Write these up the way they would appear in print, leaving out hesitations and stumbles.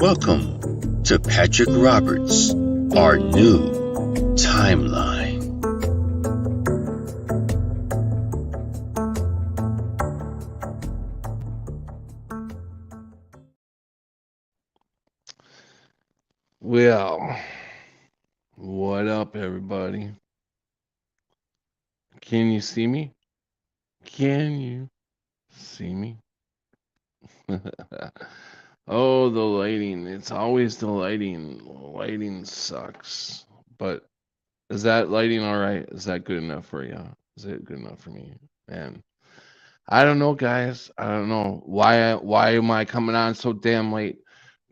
Welcome to Patrick Roberts, our new timeline. Well, what up, everybody? Can you see me? Can you see me? Oh, the lighting. It's always the lighting. Lighting sucks. But is that lighting all right? Is that good enough for you? Is it good enough for me? Man, I don't know, guys. I don't know. Why am I coming on so damn late?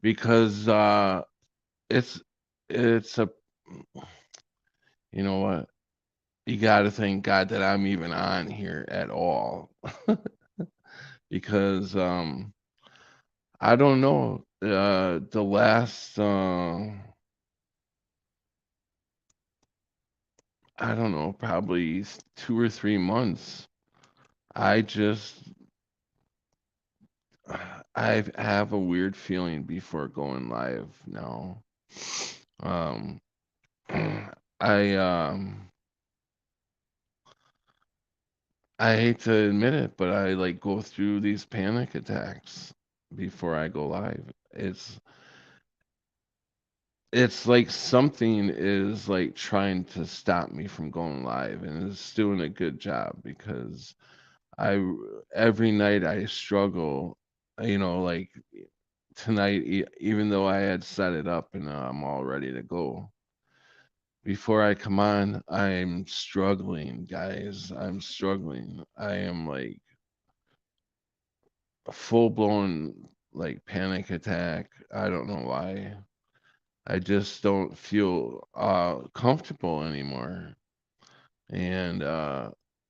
Because it's it's a you know what? You got to thank God that I'm even on here at all. Because I don't know, the last I don't know, probably 2 or 3 months. I just I have a weird feeling before going live now. Um, I I hate to admit it, but I like go through these panic attacks before I go live. It's like something is like trying to stop me from going live, and it's doing a good job because I every night I struggle, like tonight, even though I had set it up and I'm all ready to go. Before I come on, I'm struggling, guys. I'm struggling. I am like a full blown like panic attack. I don't know why. I just don't feel comfortable anymore. And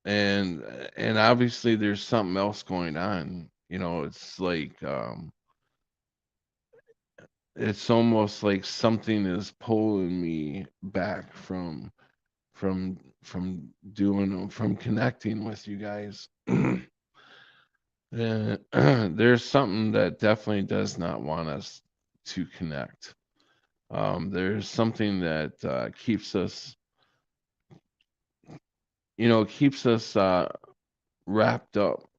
and and obviously there's something else going on. It's like it's almost like something is pulling me back from connecting with you guys. And there's something that definitely does not want us to connect. There's something that keeps us wrapped up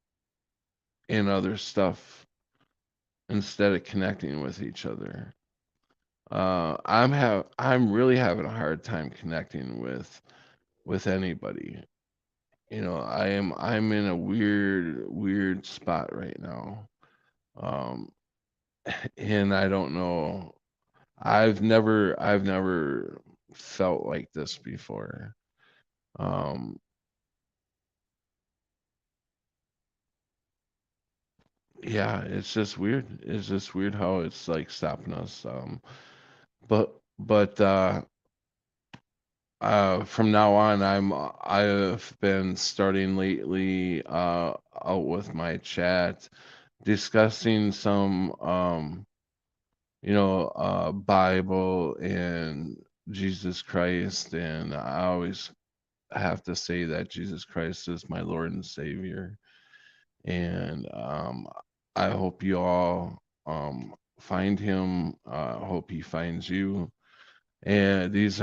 in other stuff instead of connecting with each other. I'm really having a hard time connecting with anybody. I'm in a weird spot right now. Um, and I don't know. I've never felt like this before. Um, yeah, it's just weird. It's just weird how it's like stopping us. But from now on, I've been starting lately out with my chat, discussing some Bible and Jesus Christ, and I always have to say that Jesus Christ is my Lord and Savior. And I hope you all find him. Hope he finds you. And these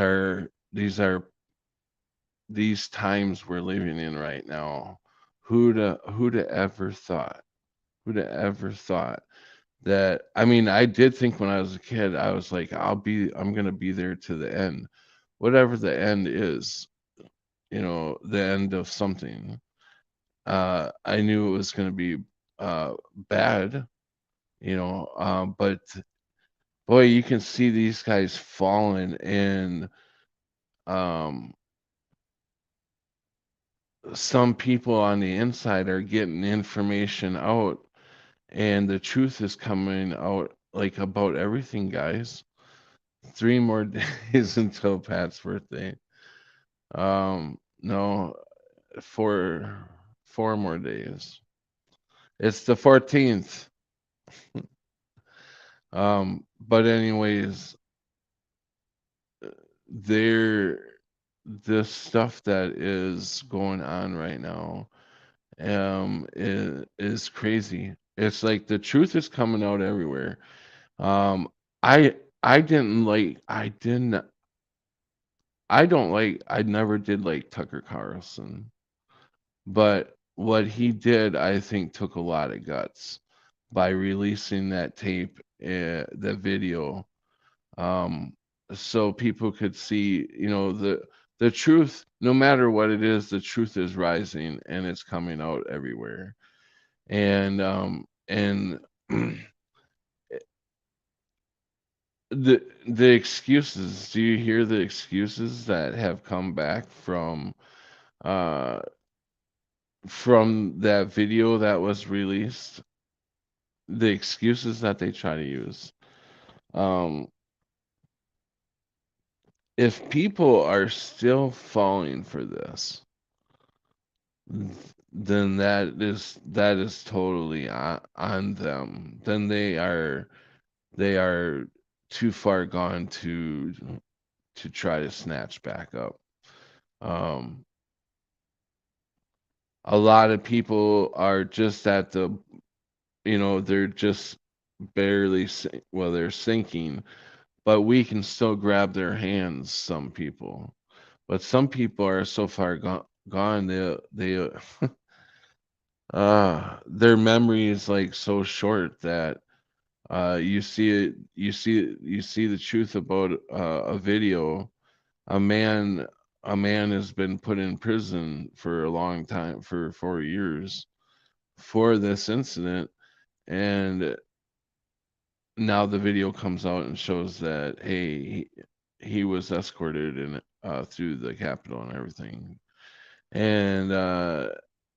times we're living in right now. Who'da ever thought? Who'da ever thought that? I mean, I did think when I was a kid, I was like, I'm gonna be there to the end, whatever the end is. The end of something. I knew it was gonna be bad. But boy, you can see these guys falling, and um, some people on the inside are getting information out, and the truth is coming out like about everything, guys. 3 more days until Pat's birthday. No, four more days. It's the 14th. But anyways, there, this stuff that is going on right now is crazy. It's like the truth is coming out everywhere. I didn't like I didn't I don't like I never did like Tucker Carlson, but what he did I think took a lot of guts by releasing that tape, the video, um, so people could see, the truth. No matter what it is, the truth is rising and it's coming out everywhere. And the excuses. Do you hear the excuses that have come back uh from that video that was released? The excuses that they try to use. Um, if people are still falling for this, then that is totally on them. Then they are too far gone to try to snatch back up. Um, a lot of people are just at they're just barely well, they're sinking, but we can still grab their hands, some people. But some people are so far gone, they their memory is like so short that you see the truth about a video. A man a man has been put in prison for a long time, for 4 years, for this incident, and now the video comes out and shows that, hey, he was escorted in through the Capitol and everything. And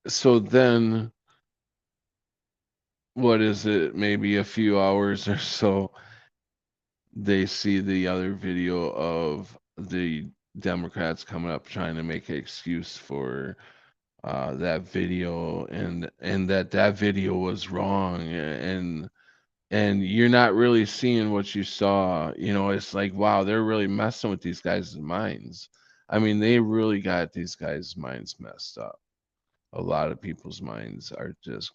so then, what is it? Maybe a few hours or so, they see the other video of the Democrats coming up trying to make an excuse for that video, and that video was wrong, and you're not really seeing what you saw. It's like, wow, they're really messing with these guys' minds. I mean, they really got these guys' minds messed up. A lot of people's minds are just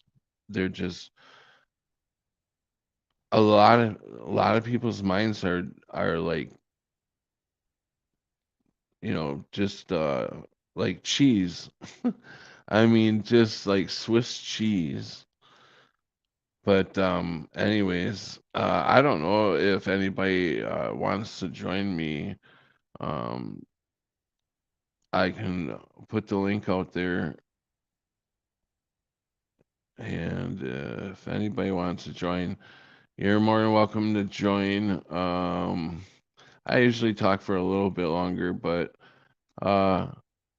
they're just a lot of people's minds are like, just like cheese. I mean, just like Swiss cheese. But anyways, I don't know if anybody wants to join me. um I can put the link out there, and if anybody wants to join, you're more than welcome to join. I usually talk for a little bit longer, but uh,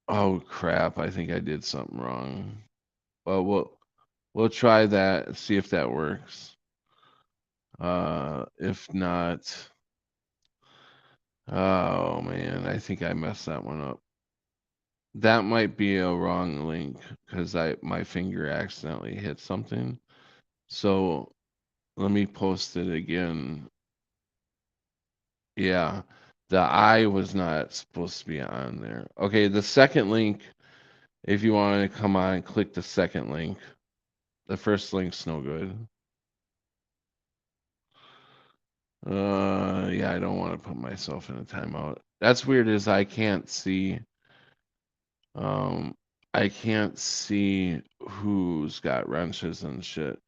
oh crap, I think I did something wrong. Well, we'll try that, see if that works. If not, oh man, I think I messed that one up. That might be a wrong link because my finger accidentally hit something. So let me post it again. Yeah, the I was not supposed to be on there. Okay, the second link, if you want to come on, click the second link. The first link's no good. Yeah, I don't want to put myself in a timeout. That's weird, is um I can't see who's got wrenches and shit.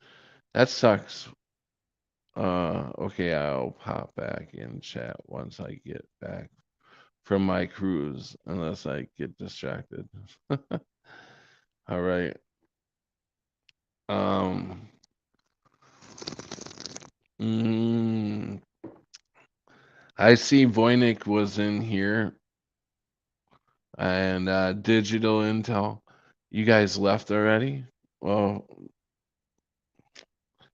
That sucks. Okay, I'll pop back in chat once I get back from my cruise, unless I get distracted. All right. Um, mm, I see Voynich was in here, and Digital Intel. You guys left already? Well,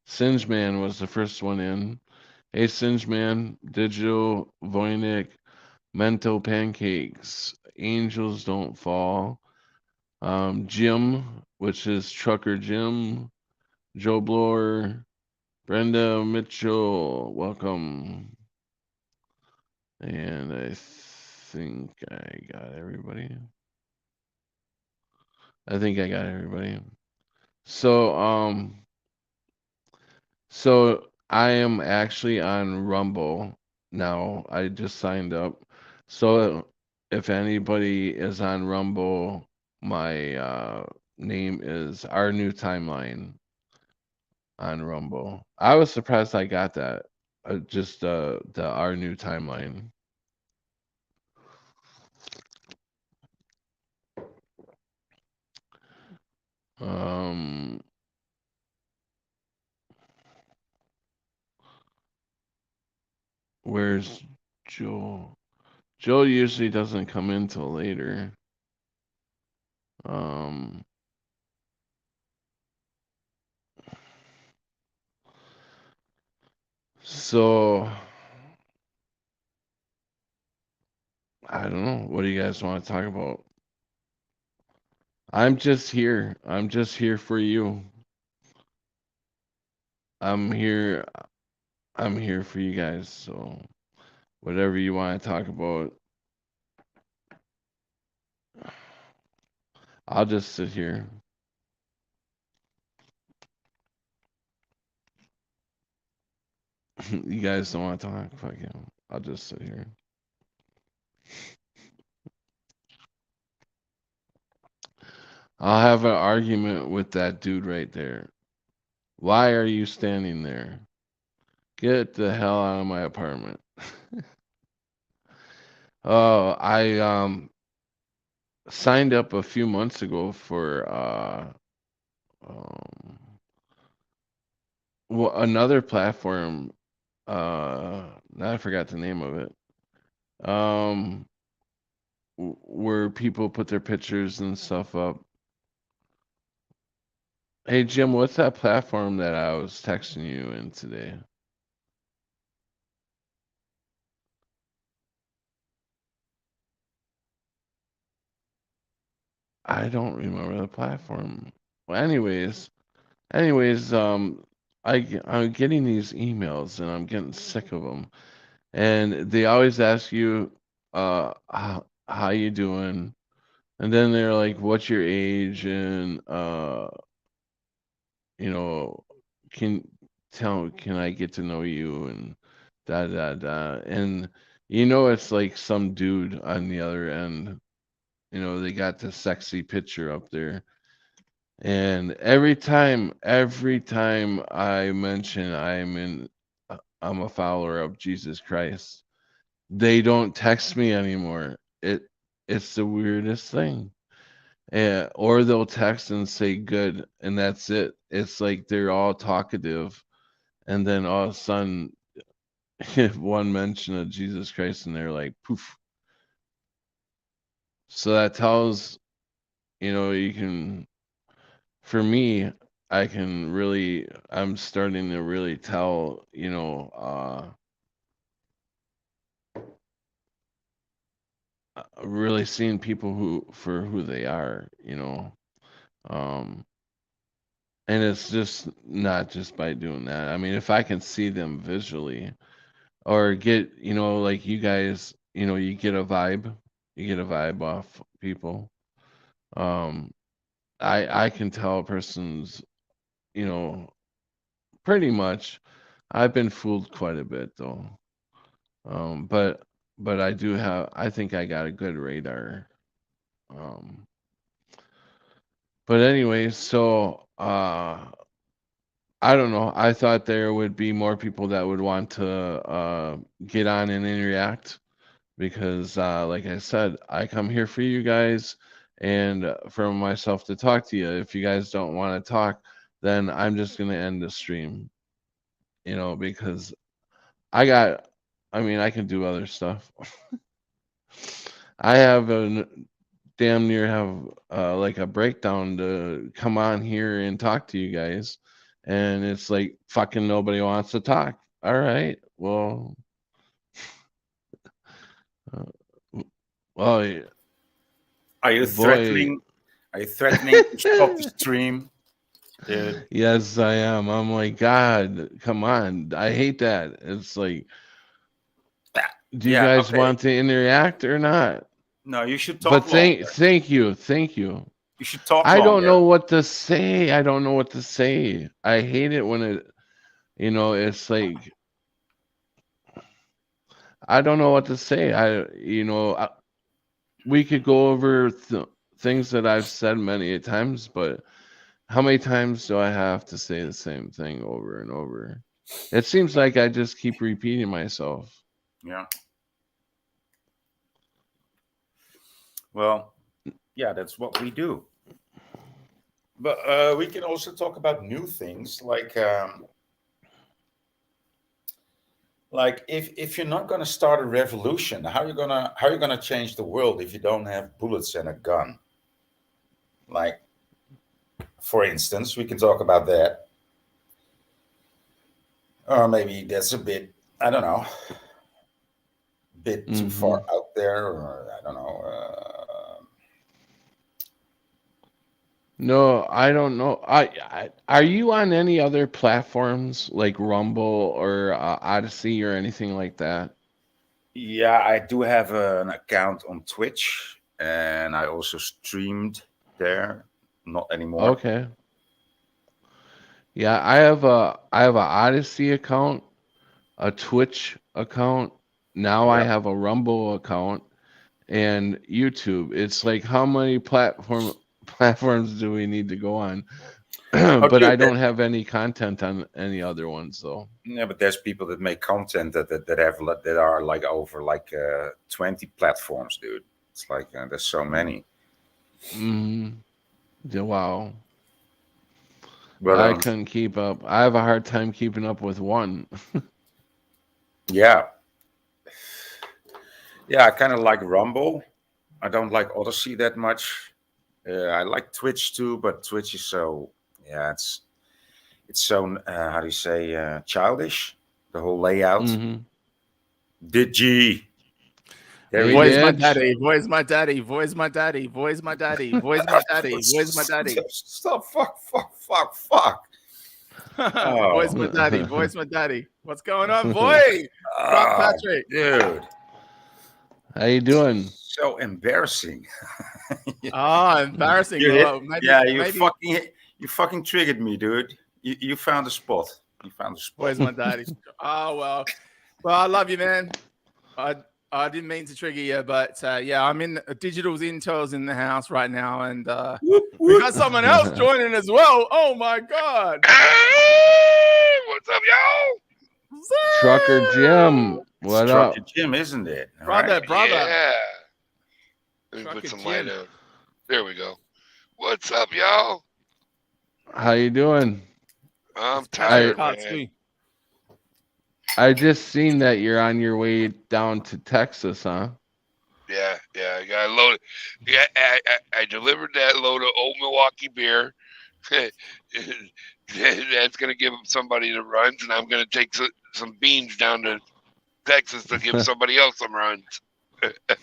Singeman was the first one in. Hey, Singeman, Digital, Voynich, Mento Pancakes, Angels Don't Fall, Jim, which is Trucker Jim, Joe Blower, Brenda Mitchell, welcome. And I think I got everybody. I think I got everybody. So, so I am actually on Rumble now. I just signed up. So if anybody is on Rumble, my name is Our New Timeline on Rumble. I was surprised I got that. Just the Our New Timeline. Um, where's Joel? Joel usually doesn't come in till later. Um, so I don't know. What do you guys want to talk about? I'm just here. I'm just here for you. I'm here. I'm here for you guys. So whatever you want to talk about, I'll just sit here. You guys don't want to talk? Fuck you. I'll just sit here. I'll have an argument with that dude right there. Why are you standing there? Get the hell out of my apartment. Oh, I signed up a few months ago for um another platform. I forgot the name of it. Where people put their pictures and stuff up. Hey Jim, what's that platform that I was texting you in today? I don't remember the platform. Well, anyways, I'm getting these emails and I'm getting sick of them. And they always ask you, how you doing? And then they're like, what's your age? And you know, can can I get to know you? And da da da. And it's like some dude on the other end. They got the sexy picture up there. And every time I mention I'm a follower of Jesus Christ, they don't text me anymore. It's the weirdest thing. Or they'll text and say good, and that's it. It's like they're all talkative, and then all of a sudden, one mention of Jesus Christ, and they're like poof. So that tells you can. For me, I'm starting to really tell, really seeing people for who they are, um, and it's just not just by doing that. I mean, if I can see them visually or get, like you guys, you get a vibe off people. Um, I can tell a person's, you know, pretty much. I've been fooled quite a bit though. But I think I got a good radar. Um, but anyways, so I don't know. I thought there would be more people that would want to get on and interact because, like I said, I come here for you guys and for myself to talk to you. If you guys don't want to talk, then I'm just gonna end the stream. Because I mean, I can do other stuff. I have a damn near have like a breakdown to come on here and talk to you guys, and it's like fucking nobody wants to talk. All right, well, uh, well, Are you boy, threatening? Are you threatening to stop the stream, dude? yes, I am. I'm like, God, come on, I hate that. It's like, do you Yeah. guys Okay. want to interact or not? No, you should But talk longer. thank you. You should talk I don't know longer. what to say. I don't know what to say. I hate it when It's like I don't know what to say. We could go over things that I've said many times, but how many times do I have to say the same thing over and over? It seems like I just keep repeating myself. Yeah. Well, yeah, that's what we do. But we can also talk about new things, like if you're not going to start a revolution, how are you gonna change the world if you don't have bullets and a gun? Like, for instance, we can talk about that, or maybe that's a bit, I don't know, bit too Hmm. far out there, or I don't know. No, I don't know. Are you on any other platforms like Rumble or Odyssey or anything like that? Yeah, I do have an account on Twitch, and I also streamed there. Not anymore. Okay. Yeah, I have a Odyssey account, a Twitch account. Now I Yeah. have a Rumble account and YouTube. It's like how many platforms do we need to go on? But Okay. I don't have any content on any other ones though. Yeah, but there's people that make content that are like over 20 platforms, dude. It's like there's so many. Hmm. Yeah, wow. But I couldn't keep up. I have a hard time keeping up with one. yeah, yeah, I kind of like Rumble. I don't like Odyssey that much. I like Twitch too, but Twitch is so, yeah, it's so how do you say, childish. The whole layout. Hmm. Digi. There Hey, he Voice is. my Didge. daddy, voice my daddy, voice my daddy, voice my daddy, voice my daddy, voice my daddy. Stop! Fuck! Voice Oh, my daddy, voice my daddy. What's going on, boy? Rock oh, Patrick. dude, How you doing? so embarrassing. Oh, embarrassing. You hit, Well, yeah, maybe you fucking triggered me, dude. You found a spot. You found a spot. voice my daddy. Oh well. Well, I love you, man. I didn't mean to trigger you, but yeah, I'm in Digital's Intel's in the house right now, and we got someone else joining as well. Oh my god. Hey, what's up, y'all? Trucker Jim. What It's up? Trucker Jim, isn't it? All Brother, right. brother. Yeah. Let me Trucker put some light Jim. on. There we go. What's up, y'all? How you doing? I'm Patrick tired, Hart man. too. I just seen that you're on your way down to Texas, huh? Yeah. I got a load. Yeah, I delivered that load of old Milwaukee beer. That's gonna give somebody the runs, and I'm gonna take some beans down to Texas to give somebody else some runs.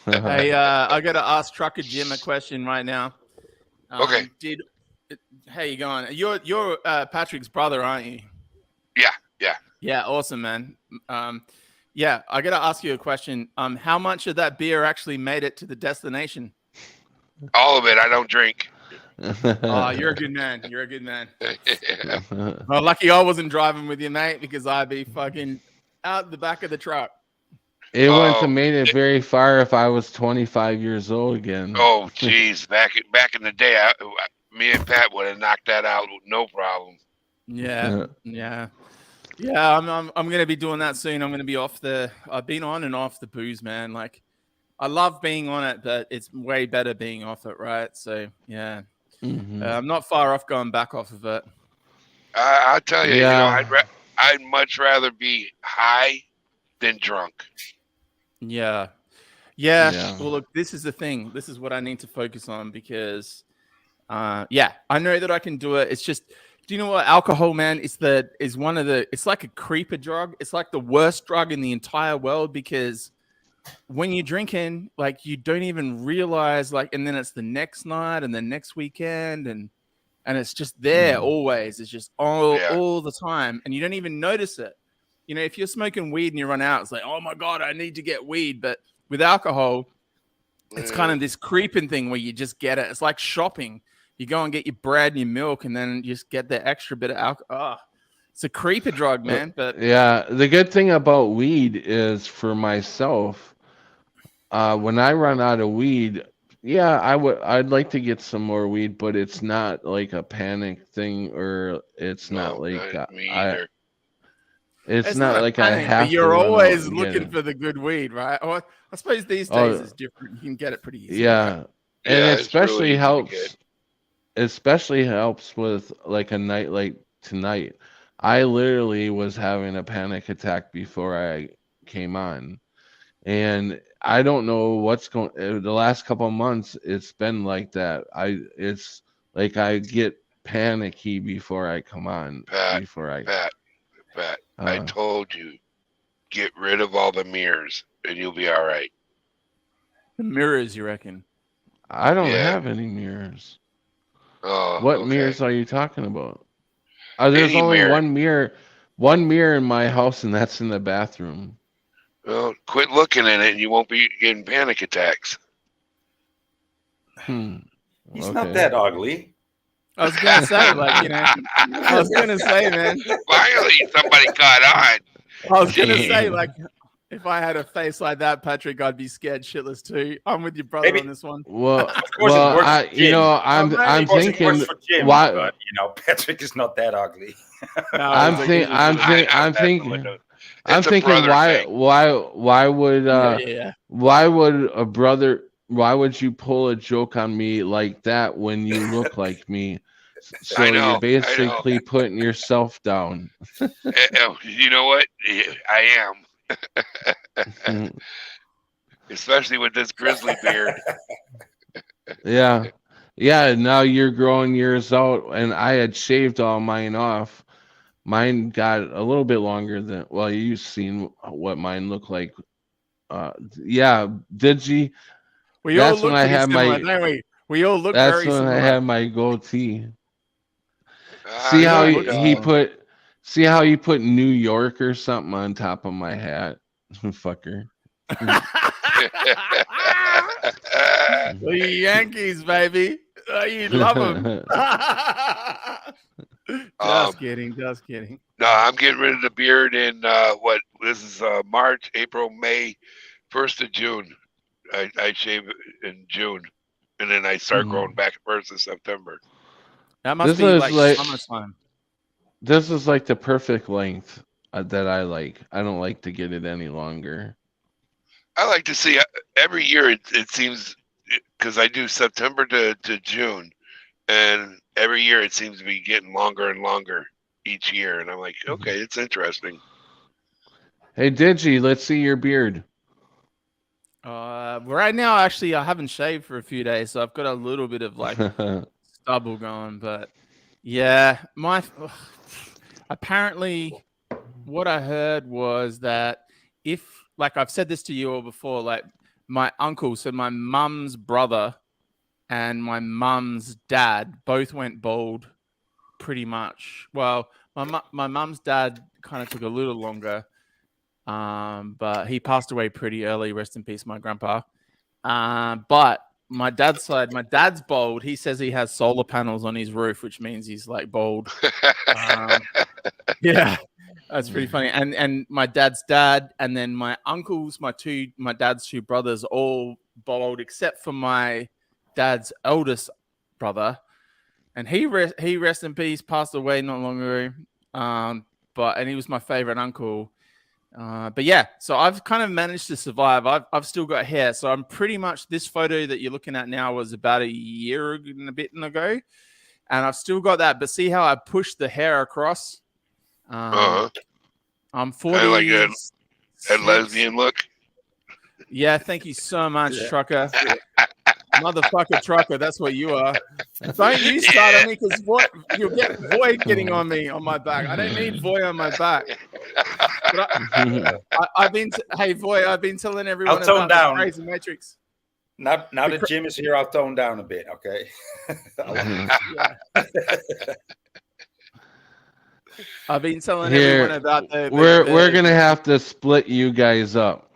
Hey, I got to ask Trucker Jim a question right now. Okay. How you going? You're Patrick's brother, aren't you? Yeah. Yeah, awesome, man. Yeah, I got to ask you a question. How much of that beer actually made it to the destination? All of it. I don't drink. Oh, you're a good man. You're a good man. Well, lucky I wasn't driving with you, mate, because I'd be fucking out the back of the truck. It wouldn't have Oh. made it very far if I was 25 years old again. Oh, jeez. Back in the day, me and Pat would have knocked that out with no problem. Yeah. I'm gonna be doing that soon. I'm gonna be I've been on and off the booze, man. Like, I love being on it, but it's way better being off it, right? So yeah, Mhm. I'm not far off going back off of it. I'll tell you, Yeah. I'd much rather be high than drunk. Yeah. Yeah. Well, look, this is the thing. This is what I need to focus on because, yeah, I know that I can do it. It's just, do you know what? Alcohol, man, it's like a creeper drug. It's like the worst drug in the entire world because when you're drinking, like, you don't even realize, like, and then it's the next night and the next weekend and it's just there always. It's just all the time, and you don't even notice it. You know, if you're smoking weed and you run out, it's like, oh my God, I need to get weed. But with alcohol, it's kind of this creeping thing where you just get it. It's like shopping. You go and get your bread and your milk, and then you just get the extra bit of alcohol. It's a creeper drug, man. But Yeah, the good thing about weed is for myself, when I run out of weed, yeah, I'd like to get some more weed, but it's not like a panic thing, or it's not like me either. it's it's not not a like I panic, have but to you're run out always and get looking it. for the good weed, right? Or I suppose these days Oh, it's different. You can get it pretty easy. yeah, and Yeah, it it's really especially easy to get. helps with like a night like tonight. I literally was having a panic attack before I came on, and I don't know what's going. The last couple of months, it's been like that. It's like I get panicky before I come on. Pat, Before I, Pat, I told you, get rid of all the mirrors and you'll be all right. The mirrors, you reckon? I don't Yeah. have any mirrors. Oh, What okay. mirrors are you talking about? There's Any only mirror. one mirror in my house, and that's in the bathroom. Well, quit looking at it and you won't be getting panic attacks. He's not Okay. that ugly. I was gonna say, like, you know, I was gonna say, man. Finally, somebody caught on. I was gonna say, like, if I had a face like that, Patrick, I'd be scared shitless too. I'm with your brother Maybe- on this one. Well, Of course it works for Jim. I'm Of course it thinking works for Jim, why but Patrick is not that ugly. No, I'm it's think- like- I'm That's thinking I'm it's a thinking brother thing. why would yeah. why would you pull a joke on me like that when you look like me? So I know, I you're basically putting yourself down. You know what? I am. Especially with this grizzly beard. Yeah. Yeah, now you're growing yours out, and I had shaved all mine off. Mine got a little bit longer than, well, you've seen what mine looked like. Yeah, Digi, We all That's look when I pretty had similar, my- don't we? We all look that's very when similar. I had my goatee. Ah, See how you he know. put New York or something on top of my hat? Fucker. The Yankees, baby. You love them. Just kidding. Just kidding. No, I'm getting rid of the beard in this is March, April, May, 1st of June. I shave in June, and then I start growing back 1st of September. That must This be is like like- summertime. This is like the perfect length that I like. I don't like to get it any longer. I like to see every year. It seems because I do September to June, and every year it seems to be getting longer and longer each year. And I'm like, okay, it's interesting. Hey Digi, let's see your beard. Right now, actually, I haven't shaved for a few days, so I've got a little bit of like stubble going. But yeah, apparently, what I heard was that if, like I've said this to you all before, like my uncle, so my mum's brother and my mum's dad both went bald pretty much. Well, my mum's dad kind of took a little longer. But he passed away pretty early. Rest in peace, my grandpa. But my dad's side, my dad's bald. He says he has solar panels on his roof, which means he's like bald. Yeah, that's pretty funny. And my dad's dad, and then my uncles, my dad's two brothers, all bald except for my dad's eldest brother, and he rest in peace, passed away not long ago. And he was my favorite uncle. But yeah, so I've kind of managed to survive. I've still got hair, so I'm pretty much, this photo that you're looking at now was about a year and a bit ago, and I've still got that. But see how I pushed the hair across? I'm 40. Kinda like that lesbian look. Yeah, thank you so much, Trucker. Motherfucker Trucker, that's what you are. Don't you start on me, because you'll get Void getting on me on my back. I don't need Void on my back. But hey Void, I've been telling everyone I'll tone about down. the Crazy Matrix. Now that Jim is here, I'll tone down a bit, okay? I've been telling Here, everyone about the we're gonna have to split you guys up.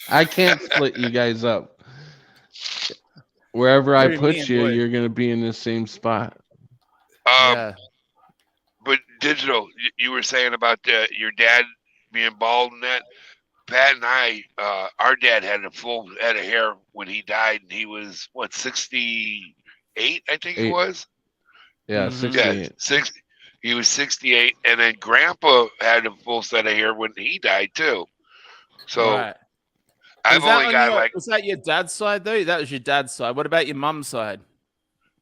I can't split you guys up. Wherever I Me put and you, Void. you're gonna be in the same spot. yeah. But Digital, you were saying about your dad being bald and that. Pat and I, our dad had a full head of hair when he died, and he was what 68, I think it Eight. was. Yeah, Mhm. 68. Yeah, he was 68, and then Grandpa had a full set of hair when he died too. So Right. I've only got was that your dad's side though? That was your dad's side. What about your mum's side?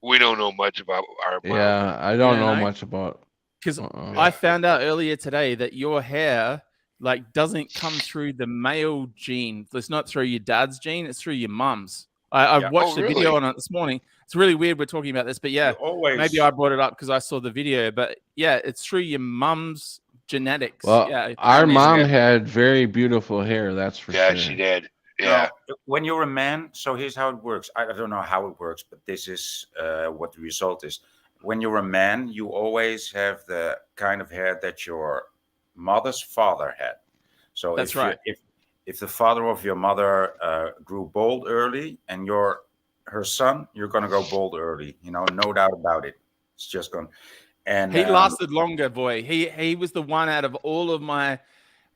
we don't know much about our mom. Yeah, I don't don't know know? much about. Because Uh-uh. I found out earlier today that your hair like doesn't come through the male gene. It's not through your dad's gene. It's through your mum's. I Yeah. watched Oh, a video really? on it this morning. It's really weird we're talking about this, but yeah, You always maybe I brought it up because I saw the video. But yeah, it's through your mum's genetics. Well, yeah, our apparently. mom had very beautiful hair. That's for Yeah, sure. she did. No, Yeah. when you're a man, so here's how it works. I don't know how it works, but this is what the result is. When you're a man, you always have the kind of hair that your mother's father had. So That's if right. if the father of your mother grew bald early and you're her son, you're gonna go bald early. No doubt about it. It's just gone. And He lasted longer, boy. He was the one out of all of my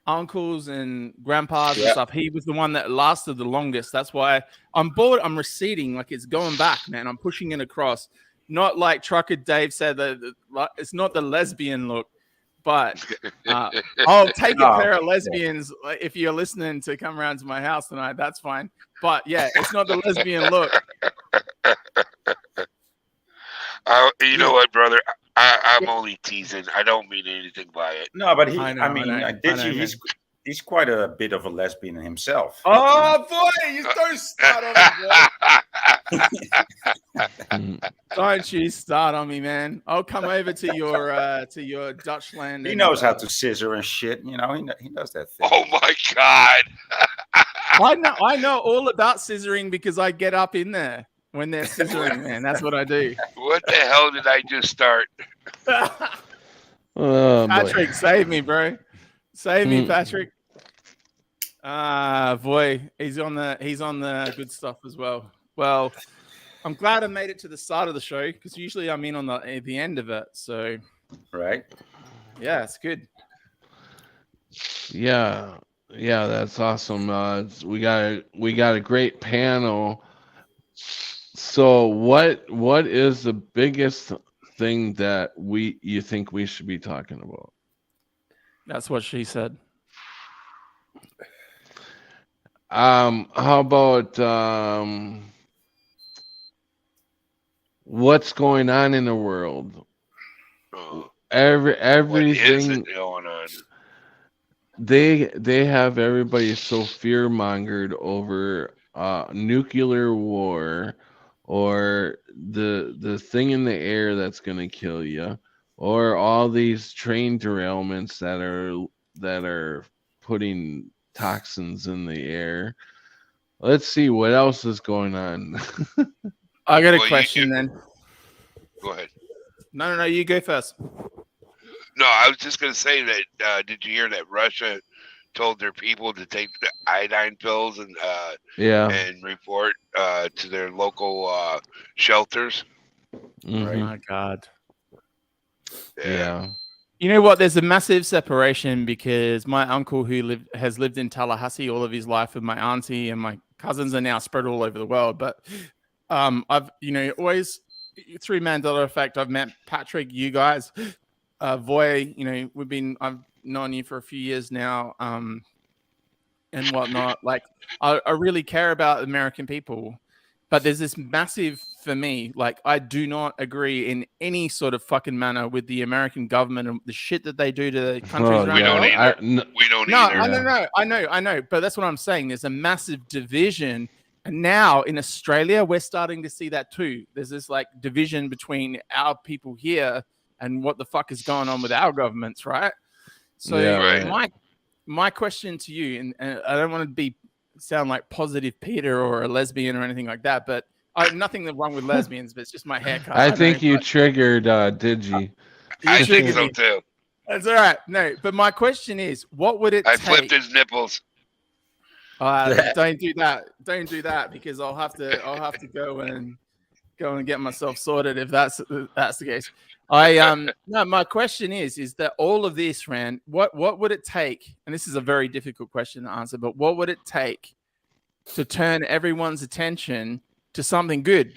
uncles and grandpas and Yeah. stuff. He was the one that lasted the longest. That's why I'm bored. I'm receding, like it's going back, man. I'm pushing it across. Not like Trucker Dave said that it's not the lesbian look, but I'll take a pair of lesbians if you're listening to come around to my house tonight. That's fine. But yeah, it's not the lesbian look. You know what, brother? I'm only teasing. I don't mean anything by it. no, but I know, I know, I know, he's quite a bit of a lesbian himself. Oh boy, you don't start on me, boy. Don't you start on me, man. I'll come over to your Dutch land. He knows how to scissor and shit. He knows that thing. Oh my God! I know all about scissoring because I get up in there when they're scissoring, man. That's what I do. What the hell did I just start? Oh, boy. Patrick, save me, bro. Save me, Mm. Patrick. Boy, he's on the good stuff as well. Well, I'm glad I made it to the start of the show because usually I'm in on the end of it. So Right? yeah, it's good. Yeah, that's awesome. We got a great panel. So what is the biggest thing that you think we should be talking about? That's what she said. How about what's going on in the world? Oh, Everything what is it going on? they have everybody so fear mongered over nuclear war or the thing in the air that's gonna kill you, or all these train derailments that are putting toxins in the air. Let's see what else is going on. I got a Well, question then. Go ahead. No, you go first. No, I was just going to say that. Did you hear that Russia told their people to take the iodine pills and Yeah. and report to their local shelters? Mhm. Oh my God. Yeah. You know what? There's a massive separation because my uncle who has lived in Tallahassee all of his life with my auntie and my cousins are now spread all over the world. But I've, always through Mandela Effect, I've met Patrick, you guys, Voy, I've known you for a few years now and whatnot. Like, I really care about American people. But there's this massive, for me, like, I do not agree in any sort of fucking manner with the American government and the shit that they do to the countries Oh, around We the don't world. either. We don't No, either. I know. But that's what I'm saying. There's a massive division. And now in Australia, we're starting to see that too. There's this like division between our people here and what the fuck is going on with our governments, right? So Yeah, right. my question to you, and I don't want to sound like positive Peter or a lesbian or anything like that, but nothing wrong with lesbians, but it's just my haircut. I think know, you but- triggered Digi. I You think triggered so me. too. That's all right. No, but my question is, what would it I take? flipped his nipples. Don't do that. Don't do that because I'll have to go and get myself sorted if that's the case. No, my question is that all of this, Rand, what would it take? And this is a very difficult question to answer, but what would it take to turn everyone's attention to something good?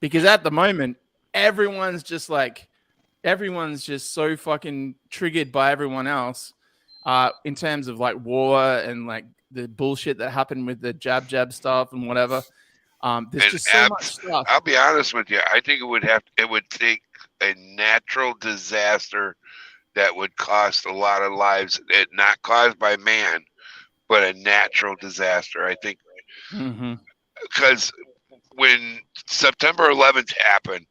Because at the moment, everyone's just so fucking triggered by everyone else, in terms of like war and like the bullshit that happened with the jab stuff and whatever. There's And just so much stuff. I'll be honest with you. I think it would take a natural disaster that would cost a lot of lives. It not caused by man, but a natural disaster. I think because when September 11th happened,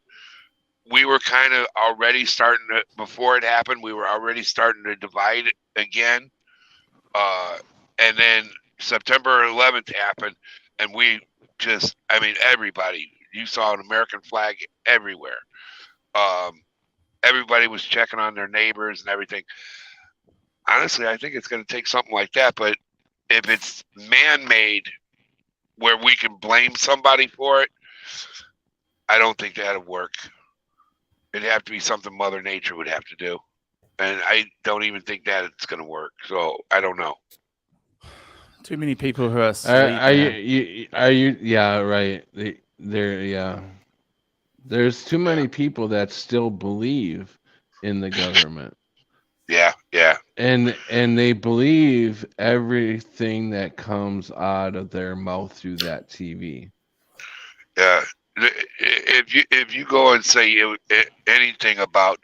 we were kind of already starting to. Before it happened, we were already starting to divide again. And then September 11th happened, and we just, I mean, everybody, you saw an American flag everywhere. Everybody was checking on their neighbors and everything. Honestly, I think it's going to take something like that. But if it's man-made, where we can blame somebody for it, I don't think that'll work. It'd have to be something Mother Nature would have to do. And I don't even think that it's going to work. So I don't know. Too many people who are asleep. Are you? Yeah, right. Yeah. There's too many people that still believe in the government. Yeah. And they believe everything that comes out of their mouth through that TV. Yeah. If you go and say anything about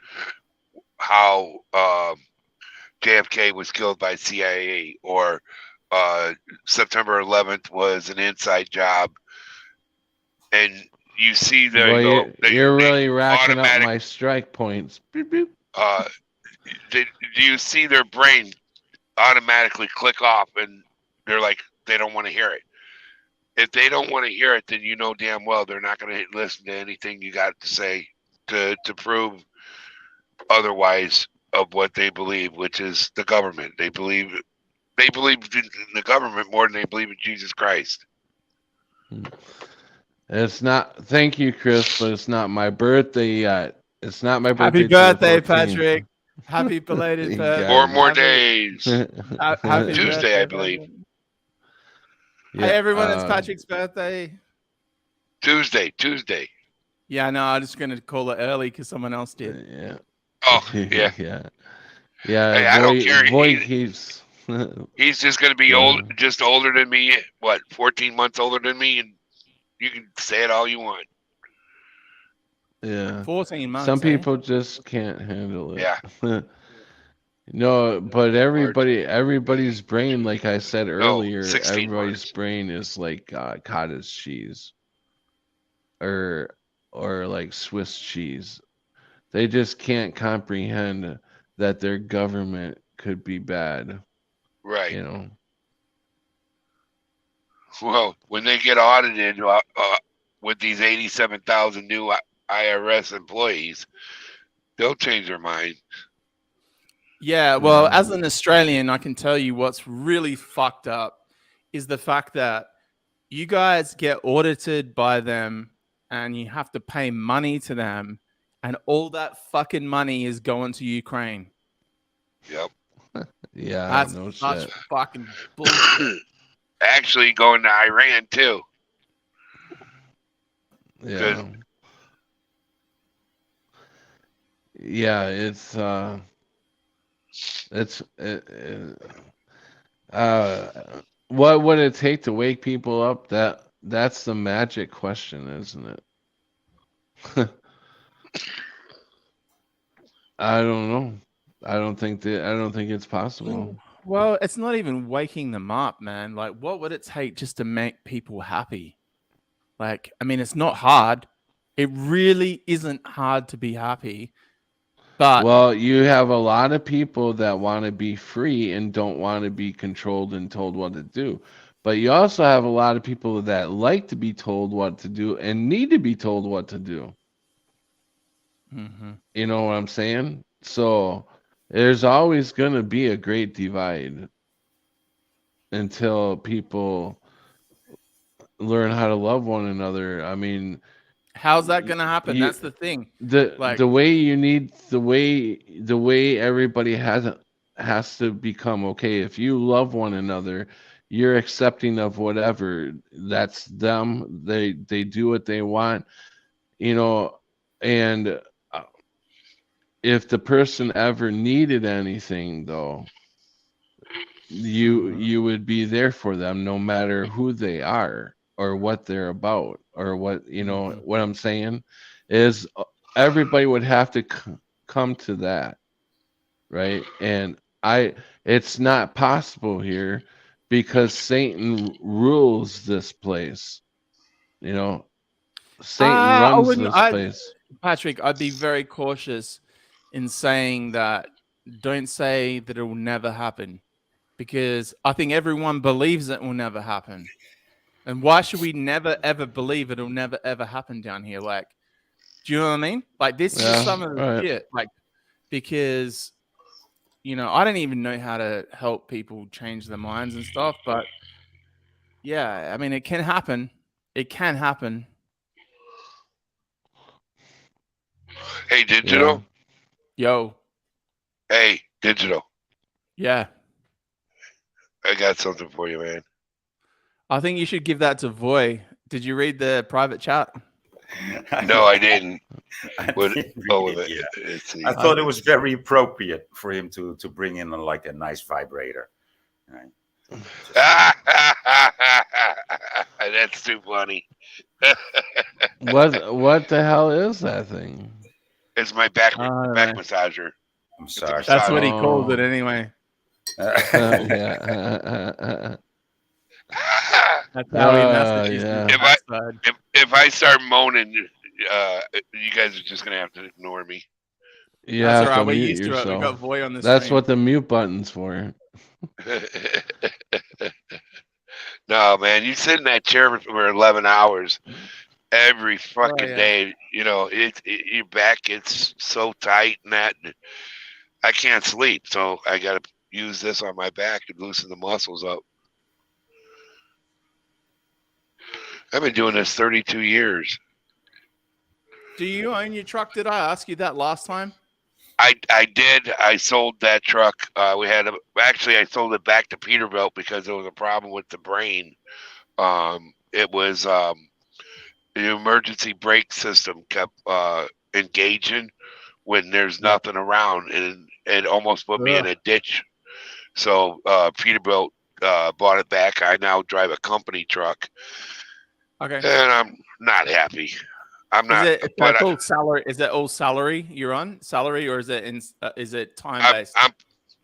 how JFK was killed by CIA, or September 11th was an inside job, and you see you're really racking up my strike points. Boop, boop. Do you see their brain automatically click off, and they're like, they don't want to hear it? If they don't want to hear it, then you know damn well they're not going to listen to anything you got to say to prove otherwise of what they believe, which is the government. They believe in the government more than they believe in Jesus Christ. It's not. Thank you, Chris, but it's not my birthday yet. It's not my birthday. Happy birthday, Patrick. Happy belated birthday. 4 more days. Happy Tuesday, I believe. Yeah, Hey, everyone, it's Patrick's birthday. Tuesday. Yeah, no, I'm just going to call it early because someone else did. Yeah. Oh, yeah. Yeah. Hey, I don't care. He's just going to be older than me. What, 14 months older than me? And you can say it all you want. Yeah. 14 months. Some people just can't handle it. Yeah. No, but everybody's brain, like I said earlier, 16 everybody's months. brain is like cottage cheese or like Swiss cheese. They just can't comprehend that their government could be bad. Right. You know. Well, when they get audited with these 87,000 new IRS employees, they'll change their mind. Yeah, well, as an Australian, I can tell you what's really fucked up is the fact that you guys get audited by them and you have to pay money to them, and all that fucking money is going to Ukraine. Yep. Yeah, That's no such shit. fucking bullshit. Actually, going to Iran too. Yeah. Yeah, what would it take to wake people up? That's the magic question, isn't it? I don't know. I don't think it's possible. Well, it's not even waking them up, man. Like, what would it take just to make people happy? Like, I mean, it's not hard. It really isn't hard to be happy. But Well, you have a lot of people that want to be free and don't want to be controlled and told what to do. But you also have a lot of people that like to be told what to do and need to be told what to do. You know what I'm saying? So there's always going to be a great divide until people learn how to love one another. I mean, How's that gonna happen? You- That's the thing. the Like- the way you need the way everybody has to become okay. If you love one another, you're accepting of whatever. That's them. They do what they want, you know. And if the person ever needed anything, though, you would be there for them, no matter who they are or what they're about or what, you know. What I'm saying is everybody would have to come to that, right? And it's not possible here because Satan rules this place, you know. Satan I runs wouldn't- this I- place. Patrick, I'd be very cautious in saying that. Don't say that it will never happen, because I think everyone believes it will never happen. And why should we never ever believe it'll never ever happen down here? Like, do you know what I mean? Like, this Yeah, is some of the right. shit. Like, because I don't even know how to help people change their minds and stuff. But yeah, I mean, it can happen. It can happen. Hey, Digital. Yo, Hey, Digital. yeah. I got something for you, man. I think you should give that to Voy. Did you read the private chat? No, I didn't. I What? didn't read Oh, it yet. it's I thought it was very appropriate for him to bring in like a nice vibrator. Right? That's too funny. What the hell is that thing? It's my back Oh, back no. massager. I'm sorry. That's what he Oh. calls it anyway. Yeah. That's how he messages yeah. you. If if I start moaning, you guys are just gonna have to ignore me. You That's have all right. to We're mute used to it. We got yourself. Voy on the That's stream. what the mute button's for. No, man, you sit in that chair for 11 hours every fucking yeah. day. You know, your back gets so tight and that I can't sleep. So I got to use this on my back to loosen the muscles up. I've been doing this 32 years. Do you own your truck? Did I ask you that last time? I did. I sold that truck. Actually, I sold it back to Peterbilt because there was a problem with the brain. It was the emergency brake system kept engaging when there's nothing around, and it almost put me in a ditch. So Peterbilt bought it back. I now drive a company truck, Okay. and I'm not happy. I'm not. Is it but all salary? Is it all salary you're on? Salary, or is it is it time based?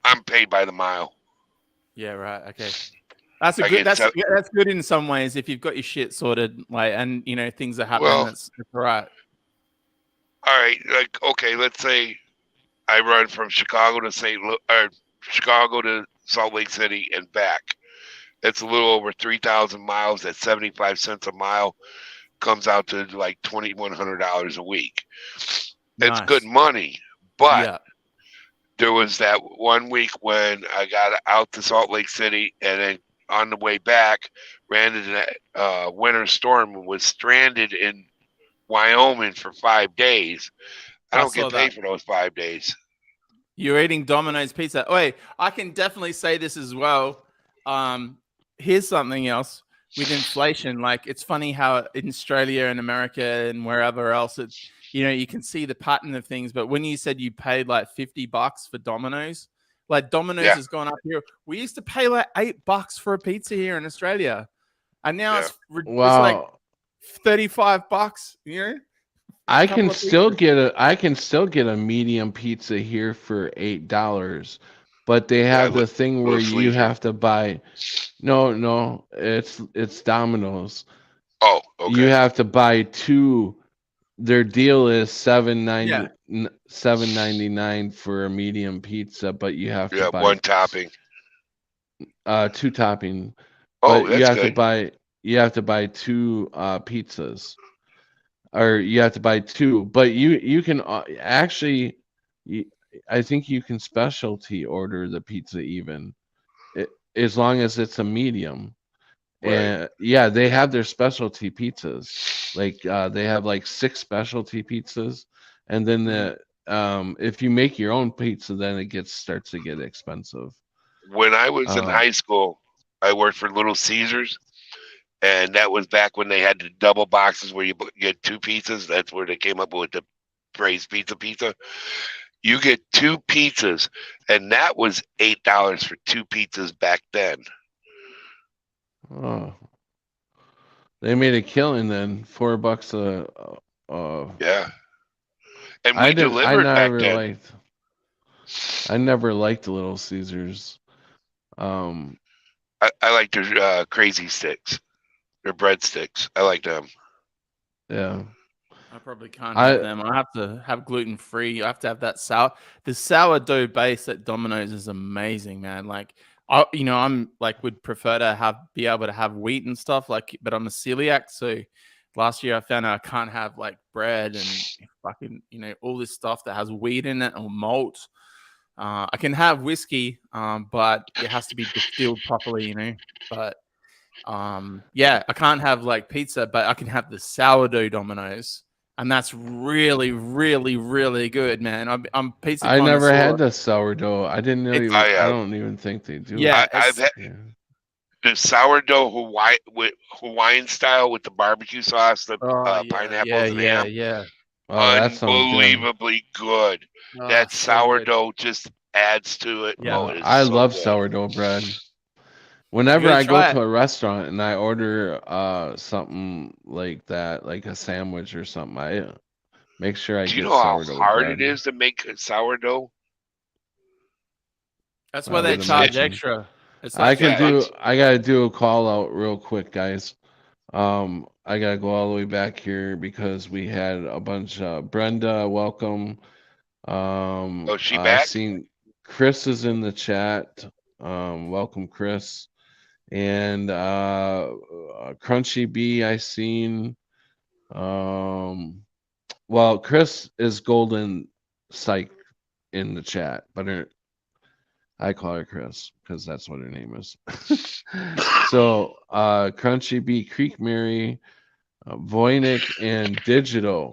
I'm paid by the mile. Yeah, right. Okay. That's I a good. get That's good in some ways if you've got your shit sorted, like, and things are happening. Well, that's all right. All right, like okay, let's say I run from Chicago to Chicago to Salt Lake City and back. It's a little over 3,000 miles. At 75 cents a mile, comes out to like $2,100 a week. It's Nice. good money, but Yeah. there was that one week when I got out to Salt Lake City and then on the way back ran into that winter storm and was stranded in Wyoming for 5 days. I don't saw get paid that. for those 5 days. You're eating Domino's pizza. Wait, I can definitely say this as well. Here's something else with inflation. Like, it's funny how in Australia and America and wherever else, it's, you can see the pattern of things. But when you said you paid like $50 for Domino's, like Domino's has gone up here. We used to pay like $8 for a pizza here in Australia, and now it's like Wow. $35. I couple can of still get a medium pizza here for $8, but they have the thing where you leisure. have to buy. No, it's Domino's. Oh, okay. You have to buy two. Their deal is $7.99 for a medium pizza, but you have to buy one topping. two topping. Oh, But you that's have to good. buy two pizzas, or you have to buy two. But you can actually, I think you can specialty order the pizza even, as long as it's a medium. Right. And yeah, they have their specialty pizzas. Like they have like 6 specialty pizzas, and then if you make your own pizza, then it starts to get expensive. When I was in Um, high school, I worked for Little Caesars, and that was back when they had the double boxes where you get 2 pizzas. That's where they came up with the braised pizza. You get 2 pizzas, and that was $8 for 2 pizzas back then. Oh, they made a killing then. $4 Yeah, and we I delivered back never then. liked. I never liked Little Caesars. I like their crazy sticks, their breadsticks. I like them. Yeah. I probably can't have them. I have to have gluten free. I have to have that the sourdough base at Domino's is amazing, man. Like I'm like would prefer to be able to have wheat and stuff, like, but I'm a celiac, so last year I found out I can't have like bread and fucking all this stuff that has wheat in it or malt. I can have whiskey, but it has to be distilled properly, But yeah, I can't have like pizza, but I can have the sourdough Domino's. And that's really, really, really good, man. I'm pizza. I never had the sourdough. I didn't know. I don't even think they do. Yeah, I've had the sourdough Hawaiian style with the barbecue sauce, the pineapples and ham. Yeah. Oh, unbelievably good. That sourdough just adds to it. Yeah, oh, I love sourdough bread. Whenever I go to a restaurant and I order something like that, like a sandwich or something, I make sure I get sourdough. Do you know how hard it is to make a sourdough? That's why they charge extra. I gotta do a call out real quick, guys. I gotta go all the way back here because we had a bunch of Brenda, welcome. She back? Seen Chris is in the chat. Welcome, Chris. And Crunchy B, I seen. Well, Chris is Golden Psych in the chat, but I call her Chris because that's what her name is. So Crunchy B, Creek Mary, Voynich, and Digital.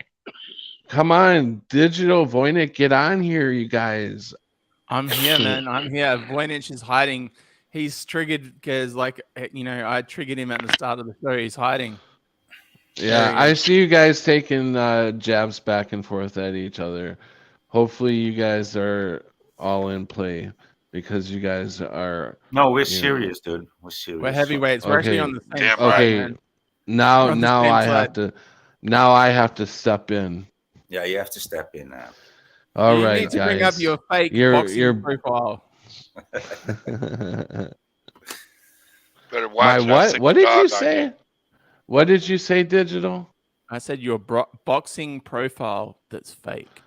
Come on, Digital, Voynich, get on here, you guys. I'm here, man. I'm here. Voynich is hiding. He's triggered because, like, I triggered him at the start of the show. He's hiding. Yeah, I see you guys taking jabs back and forth at each other. Hopefully, you guys are all in play because you guys are. No, we're serious, dude. We're serious. We're heavyweights. We're actually on the same side. Okay, man. now I have to. Now I have to step in. Yeah, you have to step in now. All right, you need to guys. bring up your fake boxing profile. Better watch. What did you say? What did you say, Digital? I said your boxing profile that's fake.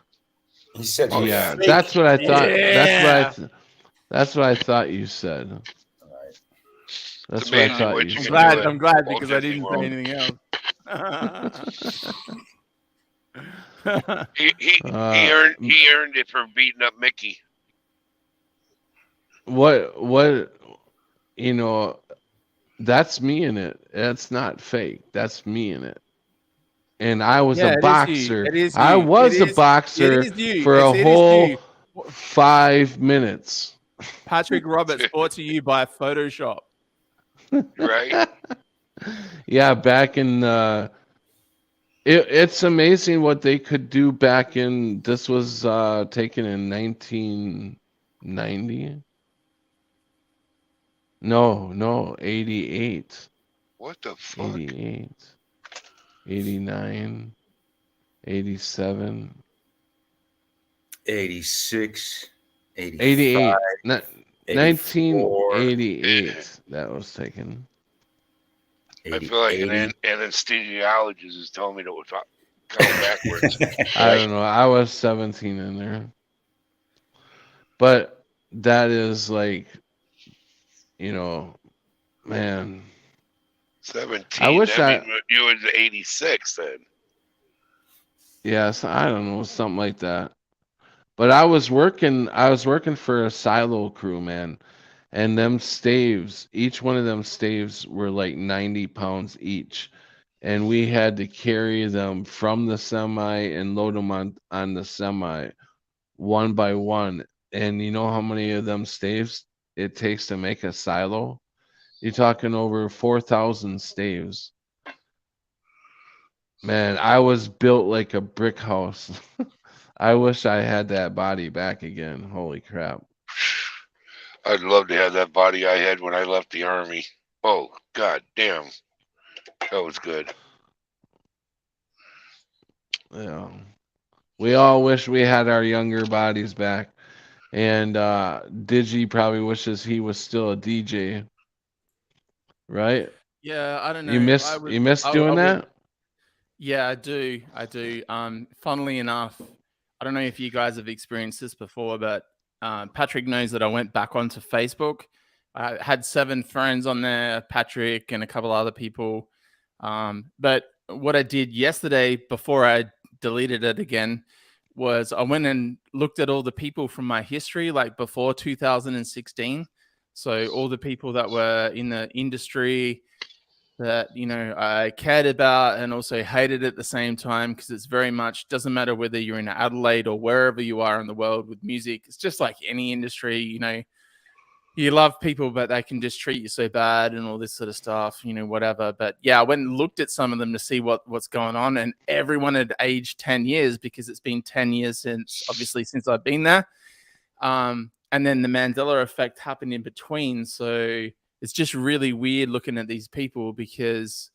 He said, "Yeah, fake. That's what I thought. Yeah. That's what I thought you said. Right. That's what I thought you said. I'm glad because I didn't say anything else. he earned it for beating up Mickey. What that's me in it. That's not fake. That's me in it. And I was a boxer. I was a boxer for a whole 5 minutes. Patrick Roberts, brought to you by Photoshop. Right? Yeah, back in it's amazing what they could do back in. This was taken in 1990. No, 88. What the fuck? 88, 89, 87, 86, 88, 1988. That was taken. I feel like an anesthesiologist is telling me to count backwards. I don't know. I was 17 in there. But that is like, man. 17. I wish you was 86 then. Yes, I don't know, something like that. But I was working for a silo crew, man. And them staves, each one of them staves were like 90 pounds each. and we had to carry them from the semi and load them on the semi one by one. And you know how many of them staves it takes to make a silo? You're talking over 4,000 staves. Man, I was built like a brick house. I wish I had that body back again. Holy crap. I'd love to have that body I had when I left the army. Oh, god damn. That was good. Yeah. We all wish we had our younger bodies back. And Digi probably wishes he was still a DJ. Right? Yeah, I don't know. You miss doing that? Yeah, I do. Funnily enough, I don't know if you guys have experienced this before, but Patrick knows that I went back onto Facebook. I had 7 friends on there, Patrick and a couple other people. But what I did yesterday before I deleted it again was I went and looked at all the people from my history, like before 2016. So all the people that were in the industry that, you know, I cared about and also hated at the same time, because it's very much doesn't matter whether you're in Adelaide or wherever you are in the world with music. It's just like any industry, you know, you love people, but they can just treat you so bad and all this sort of stuff, you know, whatever. But yeah, I went and looked at some of them to see what's going on, and everyone had aged 10 years because it's been 10 years since I've been there. And then the Mandela effect happened in between. So it's just really weird looking at these people because,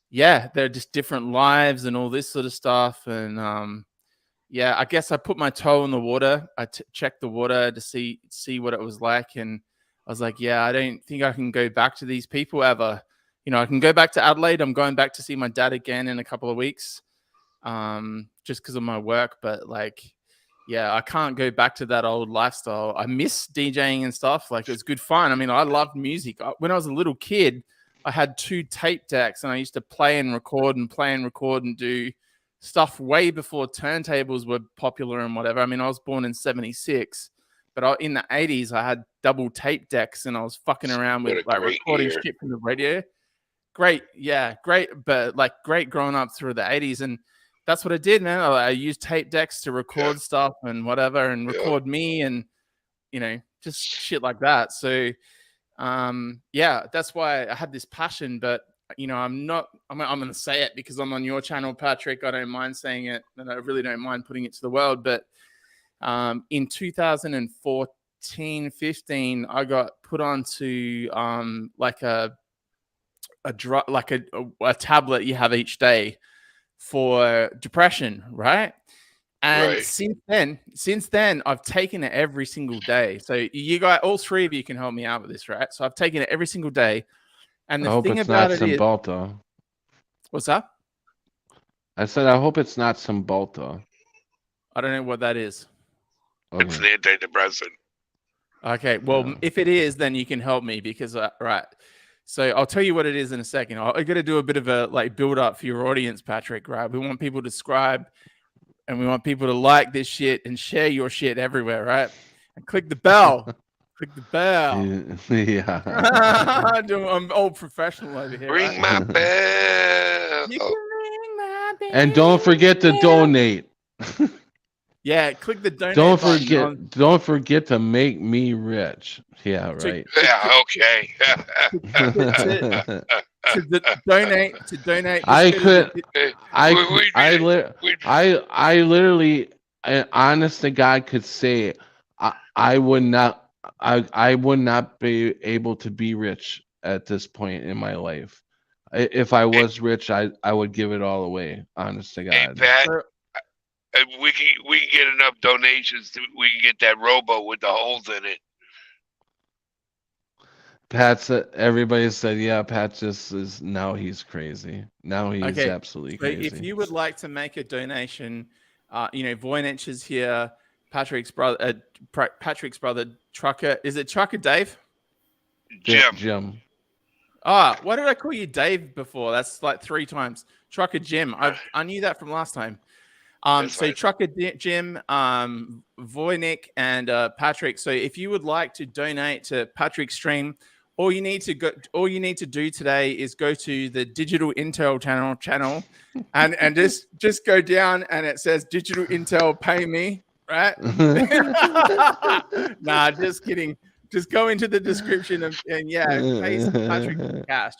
yeah, they're just different lives and all this sort of stuff. And yeah, I guess I put my toe in the water. I checked the water to see what it was like. And I was like, yeah, I don't think I can go back to these people ever. You know, I can go back to Adelaide. I'm going back to see my dad again in a couple of weeks just because of my work. But like, yeah, I can't go back to that old lifestyle. I miss DJing and stuff. Like, it was good fun. I mean, I loved music. When I was a little kid, I had 2 tape decks and I used to play and record and do stuff way before turntables were popular and whatever. I mean, I was born in 76, but in the 80s, I had double tape decks and I was fucking around with like recording shit from the radio. Great. Yeah, great. But like great growing up through the 80s. And that's what I did, man. I used tape decks to record stuff and whatever and record me and, you know, just shit like that. So, yeah, that's why I had this passion. But, you know, I'm going to say it because I'm on your channel, Patrick. I don't mind saying it, and I really don't mind putting it to the world. But in 2014, 15, I got put onto like a tablet you have each day for depression, right? And since then, I've taken it every single day. So you guys, all 3 of you can help me out with this, right? So I've taken it every single day. And the thing about it is, what's that? I said, I hope it's not Cymbalta. I don't know what that is. Okay. It's an antidepressant. Okay, well, if it is, then you can help me because, right. So I'll tell you what it is in a second. I got to do a bit of a like build up for your audience, Patrick, right? We want people to subscribe and we want people to like this shit and share your shit everywhere, right? And click the bell. Click the bell. Yeah. I'm old professional over here. Ring my bell. You can ring my bell. And don't forget to donate. Yeah, click the donate. Don't forget to make me rich. Yeah, right. Yeah, okay. to donate. I literally, honest to God, could say I would not be able to be rich at this point in my life. If I was rich, I would give it all away. Honest to God. Hey, Pat, we can get enough donations. We can get that rowboat with the holes in it. Everybody said, yeah, Pat just is, now he's crazy. Now he's absolutely crazy. If you would like to make a donation, you know, Voynich is here, Patrick's brother, Trucker. Is it Trucker Dave? Jim. Why did I call you Dave before? That's like 3 times. Trucker Jim. I knew that from last time. So Trucker Jim, Voynich, and Patrick. So if you would like to donate to Patrick's stream, all you need to do today is go to the Digital Intel channel and just go down and it says Digital Intel pay me, right? Nah, just kidding. Just go into the description and pay Patrick some cash.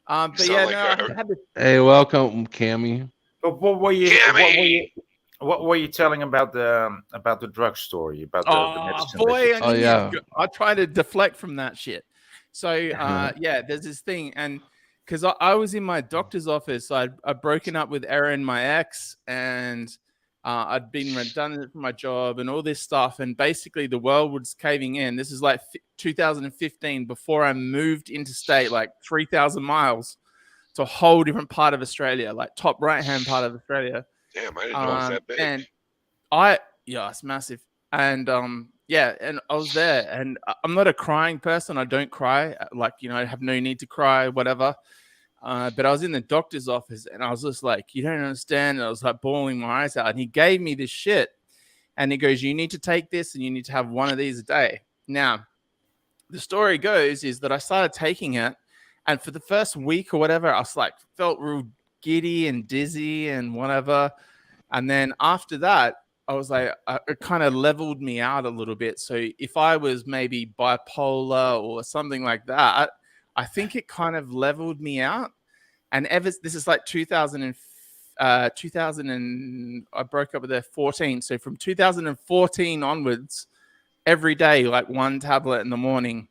But Sound yeah, like no, a- I had to, Hey, welcome, Cammy. But what were you? Cammy! What were you telling about the drug story? About the medicine? that boy, you- Oh, yeah. I try to deflect from that shit. So there's this thing, and because I was in my doctor's office, I'd broken up with Erin, my ex, and I'd been redundant from my job and all this stuff, and basically the world was caving in. This is like 2015, before I moved interstate, like 3,000 miles to a whole different part of Australia, like top right-hand part of Australia. Damn, I didn't know it was that big. And it's massive. And and I was there, and I'm not a crying person. I don't cry, like, I have no need to cry, whatever. But I was in the doctor's office, and I was just like, you don't understand. And I was like bawling my eyes out, and he gave me this shit, and he goes, you need to take this, and you need to have one of these a day. Now, the story goes is that I started taking it, and for the first week or whatever, I was like, felt real giddy and dizzy and whatever. And then after that, I was like, it kind of leveled me out a little bit. So if I was maybe bipolar or something like that, I think it kind of leveled me out. And this is like 2000 and I broke up with her 14. So from 2014 onwards, every day, like one tablet in the morning.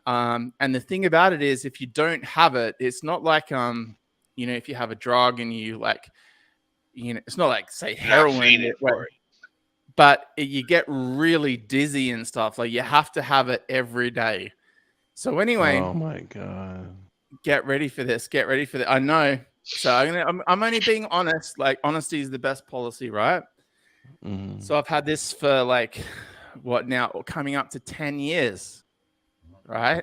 And the thing about it is, if you don't have it, it's not like, if you have a drug and you like, it's not like, say, heroin, but you get really dizzy and stuff. Like, you have to have it every day. So anyway, Oh my God. Get ready for this. I know. So I'm only being honest. Like, honesty is the best policy, right? Mhm. So I've had this for like, what now? Coming up to 10 years, right?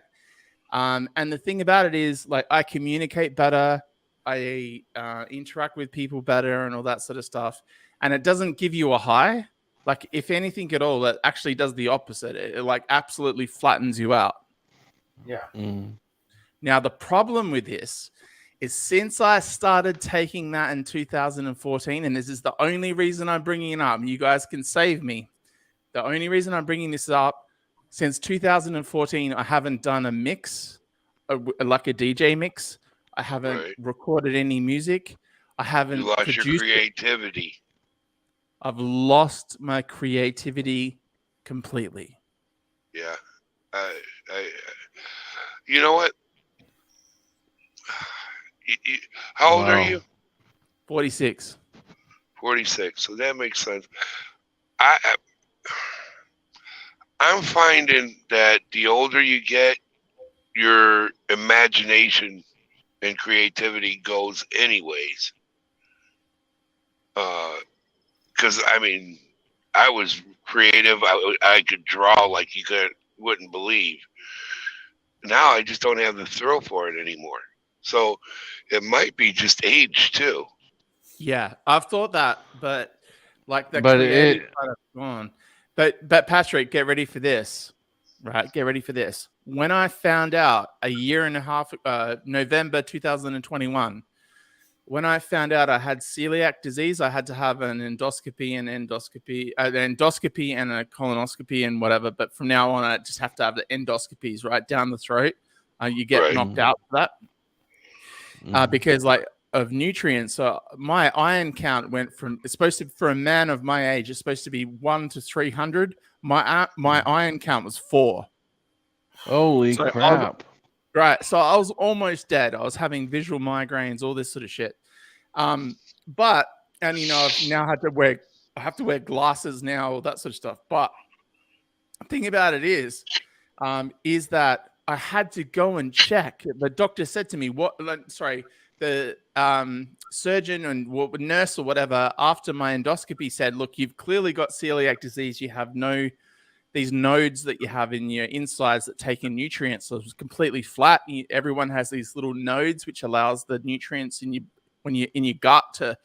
And the thing about it is, like, I communicate better. I interact with people better and all that sort of stuff. And it doesn't give you a high. Like, if anything at all, it actually does the opposite. It like absolutely flattens you out. Yeah. Mhm. Now, the problem with this is, since I started taking that in 2014, and this is the only reason I'm bringing it up, and you guys can save me. The only reason I'm bringing this up, since 2014, I haven't done a mix, like a DJ mix. I haven't recorded any music. I haven't You lost produced your creativity. I've lost my creativity completely. Yeah. You know what? How old are you? 46. 46. So that makes sense. I'm finding that the older you get, your imagination and creativity goes anyways. Because I was creative. I could draw like you wouldn't believe. Now I just don't have the thrill for it anymore. So it might be just age too. Yeah, I've thought that, but like the But creative kind of gone. But Patrick, get ready for this. Right, get ready for this. When I found out a year and a half, November 2021, when I found out I had celiac disease, I had to have an endoscopy and a colonoscopy and whatever. But from now on, I just have to have the endoscopies right down the throat. You get knocked out for that because like of nutrients. So my iron count went from, it's supposed to, for a man of my age, it's supposed to be 1 to 300. My iron count was 4. Holy crap. Right. So I was almost dead. I was having visual migraines, all this sort of shit. I've now had to wear glasses now, all that sort of stuff. But the thing about it is that I had to go and check. The doctor said to me, the surgeon and nurse or whatever, after my endoscopy said, look, you've clearly got celiac disease. You have these nodes that you have in your insides that take in nutrients. So it's completely flat. Everyone has these little nodes, which allows the nutrients in your gut to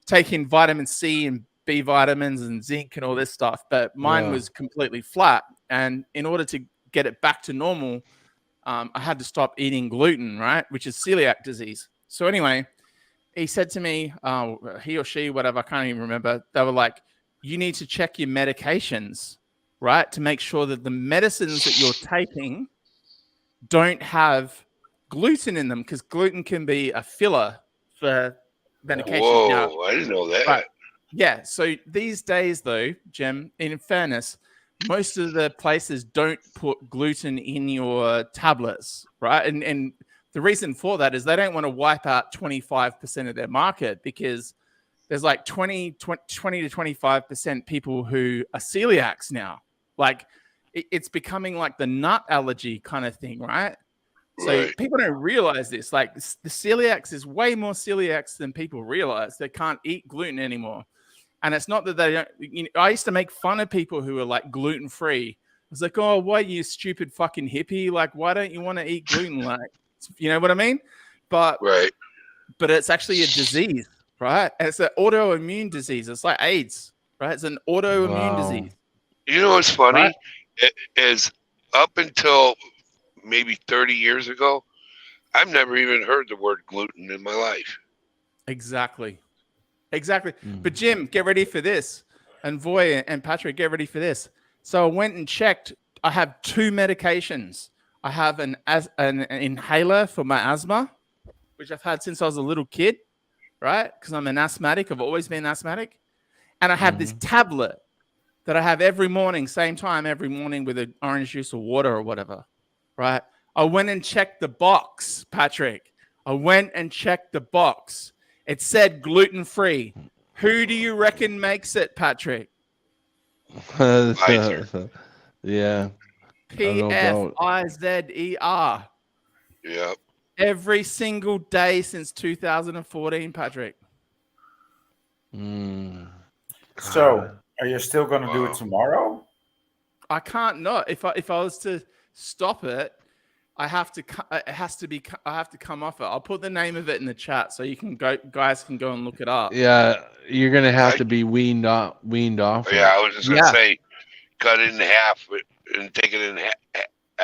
take in vitamin C and B vitamins and zinc and all this stuff. But mine was completely flat. And in order to get it back to normal, I had to stop eating gluten, right? Which is celiac disease. So anyway, he said to me, he or she, whatever, I can't even remember. They were like, you need to check your medications, right? To make sure that the medicines that you're taking don't have gluten in them, because gluten can be a filler for medication. Whoa, Now, I didn't know that. right. Yeah. So these days, though, Jem, in fairness, most of the places don't put gluten in your tablets, right? And the reason for that is they don't want to wipe out 25% of their market, because there's like 20 to 25% people who are celiacs now. Like it's becoming like the nut allergy kind of thing, right? So Right. people don't realize this. Like the celiacs is way more celiacs than people realize. They can't eat gluten anymore. And it's not that they don't. I used to make fun of people who are like gluten free. I was like, oh, why you stupid fucking hippie? Like, why don't you want to eat gluten? Like, you know what I mean? But Right. it's actually a disease, right? It's an autoimmune disease. It's like AIDS, right? It's an autoimmune Wow. disease. You know what's funny? Right. Is up until maybe 30 years ago, I've never even heard the word gluten in my life. Exactly. Exactly. Mm. But Jim, get ready for this. And Voy and Patrick, get ready for this. So I went and checked. I have 2 medications. I have an inhaler for my asthma, which I've had since I was a little kid, right? Because I'm an asthmatic. I've always been asthmatic. And I have this tablet that I have every morning, same time every morning, with an orange juice or water or whatever, right? I went and checked the box, Patrick. I went and checked the box. It said gluten-free. Who do you reckon makes it, Patrick? Pfizer. Yeah. Pfizer. Yeah. Every single day since 2014, Patrick. Mm. So, are you still going to do Wow. it tomorrow? I can't not. If I was to stop it, I have to. It has to be. I have to come off it. I'll put the name of it in the chat so you can guys can go and look it up. Yeah, you're gonna have to be weaned off. Yeah, I was just gonna say, cut it in half and take it in a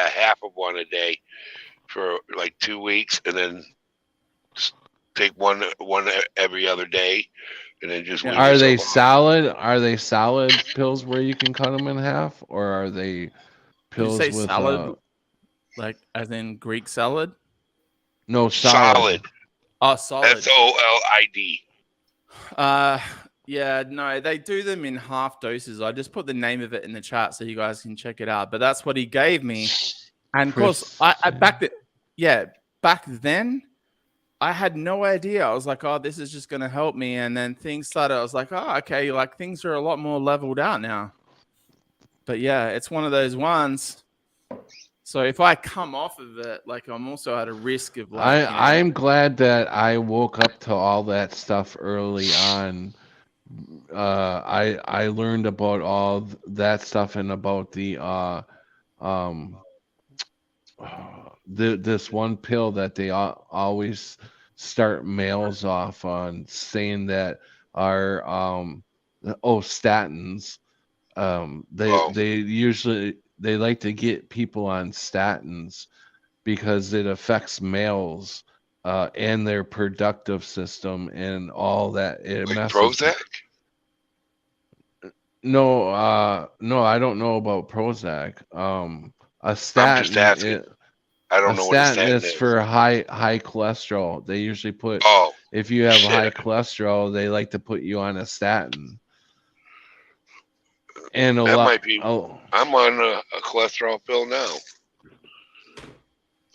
half of one a day for like 2 weeks, and then take one every other day, and then just. Yeah. Are they solid? Are they solid pills where you can cut them in half, or are they pills Did you say with salad? Like as in Greek salad? no solid? Oh, solid. SOLID. Yeah, no, they do them in half doses. I just put the name of it in the chat so you guys can check it out. But that's what he gave me. And of course, I back then, I had no idea. I was like, oh, this is just going to help me. And then things started. I was like, oh, okay, like things are a lot more leveled out now. But yeah, it's one of those ones. So if I come off of it, like I'm also at a risk of like. I'm glad that I woke up to all that stuff early on. I learned about all that stuff and about this one pill that they always start males off on, saying that are statins. They like to get people on statins because it affects males and their productive system and all that. It Like messes. Prozac? No, I don't know about Prozac. A statin. I'm just asking. I don't know what a statin is for high cholesterol. They usually put. Oh, If you have shit. high cholesterol, they like to put you on a statin. And That might be. Oh, I'm on a cholesterol pill now.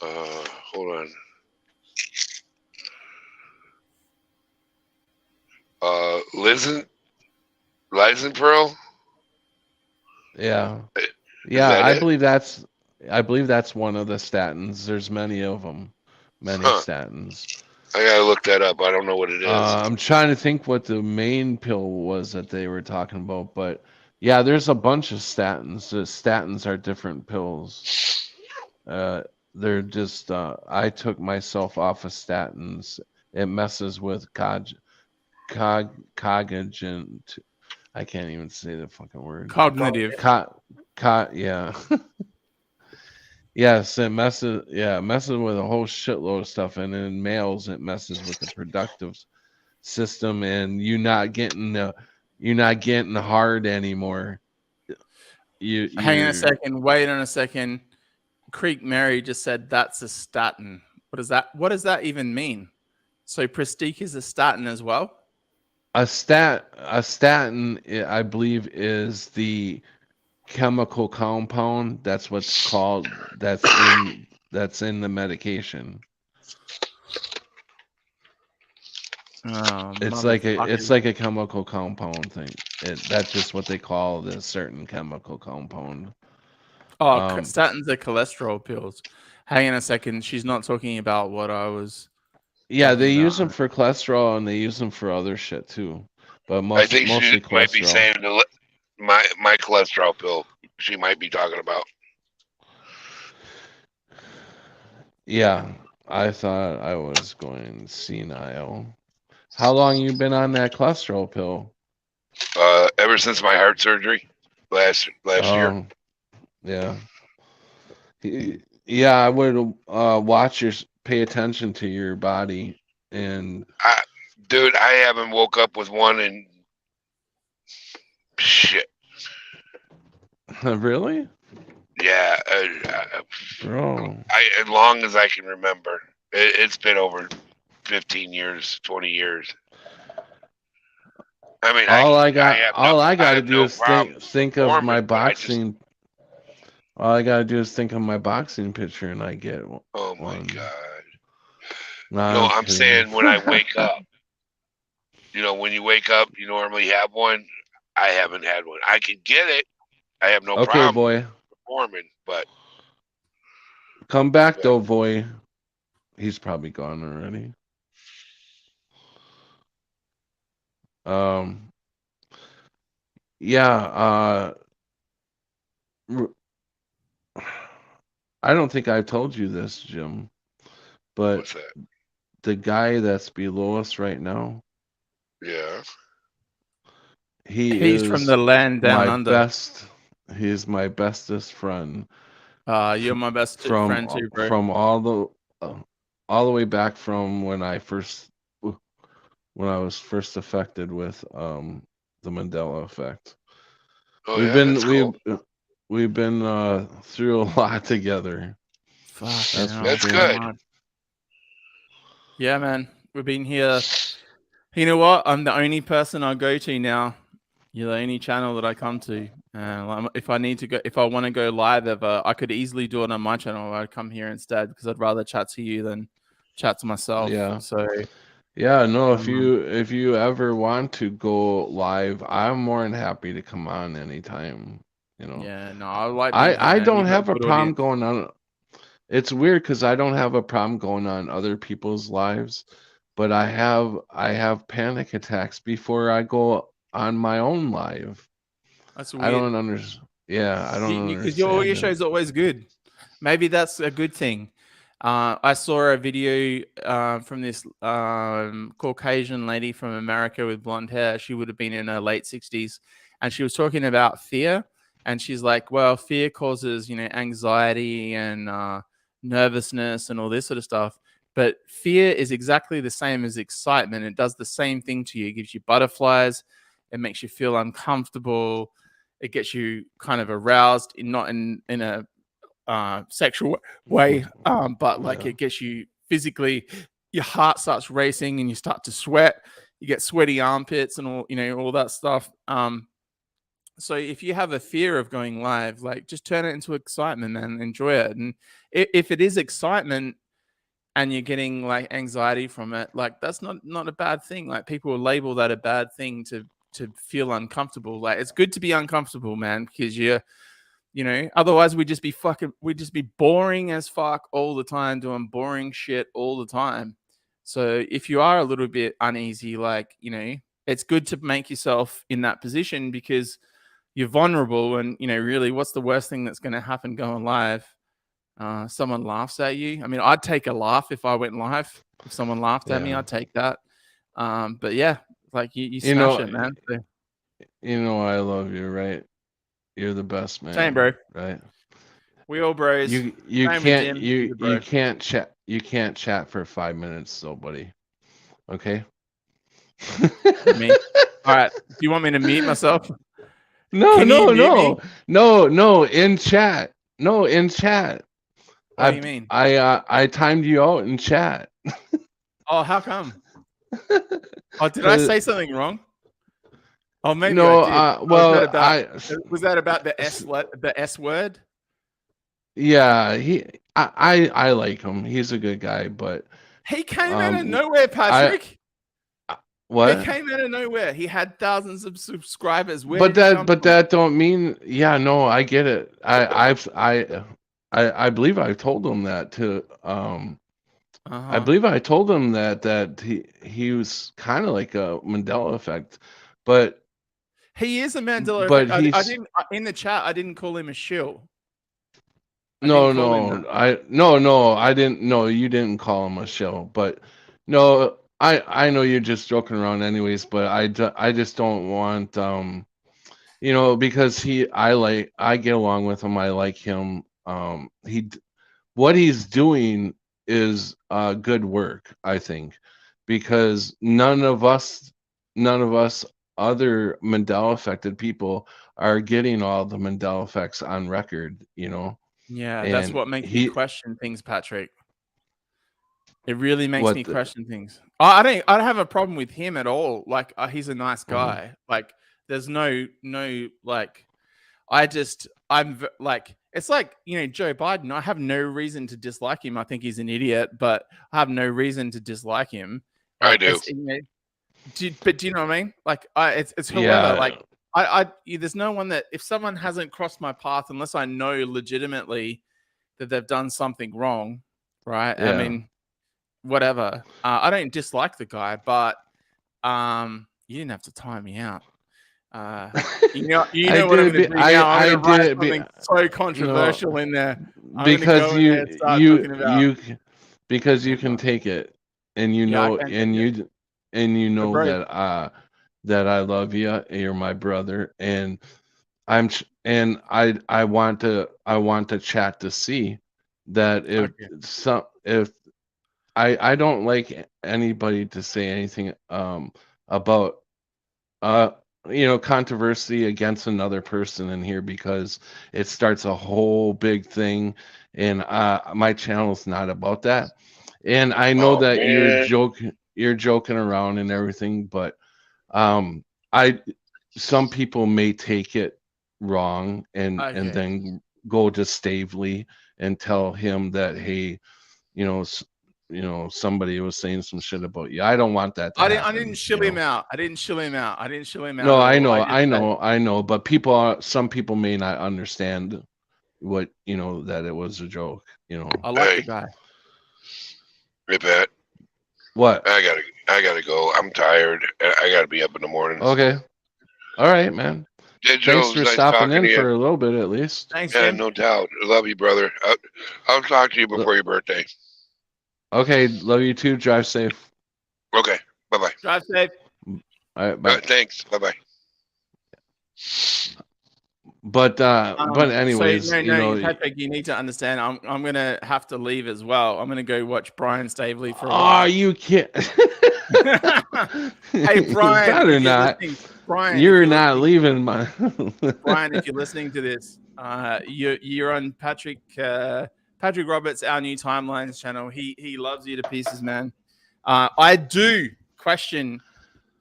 Hold on. Lisenpearl? yeah, Is yeah. that I it? believe that's one of the statins. There's many of them, many statins. I gotta look that up. I don't know what it is. I'm trying to think what the main pill was that they were talking about, but yeah, there's a bunch of statins. The statins are different pills. They're just I took myself off of statins. It messes with cognitive. I can't even say the fucking word. Cognitive. Yeah. Yes, it messes. Yeah, it messes with a whole shitload of stuff, and in males, it messes with the productive system, and you're not getting hard anymore. Hang on a You second. Wait on a second. Creek Mary just said that's a statin. What does that even mean? So Prestique is a statin as well? a statin, I believe, is the chemical compound. That's what's called. That's in the medication. Oh, It's motherfucker. like a chemical compound thing. That's just what they call this certain chemical compound. Oh, Um, statins are cholesterol pills. Hang on a second. She's not talking about what I was yeah, they talking use them about. for cholesterol and they use them for other shit too, but I think she mostly might be cholesterol. saying my cholesterol pill. She might be talking about. Yeah, I thought I was going senile. How long you been on that cholesterol pill? Ever since my heart surgery last year. Yeah. Yeah, I would pay attention to your body, and Dude, I haven't woke up with one in shit. really, Yeah, bro. as long as I can remember. It's been over 15 years, 20 years. I mean, All I I got to have do no is problem think of my performing, but I just, boxing. All I got to do is think of my boxing picture, and I get oh my one. God. Nah, No, I'm kidding. saying when I wake up. You know, when you wake up, you normally have one. I haven't had one. I can get it. I have no Okay, problem boy. performing, but Come back though, boy. He's probably gone already. Yeah, I don't think I told you this, Jim, but what's that? the guy that's below us right now, Yeah. He's from is the land down my under. best. He's my bestest friend. You're my best friend too, bro. From all the way back from when I was first affected with the Mandela effect. Oh yeah, that's cool. We've been through a lot together. Fucking hell, That's so good. much. Yeah, man. We've been here. You know what? I'm the only person I go to now. You're the only channel that I come to. If I need to go, if I want to go live ever, I could easily do it on my channel. I'd come here instead because I'd rather chat to you than chat to myself. Yeah. So yeah, no. If you ever want to go live, I'm more than happy to come on anytime. You know. Yeah. No, I like. I don't have a problem going on. It's weird because I don't have a problem going on other people's lives, but I have panic attacks before I go on my own live. That's weird. I don't understand. Yeah, I don't understand. Because your show's always good. Maybe that's a good thing. I saw a video from this Caucasian lady from America with blonde hair. She would have been in her late 60s, and she was talking about fear. And she's like, "Well, fear causes, anxiety and nervousness and all this sort of stuff. But fear is exactly the same as excitement. It does the same thing to you. It gives you butterflies. It makes you feel uncomfortable. It gets you kind of aroused, not in a sexual way, but like it gets you physically. Your heart starts racing and you start to sweat. You get sweaty armpits and all that stuff. So if you have a fear of going live, like just turn it into excitement, man. Enjoy it. And if it is excitement and you're getting like anxiety from it, like that's not a bad thing. Like people will label that a bad thing to feel uncomfortable. Like it's good to be uncomfortable, man, because otherwise we'd just be boring as fuck all the time, doing boring shit all the time. So if you are a little bit uneasy, like, it's good to make yourself in that position because you're vulnerable. And, really, what's the worst thing that's going to happen going live? Someone laughs at you. I mean, I'd take a laugh if I went live. If someone laughed at me, I'd take that. But yeah, like you smash it, man. So, I love you, right? You're the best, man. same, bro. Right? We all bros. You Same with can't Jim, he's a bro. you can't chat for 5 minutes though, buddy. Okay. Me. All right. Do you want me to mute myself? No, Can you mute me? no, in chat. No, in chat. What do you mean? I timed you out in chat. Oh, how come? Oh, did I say something wrong? Oh, maybe No, I did. Was that about the S word? Yeah, I like him. He's a good guy, but He came out of nowhere, Patrick. what? He came out of nowhere. He had thousands of subscribers. But that don't mean, yeah, no, I get it. I believe I told him that to I believe I told him that he was kind of like a Mandela effect, but he is a Mandela but effect. I he's didn't in the chat. I didn't call him a shill. no, I didn't. No, you didn't call him a shill, but no, I know you're just joking around, anyways. But I just don't want you know, because I get along with him. I like him. What he's doing is good work, I think, because none of us other Mandela affected people are getting all the Mandela effects on record, you know. Yeah, And that's what makes me question things, Patrick. It really makes me question things. I don't have a problem with him at all. Like he's a nice guy. Like there's no like I'm like, it's like, you know, Joe Biden. I have no reason to dislike him. I think he's an idiot, but I have no reason to dislike him. I do. You know, but do you know what I mean? Like it's whoever. Yeah. Like there's no one that, if someone hasn't crossed my path, unless I know legitimately that they've done something wrong, right? Yeah. I mean, whatever. I don't dislike the guy, but you didn't have to time me out. You know what I'm going to bring out? I'm going to write something so controversial in there. Because because you can take it, and you know, and you know that I love you. You're my brother, and I want to chat to see that if I don't like anybody to say anything about you know, controversy against another person in here, because it starts a whole big thing, and my channel's not about that. And I know that you're joking around and everything, but some people may take it wrong and then go to Stavely and tell him that, hey, you know, somebody was saying some shit about you. I don't want that to happen. I didn't shill him out. I didn't shill him out. No, I know. But some people may not understand what, you know, that it was a joke, you know. I like the guy. Hey, Pat. What? I gotta go. I'm tired. I gotta be up in the morning. Okay. All right, man. Thanks for stopping in for a little bit, at least. Thanks, yeah, Jim. no doubt. I love you, brother. I'll talk to you before your birthday. Okay, love you too. Drive safe. Okay, bye-bye. Drive safe. All right, bye. Thanks. Bye-bye. But anyways, so, you know, Patrick, you need to understand. I'm gonna have to leave as well. I'm gonna go watch Brian Stavely for a while. Oh, you can't. Hey, Brian, better not. Brian, you're not leaving my. Brian, if you're listening to this, you're on Patrick Roberts, our new Timelines channel. He loves you to pieces, man. I do question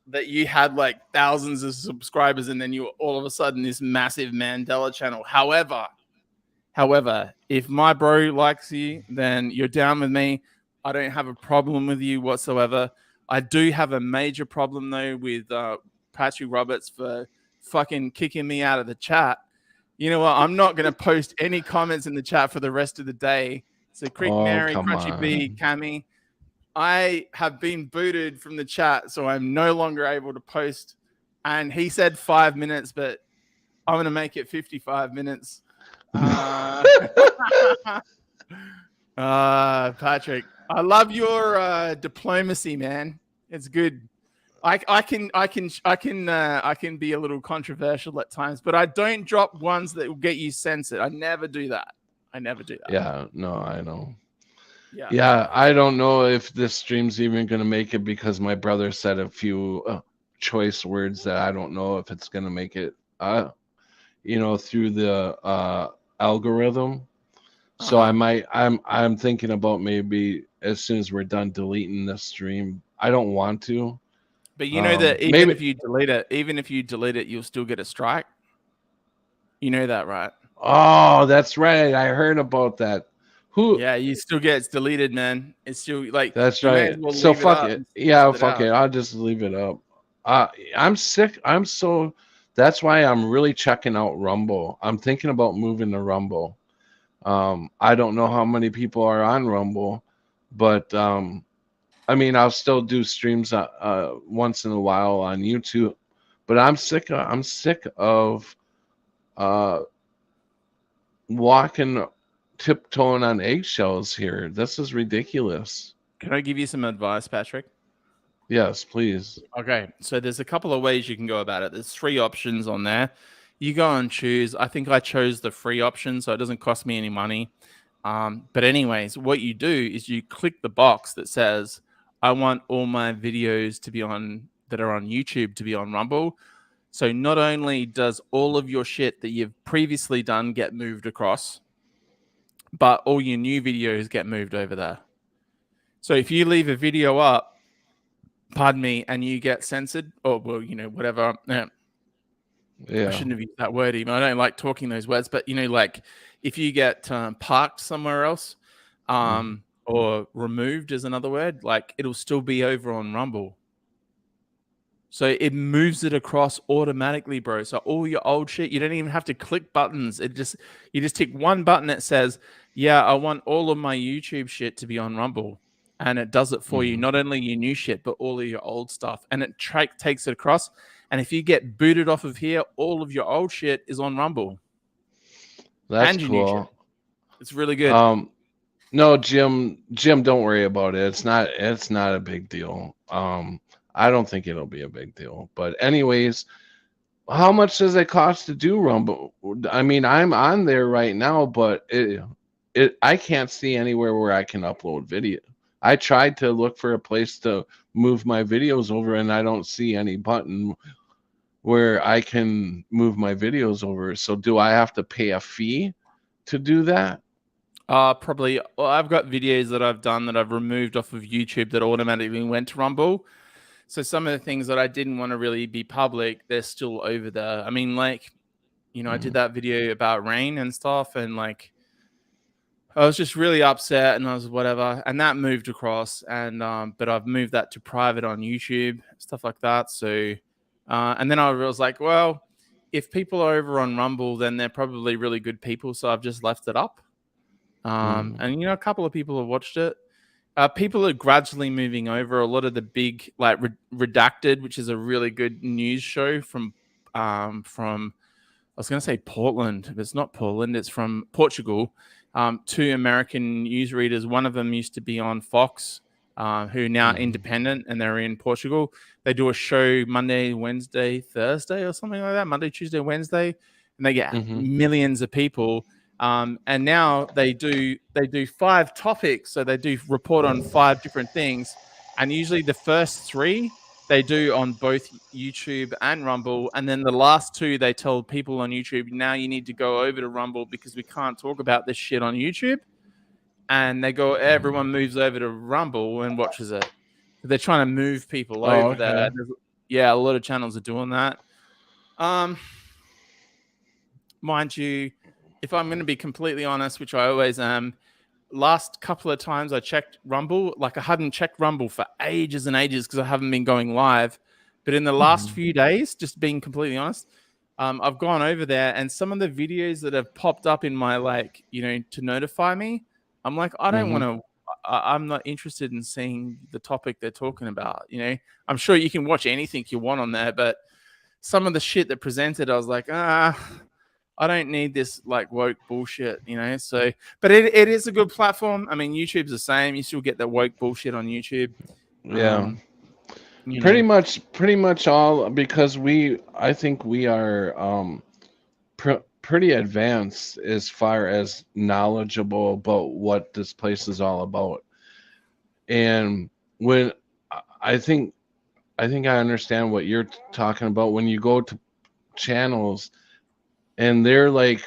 that you had like thousands of subscribers and then you were all of a sudden this massive Mandela channel. However, if my bro likes you, then you're down with me. I don't have a problem with you whatsoever. I do have a major problem though with Patrick Roberts for fucking kicking me out of the chat. You know what? I'm not going to post any comments in the chat for the rest of the day. So Crick Mary, Crunchy B, Cammy, I have been booted from the chat, so I'm no longer able to post. And he said 5 minutes, but I'm going to make it 55 minutes. Patrick, I love your diplomacy, man. It's good. I can be a little controversial at times, but I don't drop ones that will get you censored. I never do that. I never do that. Yeah, no, I know. Yeah. Yeah, I don't know if this stream's even going to make it because my brother said a few choice words that I don't know if it's going to make it, through the algorithm. So I'm thinking about maybe as soon as we're done deleting this stream. I don't want to. But you know that maybe if you delete it, you'll still get a strike. You know that, right? Oh, that's right. I heard about that. Who? Yeah, you still get it's deleted, man. It's still like That's you may right. as well So leave fuck up it. and Yeah, send fuck out. it. I'll just leave it up. I'm sick. That's why I'm really checking out Rumble. I'm thinking about moving to Rumble. I don't know how many people are on Rumble, but I mean, I'll still do streams once in a while on YouTube. But I'm sick of walking tiptoeing on eggshells here. This is ridiculous. Can I give you some advice, Patrick? Yes, please. Okay, so there's a couple of ways you can go about it. There's 3 options on there. You go and choose. I think I chose the free option, so it doesn't cost me any money. But anyways, what you do is you click the box that says, I want all my videos to be that are on YouTube to be on Rumble. So not only does all of your shit that you've previously done get moved across, but all your new videos get moved over there. So if you leave a video up, pardon me, and you get censored, or well, whatever. Yeah. I shouldn't have used that word even. I don't like talking those words, but like if you get parked somewhere else, or removed is another word, like it'll still be over on Rumble. So it moves it across automatically, bro. So all your old shit, you don't even have to click buttons. You just tick one button that says, yeah, I want all of my YouTube shit to be on Rumble. And it does it for you, not only your new shit, but all of your old stuff. And it takes it across. And if you get booted off of here, all of your old shit is on Rumble. That's and your cool. new shit. It's really good. No, Jim, don't worry about it. It's not a big deal. I don't think it'll be a big deal. But anyways, how much does it cost to do Rumble? I mean, I'm on there right now, but I can't see anywhere where I can upload video. I tried to look for a place to move my videos over, and I don't see any button where I can move my videos over. So do I have to pay a fee to do that? Probably. Well, I've got videos that I've done that I've removed off of YouTube that automatically went to Rumble. So some of the things that I didn't want to really be public, they're still over there. I mean, like, I did that video about rain and stuff, and like, I was just really upset, and I was whatever, and that moved across, and but I've moved that to private on YouTube, stuff like that. So, and then I was like, well, if people are over on Rumble, then they're probably really good people, so I've just left it up. And a couple of people have watched it. People are gradually moving over. A lot of the big, like Redacted, which is a really good news show from I was going to say Portland, but it's not Portland. It's from Portugal. 2 American newsreaders. One of them used to be on Fox, who are now independent, and they're in Portugal. They do a show Monday, Wednesday, Thursday, or something like that. Monday, Tuesday, Wednesday, and they get millions of people. And now they do 5 topics. So they do report on 5 different things. And usually the first 3 they do on both YouTube and Rumble. And then the last 2, they tell people on YouTube, now you need to go over to Rumble because we can't talk about this shit on YouTube. And everyone moves over to Rumble and watches it. They're trying to move people over there. Yeah, a lot of channels are doing that. Mind you, if I'm going to be completely honest, which I always am, last couple of times I checked Rumble, like I hadn't checked Rumble for ages and ages because I haven't been going live. But in the last few days, just being completely honest, I've gone over there, and some of the videos that have popped up in my, to notify me, I'm like, I don't want to, I'm not interested in seeing the topic they're talking about. I'm sure you can watch anything you want on there, but some of the shit that presented, I was like, I don't need this like woke bullshit, So, but it is a good platform. I mean, YouTube's the same. You still get that woke bullshit on YouTube. Yeah, pretty much all because I think we are pretty advanced as far as knowledgeable about what this place is all about. And when I think I understand what you're talking about when you go to channels and they're like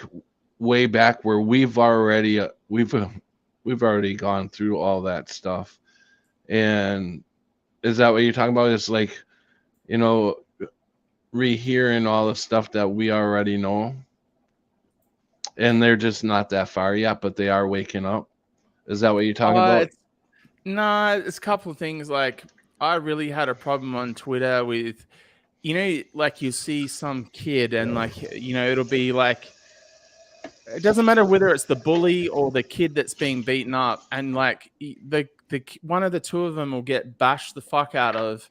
way back where we've already gone through all that stuff. And is that what you're talking about? It's like, you know, rehearing all the stuff that we already know, and they're just not that far yet, but they are waking up. Is that what you're talking about? No, it's a couple of things. Like, I really had a problem on Twitter with, you know, like you see some kid and like, you know, it'll be like, it doesn't matter whether it's the bully or the kid that's being beaten up, and like the one of the two of them will get bashed the fuck out of,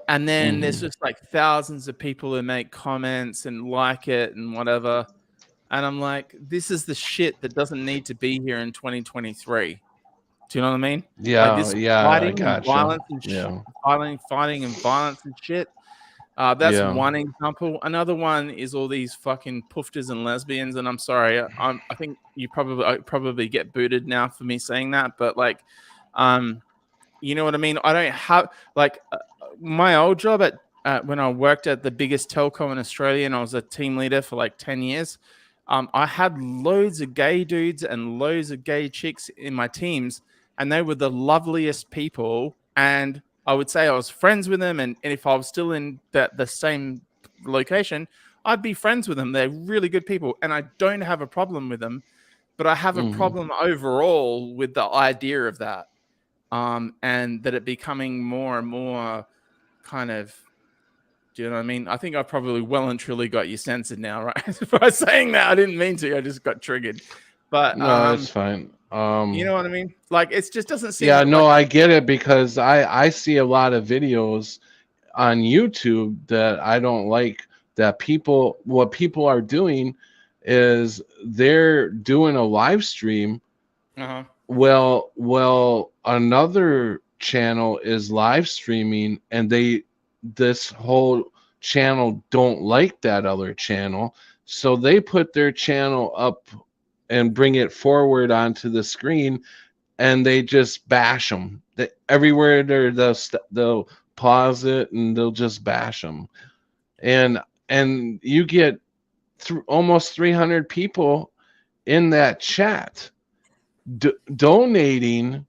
and then there's just like thousands of people who make comments and like it and whatever, and I'm like, this is the shit that doesn't need to be here in 2023. Do you know what I mean? Yeah, like this yeah, fighting I gotcha. and violence and Yeah. fighting and violence and shit. That's Yeah. one example. Another one is all these fucking poofters and lesbians. And I'm sorry, I think I probably get booted now for me saying that. But like, you know what I mean? I don't have like my old job at when I worked at the biggest telco in Australia, and I was a team leader for like 10 years. I had loads of gay dudes and loads of gay chicks in my teams, and they were the loveliest people. And I would say I was friends with them, and if I was still in the same location, I'd be friends with them. They're really good people, and I don't have a problem with them, but I have a problem overall with the idea of that, and that it becoming more and more kind of, do you know what I mean? I think I probably well and truly got you censored now, right? By saying that, I didn't mean to. I just got triggered. But No, that's fine. you know what I mean? Like, it just doesn't seem. Yeah, like, no, I get it, because I see a lot of videos on YouTube that I don't like, that what people are doing is they're doing a live stream. Uh-huh. Well, another channel is live streaming, and this whole channel don't like that other channel, so they put their channel up and bring it forward onto the screen, and they just bash them. Everywhere they'll pause it and they'll just bash them, and you get almost 300 people in that chat donating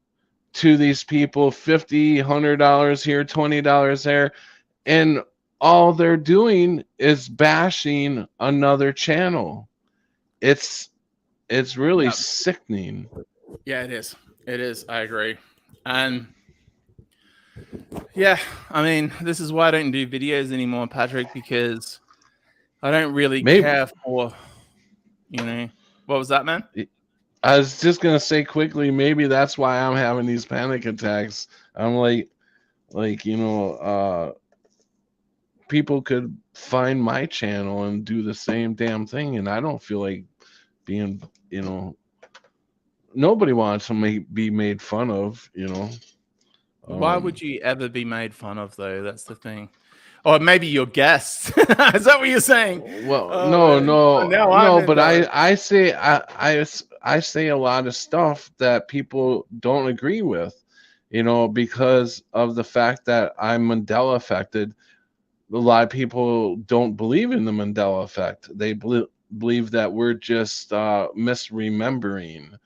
to these people, $50, $100 here, $20 there, and all they're doing is bashing another channel. It's really sickening. Yeah, it is. It is. I agree. And yeah, I mean, this is why I don't do videos anymore, Patrick, because I don't really care for, you know, what was that, man? I was just gonna say quickly, maybe that's why I'm having these panic attacks. I'm like, you know, people could find my channel and do the same damn thing, and I don't feel like being, you know, nobody wants to be made fun of, you know. Why would you ever be made fun of, though? That's the thing. Or maybe your guests. Is that what you're saying? Well, no, but I say I say a lot of stuff that people don't agree with, you know, because of the fact that I'm Mandela affected. A lot of people don't believe in the Mandela effect. They believe that we're just misremembering.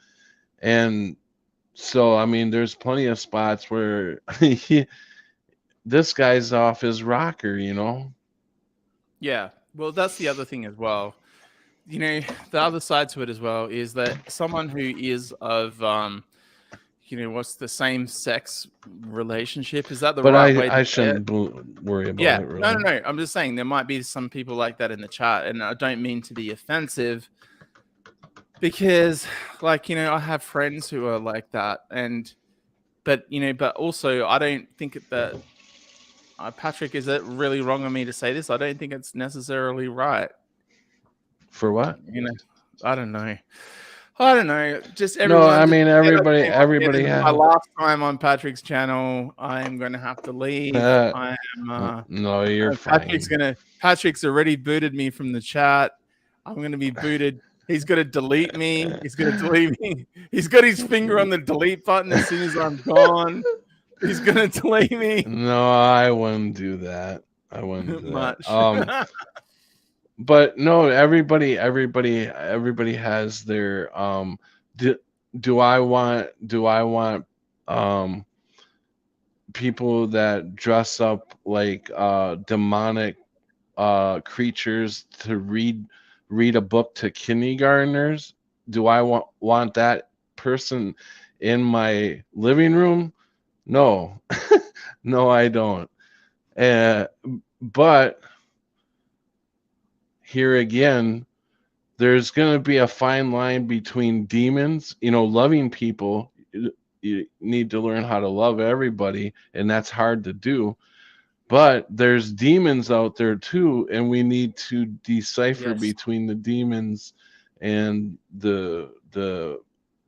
And so, I mean, there's plenty of spots where this guy's off his rocker, you know? Yeah. Well, that's the other thing as well. You know, the other side to it as well is that someone who is of, you know, what's the same sex relationship? Is that the right way? I shouldn't worry about it. Really. No. I'm just saying there might be some people like that in the chat, and I don't mean to be offensive, because, like, you know, I have friends who are like that, but also I don't think that Patrick, is it really wrong of me to say this? I don't think it's necessarily right. For what? You know, I don't know. Just everyone. No, I mean, everybody has. My last time on Patrick's channel, I am going to have to leave. No, you're fine. Patrick's already booted me from the chat. I'm going to be booted. He's going to delete me. He's going to delete me. He's got his finger on the delete button as soon as I'm gone. He's going to delete me. No, I wouldn't do that. I wouldn't do Much. that. But no, everybody has their do I want people that dress up like demonic creatures to read a book to kindergartners? Do I want that person in my living room? No. No, I don't. But here again, there's going to be a fine line between demons, loving people. You need to learn how to love everybody, and that's hard to do. But there's demons out there too, and we need to decipher between the demons and the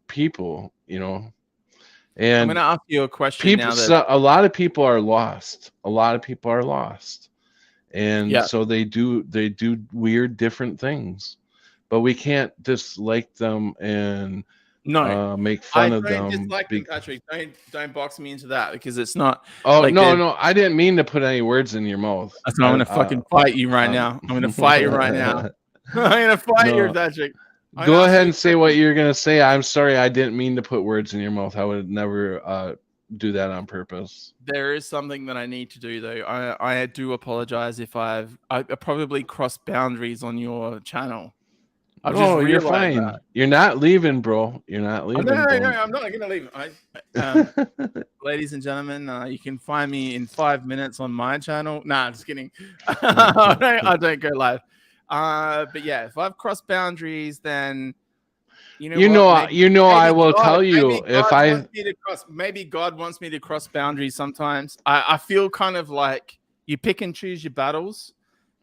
people, And I'm going to ask you a question now. A lot of people are lost. And so they do weird different things, but we can't dislike them and make fun of them. Dislike them, Patrick. Don't box me into that, because it's not. No, I didn't mean to put any words in your mouth. I'm going to fucking fight you right now. I'm going to fight you right now. I'm going to fight you, Patrick. Go ahead and say what you're going to say. I'm sorry, I didn't mean to put words in your mouth. I would never do that on purpose. There is something that I need to do, though. I do apologize if I probably crossed boundaries on your channel. No, you're fine. That. You're not leaving, bro. You're not leaving. No, I'm not going to leave. Ladies and gentlemen, you can find me in 5 minutes on my channel. Nah, just kidding. I don't go live. But yeah, if I've crossed boundaries, then I will tell you if maybe God wants me to cross boundaries sometimes. I feel kind of like you pick and choose your battles,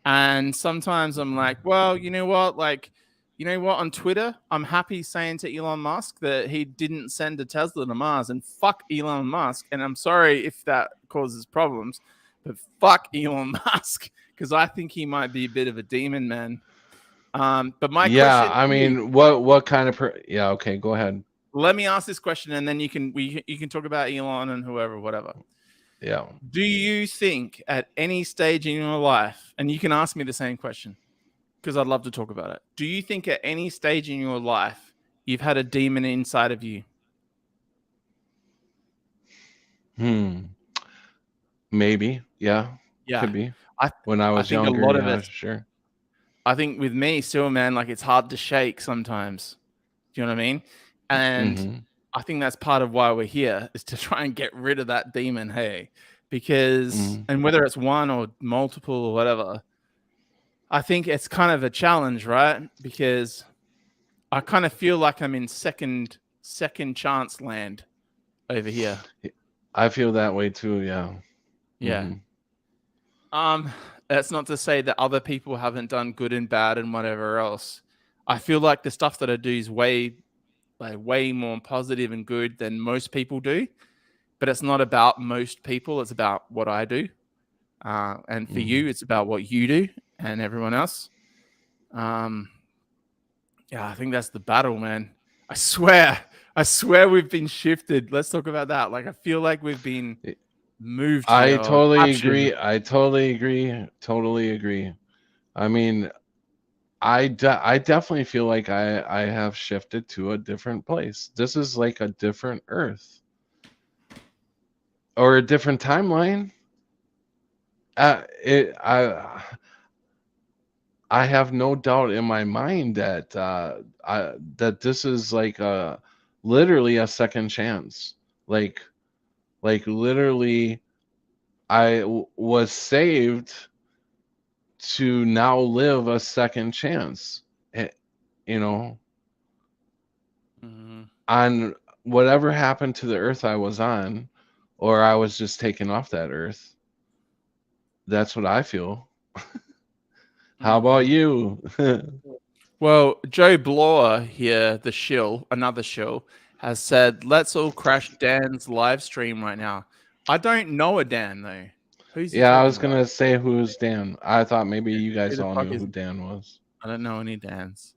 and sometimes I'm like, well, you know what, on Twitter, I'm happy saying to Elon Musk that he didn't send a Tesla to Mars, and fuck Elon Musk. And I'm sorry if that causes problems, but fuck Elon Musk, because I think he might be a bit of a demon, man. But my question, I mean, what kind of okay, go ahead. Let me ask this question, and then you can talk about Elon and whoever, whatever. Yeah. Do you think at any stage in your life, and you can ask me the same question, because I'd love to talk about it. Do you think at any stage in your life you've had a demon inside of you? Maybe. Yeah. Could be. When I was younger, a lot of it, sure. I think with me still, man, like it's hard to shake sometimes. Do you know what I mean? And I think that's part of why we're here, is to try and get rid of that demon, hey? Because, and whether it's one or multiple or whatever, I think it's kind of a challenge, right? Because I kind of feel like I'm in second chance land over here. I feel that way too, yeah. Yeah. That's not to say that other people haven't done good and bad and whatever else. I feel like the stuff that I do is way more positive and good than most people do. But it's not about most people. It's about what I do. And for you, it's about what you do and everyone else. I think that's the battle, man. I swear we've been shifted. Let's talk about that. Like, I feel like we've been moved. I totally agree. Totally agree. I mean, I definitely feel like I have shifted to a different place. This is like a different Earth or a different timeline. I have no doubt in my mind that that this is like literally a second chance. Like literally, I was saved to now live a second chance. On whatever happened to the Earth I was on, or I was just taken off that Earth. That's what I feel. How about you? Well, Joe Blower here, the shill, another shill, has said, let's all crash Dan's live stream right now. I don't know a Dan, though. Who's I was going to say who's Dan. I thought maybe you guys all knew who Dan was. I don't know any Dans.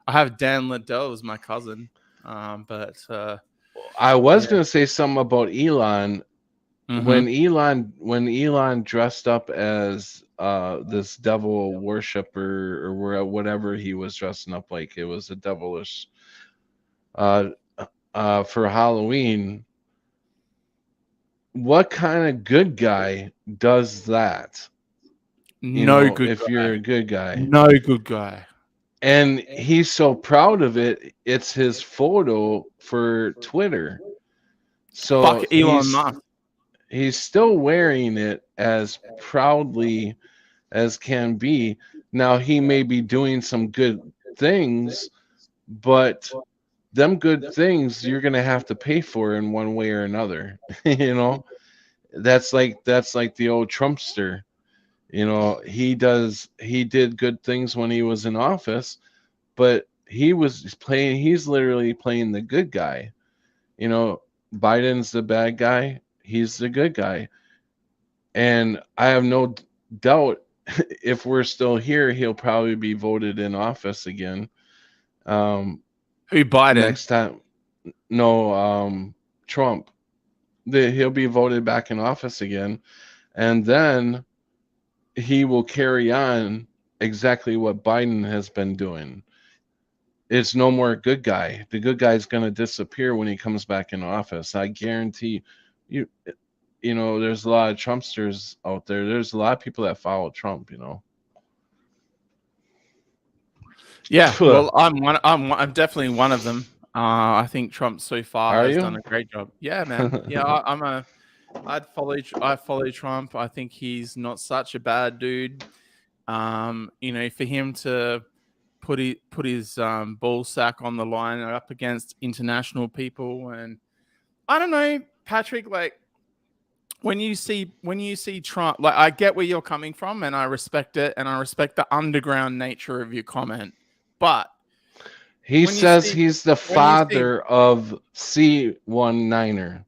I have Dan Liddell as my cousin, but I was Yeah. gonna say something about Elon. mhm. When Elon dressed up as this devil worshiper or whatever he was dressing up like, it was a devilish uh for Halloween. What kind of good guy does that? You no know, good if you're guy, a good guy. no good guy. And he's so proud of it, it's his photo for Twitter. Fuck So Elon Musk. he's still wearing it as proudly as can be. Now he may be doing some good things, but them good things you're gonna have to pay for in one way or another. You know, that's like the old Trumpster. You know, he did good things when he was in office, but he's literally playing the good guy. You know, Biden's the bad guy, he's the good guy. And I have no doubt if we're still here, he'll probably be voted in office again. Who Biden? Next time. No, Trump. He'll be voted back in office again. And then he will carry on exactly what Biden has been doing. It's no more good guy. The good guy's going to disappear when he comes back in office. I guarantee you. You know, there's a lot of Trumpsters out there. There's a lot of people that follow Trump. You know. Yeah, well, I'm definitely one of them. I think Trump so far Are has you? done a great job. Yeah, man. Yeah, I follow Trump. I think he's not such a bad dude. You know, for him to put his ball sack on the line up against international people, and I don't know, Patrick, like when you see Trump, like I get where you're coming from and I respect it and I respect the underground nature of your comment. But he when you says see he's the when you see father of C19er.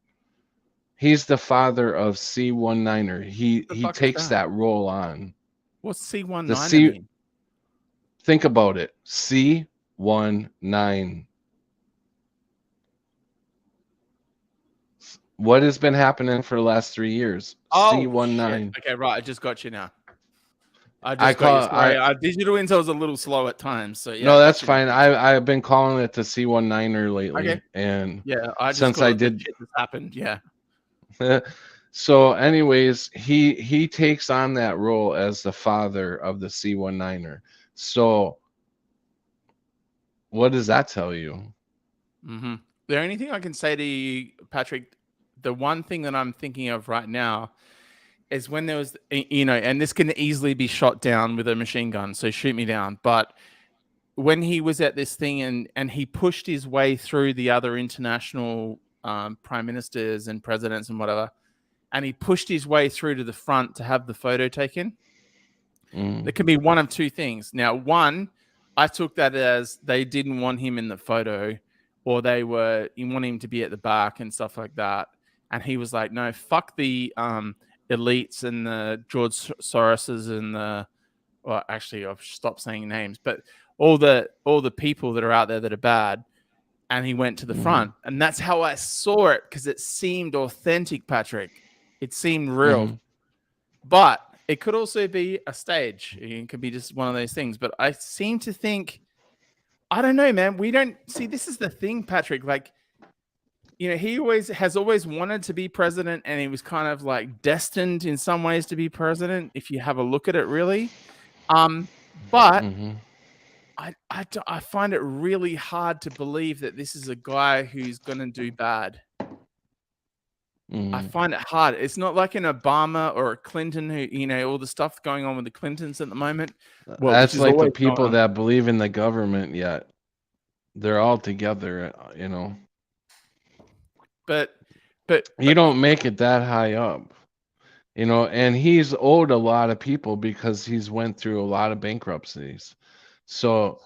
He's the father of C19er. He the he fuck is takes that? that role on. What's C19 The C mean? Think about it. C19. What has been happening for the last 3 years? Oh shit. C19. Okay, right. I just got you now. I I just got you. call Sorry, I our digital intel's a little slow at times. So yeah, No, I that's got you now. fine. I've been calling it the C19er lately, Okay. and Yeah, I just since call I it the did shit that's happened. Yeah. so anyways, he takes on that role as the father of the C19er. So what does that tell you? Mm-hmm. The only thing I can say to you, Patrick, the one thing that I'm thinking of right now is when there was, you know, and this can easily be shot down with a machine gun, so shoot me down. But when he was at this thing and he pushed his way through the other international prime ministers and presidents and whatever, and he pushed his way through to the front to have the photo taken. Mm. There can be one of two things. Now, one, I took that as they didn't want him in the photo, or you want him to be at the back and stuff like that. And he was like, no, fuck the elites and the George Soroses and well, actually, I've stopped saying names, but all the people that are out there that are bad. And he went to the front, and that's how I saw it because it seemed authentic, Patrick. It seemed real, but it could also be a stage. It could be just one of those things. But I seem to think, I don't know, man. We don't see. This is the thing, Patrick. Like, you know, he has always wanted to be president, and he was kind of like destined in some ways to be president. If you have a look at it, really, but. I find it really hard to believe that this is a guy who's going to do bad. I find it hard. It's not like an Obama or a Clinton who, you know, all the stuff going on with the Clintons at the moment. Well, That's like the people that believe in the government yet. They're all together, you know. But you don't make it that high up. You know, and he's owed a lot of people because he's went through a lot of bankruptcies. So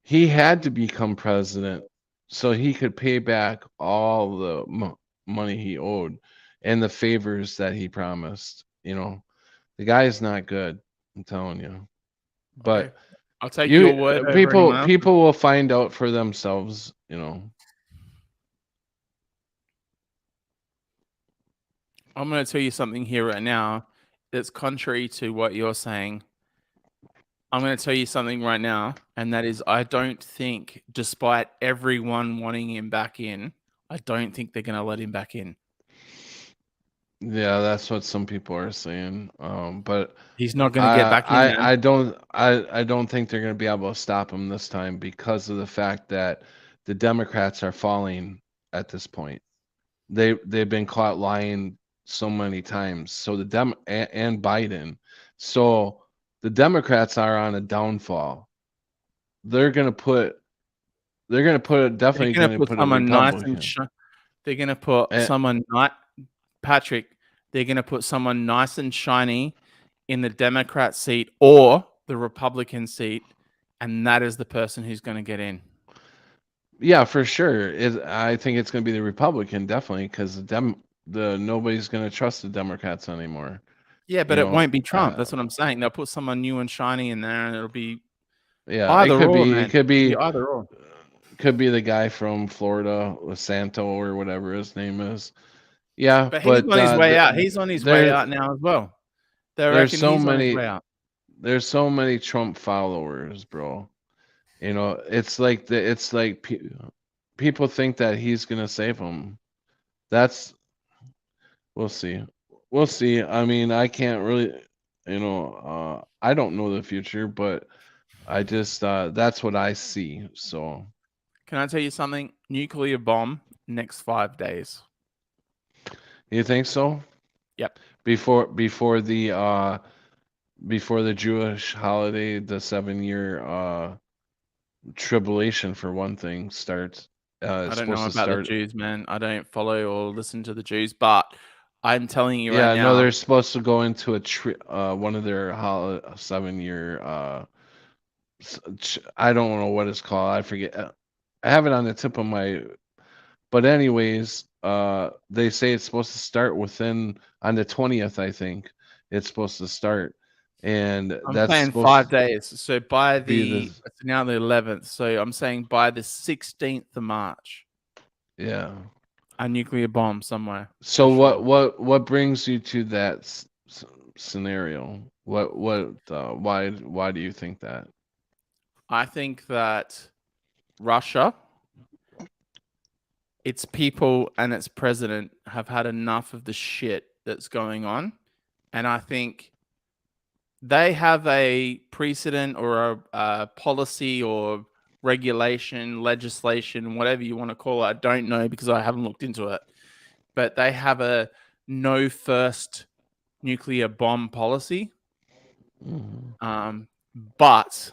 he had to become president so he could pay back all the money he owed and the favors that he promised. You know, the guy is not good, I'm telling you. But I'll take your word over anyone else. People will find out for themselves, you know. I'm going to tell you something here right now that's contrary to what you're saying. I'm going to tell you something right now, and that is I don't think, despite everyone wanting him back in, I don't think they're going to let him back in. Yeah, that's what some people are saying. But He's not going to get back in. Man. I don't think they're going to be able to stop him this time because of the fact that the Democrats are falling at this point. They've been caught lying so many times. So the and Biden. So the Democrats are on a downfall. They're going to put definitely going to put someone nice and Republican. they're going to put someone not Patrick. They're going to put someone nice and shiny in the Democrat seat or the Republican seat, and that is the person who's going to get in. Yeah, for sure. I think it's going to be the Republican, definitely, because nobody's going to trust the Democrats anymore. Yeah, but it won't be Trump. That's what I'm saying. They'll put someone new and shiny in there, and it'll be either or. It could be either or. Could be the guy from Florida, Santo or whatever his name is. Yeah, but he's on his way out. He's on his way out now as well. There's so many. There's so many Trump followers, bro. You know, it's like people think that he's gonna save them. We'll see. We'll see. I mean, I can't really, I don't know the future, but I just that's what I see. So, can I tell you something? Nuclear bomb next 5 days. You think so? Yep. Before the Jewish holiday, the 7-year tribulation for one thing starts. I don't know about the Jews, man. I don't follow or listen to the Jews, but I'm telling you right now. Yeah, no, they're supposed to go into one of their 7-year. I don't know what it's called. I forget. I have it on the tip of my. But anyways, they say it's supposed to start on the 20th. I think it's supposed to start. And that's saying 5 days. So by it's now the 11th. So I'm saying by the 16th of March. Yeah. A nuclear bomb somewhere. So what brings you to that scenario? Why do you think that? I think that Russia, its people and its president have had enough of the shit that's going on, and I think they have a precedent or a policy or regulation, legislation, whatever you want to call it. I don't know because I haven't looked into it. But they have a no first nuclear bomb policy. Mm-hmm. But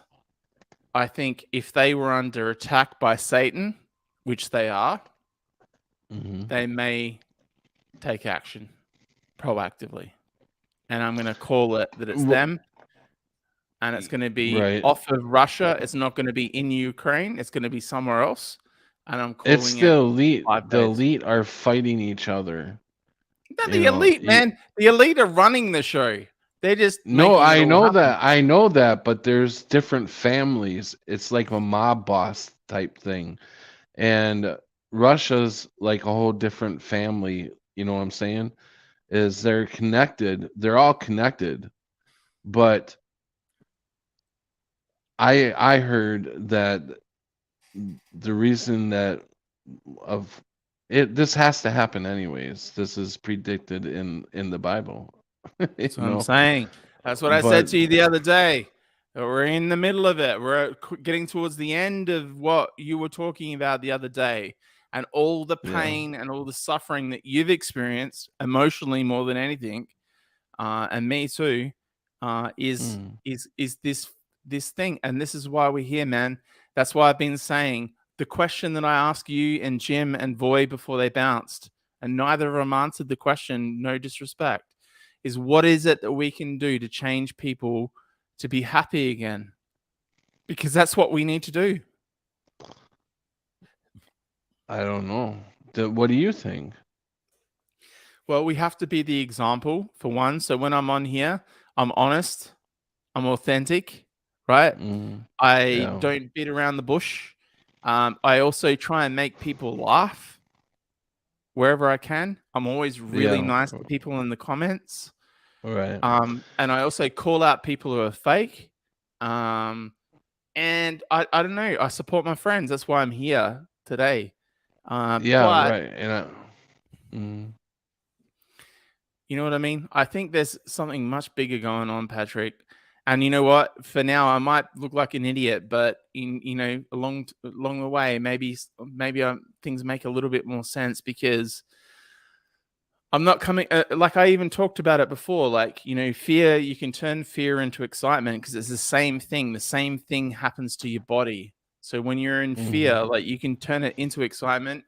I think if they were under attack by Satan, which they are, they may take action proactively. And I'm going to call it that it's them. And it's going to be off of Russia. It's not going to be in Ukraine. It's going to be somewhere else. And I'm calling it's the elite. The elite are fighting each other. Not the elite, man. The elite are running the show. They just I know that, but there's different families. It's like a mob boss type thing. And Russia's like a whole different family, you know what I'm saying? They're connected. They're all connected. But I heard that the reason that this has to happen anyways. This is predicted in the Bible. That's what I'm saying. That's what I said to you the other day. We're in the middle of it. We're getting towards the end of what you were talking about the other day. And all the pain and all the suffering that you've experienced emotionally more than anything, and me too, is this thing. And this is why we're here, man. That's why I've been saying the question that I asked you and Jim and Voy before they bounced, and neither of them answered the question, no disrespect, is what is it that we can do to change people to be happy again? Because that's what we need to do. I don't know. What do you think? Well, we have to be the example for one. So when I'm on here, I'm honest, I'm authentic, right? I Yeah. don't beat around the bush. I also try and make people laugh wherever I can. I'm always really Yeah. nice to people in the comments. Right. And I also call out people who are fake. And I don't know. I support my friends. That's why I'm here today. Yeah. But Right. And you know what I mean? I think there's something much bigger going on, Patrick. And you know what? For now, I might look like an idiot, but along the way, maybe things make a little bit more sense because I'm not coming. Like I even talked about it before. Like fear. You can turn fear into excitement because it's the same thing. The same thing happens to your body. So when you're in fear, like you can turn it into excitement,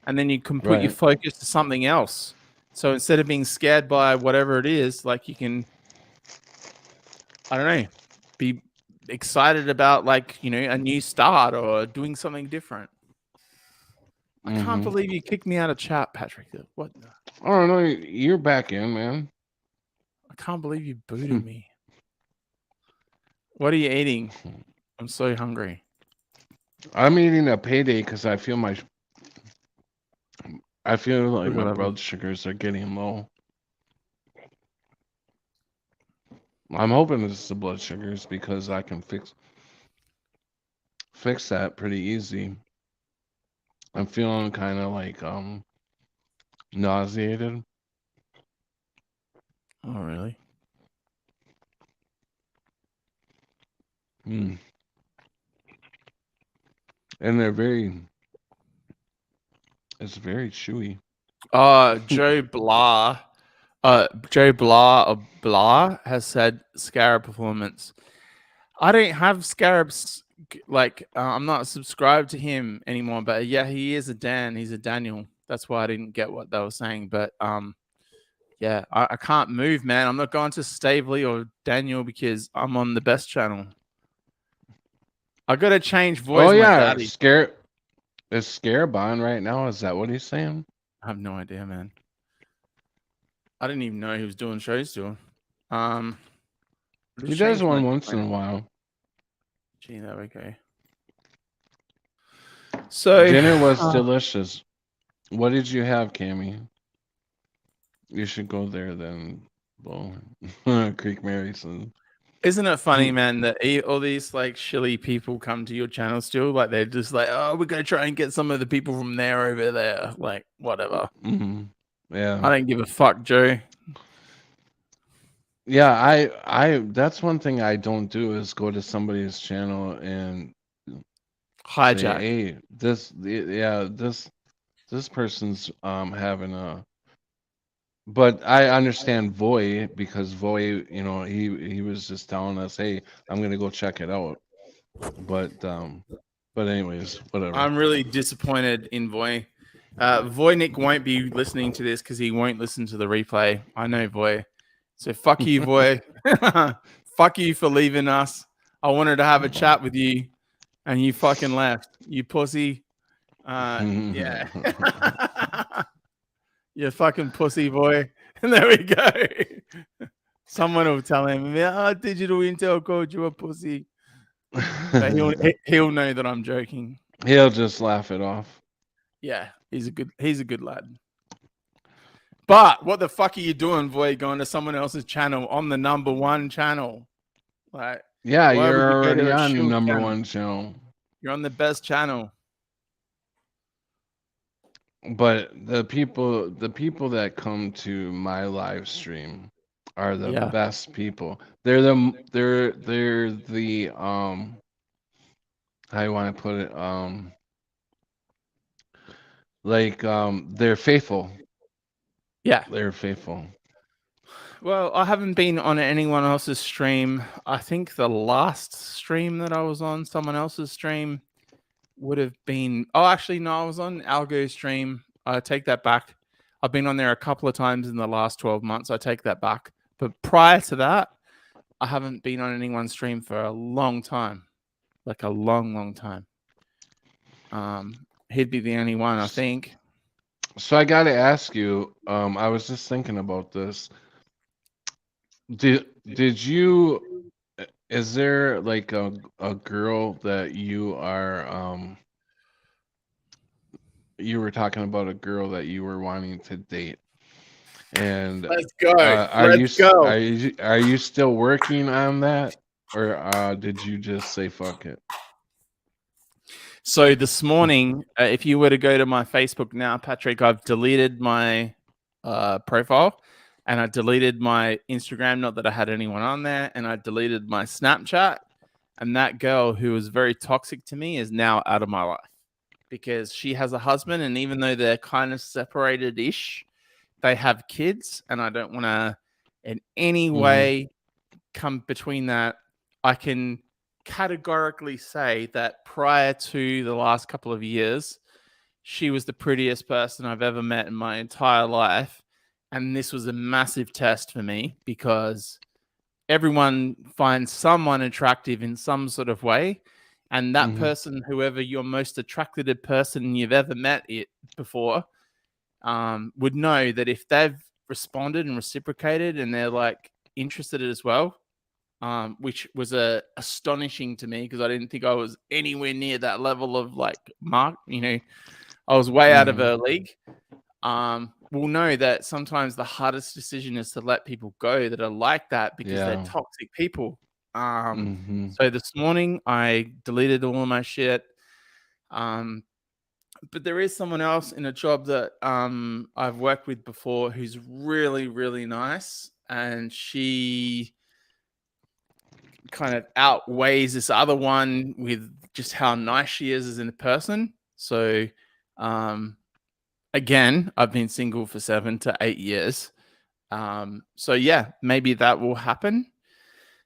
and then you can put your Right. focus to something else. So instead of being scared by whatever it is, like you can, I don't know, be excited about like, a new start or doing something different. I can't believe you kicked me out of chat, Patrick. What? I don't know. You're back in, man. I can't believe you booted me. What are you eating? I'm so hungry. I'm eating a payday because I feel like my Whatever. blood sugars are getting low. I'm hoping it's the blood sugars because I can fix that pretty easy. I'm feeling kind of like nauseated. Oh, really? And it's very chewy. Joe Blah. Joe Blah or Blah has said Scarab performance. I don't have Scarab's I'm not subscribed to him anymore, but yeah, he is a Dan. He's a Daniel. That's why I didn't get what they were saying. But yeah, I can't move, man. I'm not going to Stavely or Daniel because I'm on the best channel. I got to change voice. Oh my yeah, daddy. Is Scarab on right now? Is that what he's saying? I have no idea, man. I didn't even know he was doing shows still. He does one once in a while. Gee, there we go. So dinner was delicious. What did you have, Cammy? You should go there then. Well, Creek Maryson. Isn't it funny, man, that all these like shilly people come to your channel still? Like they're just like, oh, we're gonna try and get some of the people from there over there. Like whatever. Yeah. I don't give a fuck, Joe. Yeah, I that's one thing I don't do is go to somebody's channel and hijack. Say, hey, this person's having a. But I understand Voy because Voy, he was just telling us, hey, I'm gonna go check it out. But anyways, whatever. I'm really disappointed in Voy. Voynik won't be listening to this because he won't listen to the replay. I know Voy. So fuck you, Voy. Fuck you for leaving us. I wanted to have a chat with you, and you fucking left. You pussy. Yeah. You fucking pussy boy. And there we go. Someone will tell him, Digital Intel called you a pussy. But he'll know that I'm joking. He'll just laugh it off. Yeah, he's a good lad. But what the fuck are you doing, boy, going to someone else's channel on the #1 channel? Like, yeah, you're already on the #1 channel. You're on the best channel. But the people that come to my live stream are the best people. They're the how you want to put it, they're faithful. Yeah, they're faithful. Well, I haven't been on anyone else's stream. I think the last stream that I was on, someone else's stream, would have been. Oh, actually, no, I was on Algo's stream. I take that back. I've been on there a couple of times in the last 12 months. I take that back. But prior to that, I haven't been on anyone's stream for a long time, like a long, long time. He'd be the only one, I think. So I got to ask you. I was just thinking about this. Did you is there like a girl that you are you were talking about a girl that you were wanting to date, and Let's go. are you Let's go. are you still working on that, or did you just say fuck it? So this morning, if you were to go to my Facebook now, Patrick, I've deleted my profile, and I deleted my Instagram. Not that I had anyone on there, and I deleted my Snapchat. And that girl who was very toxic to me is now out of my life because she has a husband, and even though they're kind of separated-ish, they have kids, and I don't want to in any way come between that. I can categorically say that prior to the last couple of years, she was the prettiest person I've ever met in my entire life. And this was a massive test for me because everyone finds someone attractive in some sort of way. And that person, whoever your most attracted person you've ever met before, would know that if they've responded and reciprocated and they're like interested as well, which was astonishing to me because I didn't think I was anywhere near that level of like mark. I was way out of her league. We'll know that sometimes the hardest decision is to let people go that are like that because they're toxic people. So this morning I deleted all of my shit. But there is someone else in a job that I've worked with before who's really, really nice, and she kind of outweighs this other one with just how nice she is as a person. So again, I've been single for 7 to 8 years. So yeah, maybe that will happen.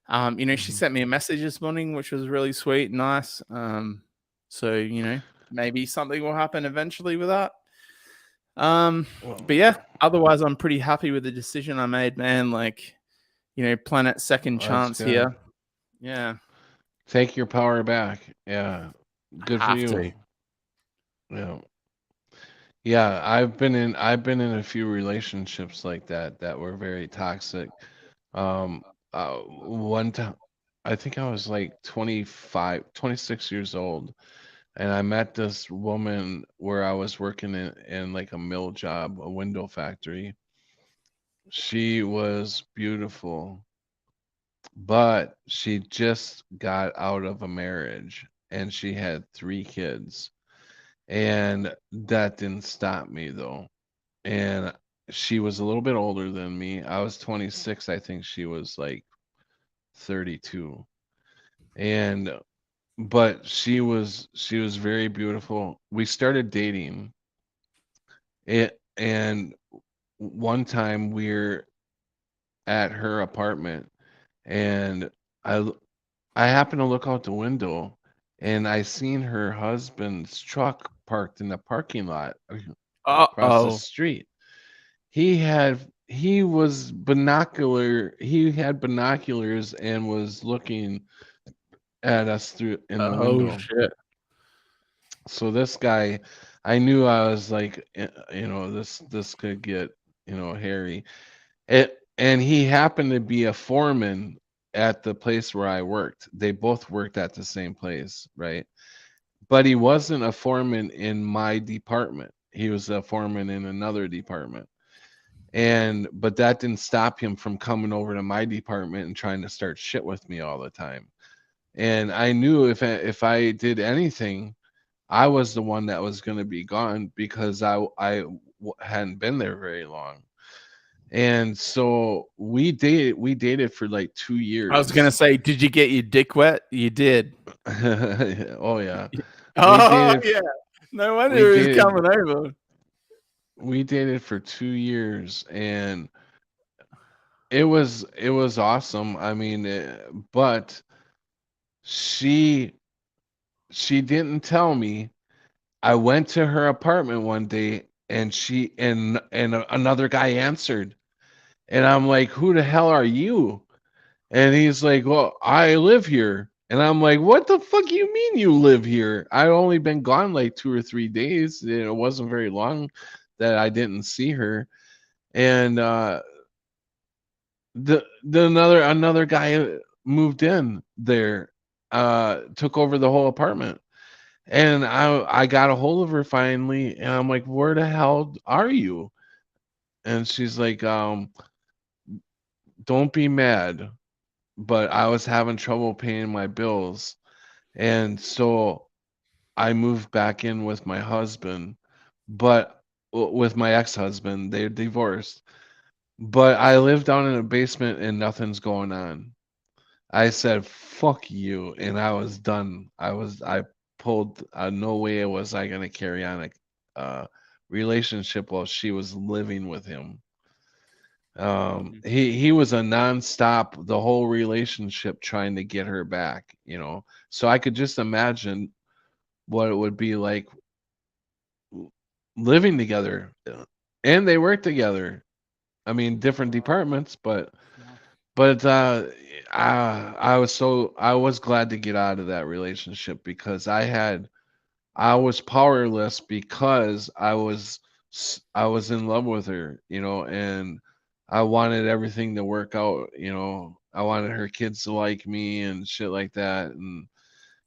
She sent me a message this morning, which was really sweet, nice. So maybe something will happen eventually with that. But yeah, otherwise I'm pretty happy with the decision I made, man. Like, planet second chance here. Yeah. Take your power back. Yeah. Good for you. Yeah. Yeah, I've been in a few relationships like that were very toxic. One time I think I was like 25, 26 years old, and I met this woman where I was working in like a mill job, a window factory. She was beautiful, but she just got out of a marriage and she had 3 kids. And that didn't stop me though. And she was a little bit older than me. I was 26. I think she was like 32. But she was very beautiful. We started dating. And one time we're at her apartment, and I happened to look out the window, and I seen her husband's truck parked in the parking lot across the street. He had binoculars and was looking at us through in the window. Oh shit. So this guy, I knew I was like, this could get, hairy. And he happened to be a foreman at the place where I worked. They both worked at the same place, right? But he wasn't a foreman in my department. He was a foreman in another department. But that didn't stop him from coming over to my department and trying to start shit with me all the time. And I knew if I did anything, I was the one that was going to be gone because I hadn't been there very long. And so we dated for like 2 years. I was gonna say, did you get your dick wet? You did. Oh yeah. Yeah. No wonder he was coming over. We dated for 2 years, and it was awesome. I mean, but she didn't tell me. I went to her apartment one day, and another guy answered. And I'm like, who the hell are you? And he's like, well, I live here. And I'm like, what the fuck you mean you live here? I'd only been gone like 2 or 3 days. It wasn't very long that I didn't see her. And another guy moved in there, took over the whole apartment. And I got a hold of her finally, and I'm like, "Where the hell are you?" And she's like, "Don't be mad, but I was having trouble paying my bills, and so I moved back in with my husband, but with my ex-husband, they're divorced. But I live down in a basement and nothing's going on." I said, "Fuck you," and I was done. I pulled. No way was I gonna carry on a relationship while she was living with him. He was a nonstop the whole relationship trying to get her back, you know. So I could just imagine what it would be like living together, and they work together. I mean, different departments, but I was glad to get out of that relationship because I was powerless because I was in love with her, you know, and I wanted everything to work out, you know. I wanted her kids to like me and shit like that, and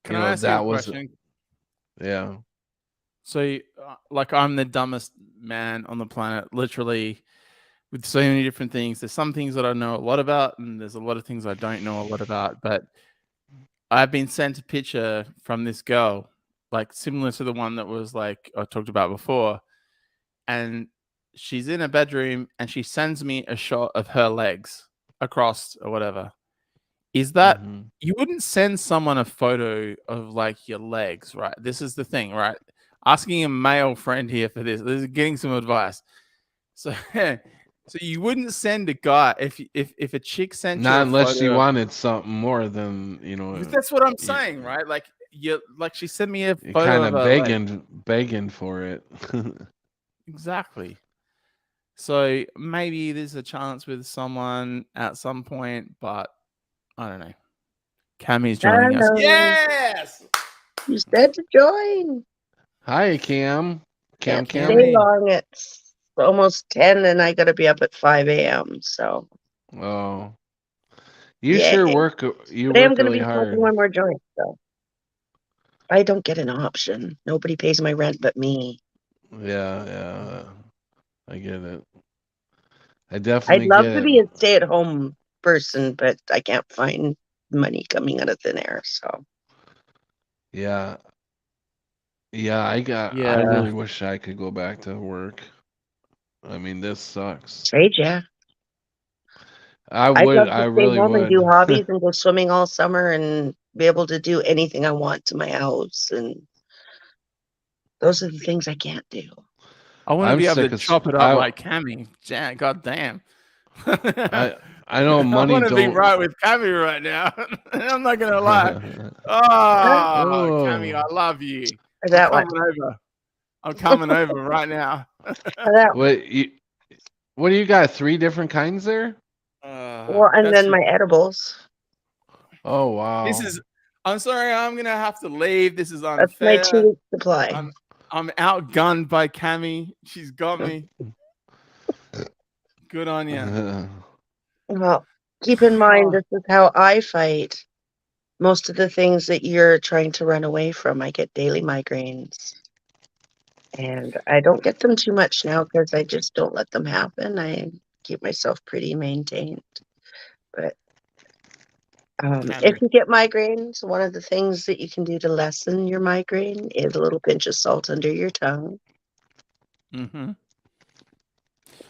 Can you I know ask you that a was question? yeah. So, like, I'm the dumbest man on the planet, literally, with so many different things. There's some things that I know a lot about, and there's a lot of things I don't know a lot about. But I've been sent a picture from this girl, like similar to the one that was like I talked about before, and she's in a bedroom, and she sends me a shot of her legs across or whatever. Is that Hmm. you wouldn't send someone a photo of like your legs, right? This is the thing, right? Asking a male friend here for this. This is getting some advice. So, so you wouldn't send a guy if a chick sent you Not a unless she photo of. wanted something more than, you know, That's what I'm you, saying, right? Like you, like she sent me a you're photo kind of of her leg. begging for it. Exactly. So maybe there's a chance with someone at some point, but I don't know. Cammy's joining us. Hello. Yes. You said to join. Hi, Cam. Can't Cam. stay Cammy. long. It's almost 10 and I got to be up at 5 a.m. So, Oh, you yeah. sure work. You Today I'm work going to really be smoking hard. one more joint. So, I don't get an option. Nobody pays my rent but me. Yeah, I get it. I I'd definitely love get to it. be a stay at home person, but I can't find money coming out of thin air. So, Yeah, yeah. I Yeah. really wish I could go back to work. I mean, this sucks. trade ya. I I'd would. love to I stay really home and do would. hobbies and go swimming all summer and be able to do anything I want to my house. And those are the things I can't do. I want to I'm be able to sick of. chop it up like Cammy. God damn. I know I money want to be don't. right with Cammy right now. I'm not gonna lie. Oh, Cammy, I Oh, love you. Or I'm that one. coming over. I'm coming over right now. Or that one. what do you got? 3 different kinds there? Well, and That's then just, my edibles. Oh wow. this is. I'm sorry. I'm gonna have to leave. This is That's my unfair. 2-week supply. I'm outgunned by Cammy. She's got me. Good on you. Well, keep in mind, this is how I fight most of the things that you're trying to run away from. I get daily migraines. And I don't get them too much now because I just don't let them happen. I keep myself pretty maintained. But if you get migraines, one of the things that you can do to lessen your migraine is a little pinch of salt under your tongue. Mm-hmm.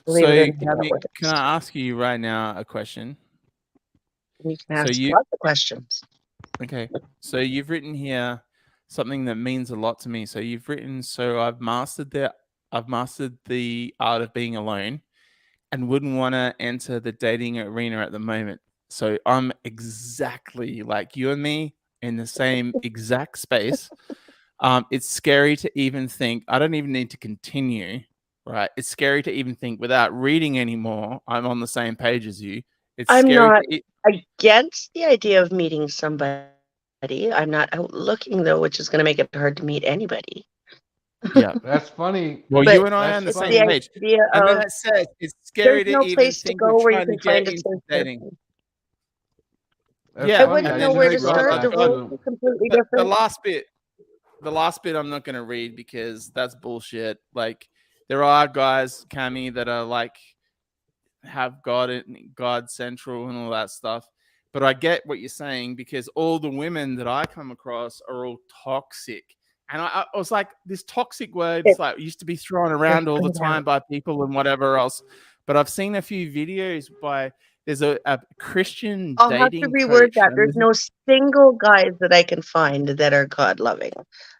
Believe So, it or not, that Cammy, works. can I ask you right now a question? You can So ask lots of questions. Okay. So you've written here something that means a lot to me. So you've written, so I've mastered the art of being alone and wouldn't want to enter the dating arena at the moment. So I'm exactly like you and me in the same exact space. It's scary to even think. I don't even need to continue, right? It's scary to even think without reading anymore. I'm on the same page as you. It's I'm scary not to against the idea of meeting somebody. I'm not out looking, though, which is going to make it hard to meet anybody. Yeah. That's funny. Well, But you and I are on the it's same the page. idea And then of it says it's scary there's to no even place to think go of where you trying to can find get a into safe dating. person. Yeah, I wouldn't okay, know then where no to God, start. I The got rules are completely the different. last bit I'm not going to read because that's bullshit. Like there are guys, Cammy, that are like have God central and all that stuff. But I get what you're saying because all the women that I come across are all toxic. And I was like, this toxic word is like used to be thrown around all the time by people and whatever else. But I've seen a few videos by there's a Christian I'll have to dating reword coach. that. And There's no single guys that I can find that are God loving.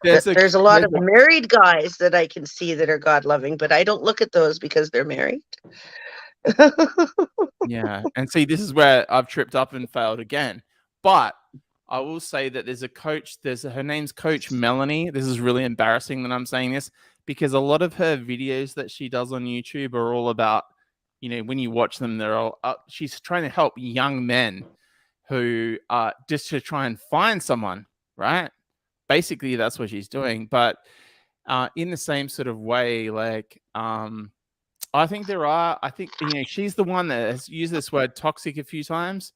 there's There's a lot of married guys that I can see that are God loving, but I don't look at those because they're married. Yeah, and see, this is where I've tripped up and failed again. But I will say that there's a coach. Her name's Coach Melanie. This is really embarrassing that I'm saying this because a lot of her videos that she does on YouTube are all about, when you watch them, they're all. She's trying to help young men who just to try and find someone, right? Basically, that's what she's doing. But in the same sort of way, like. I think she's the one that has used this word toxic a few times.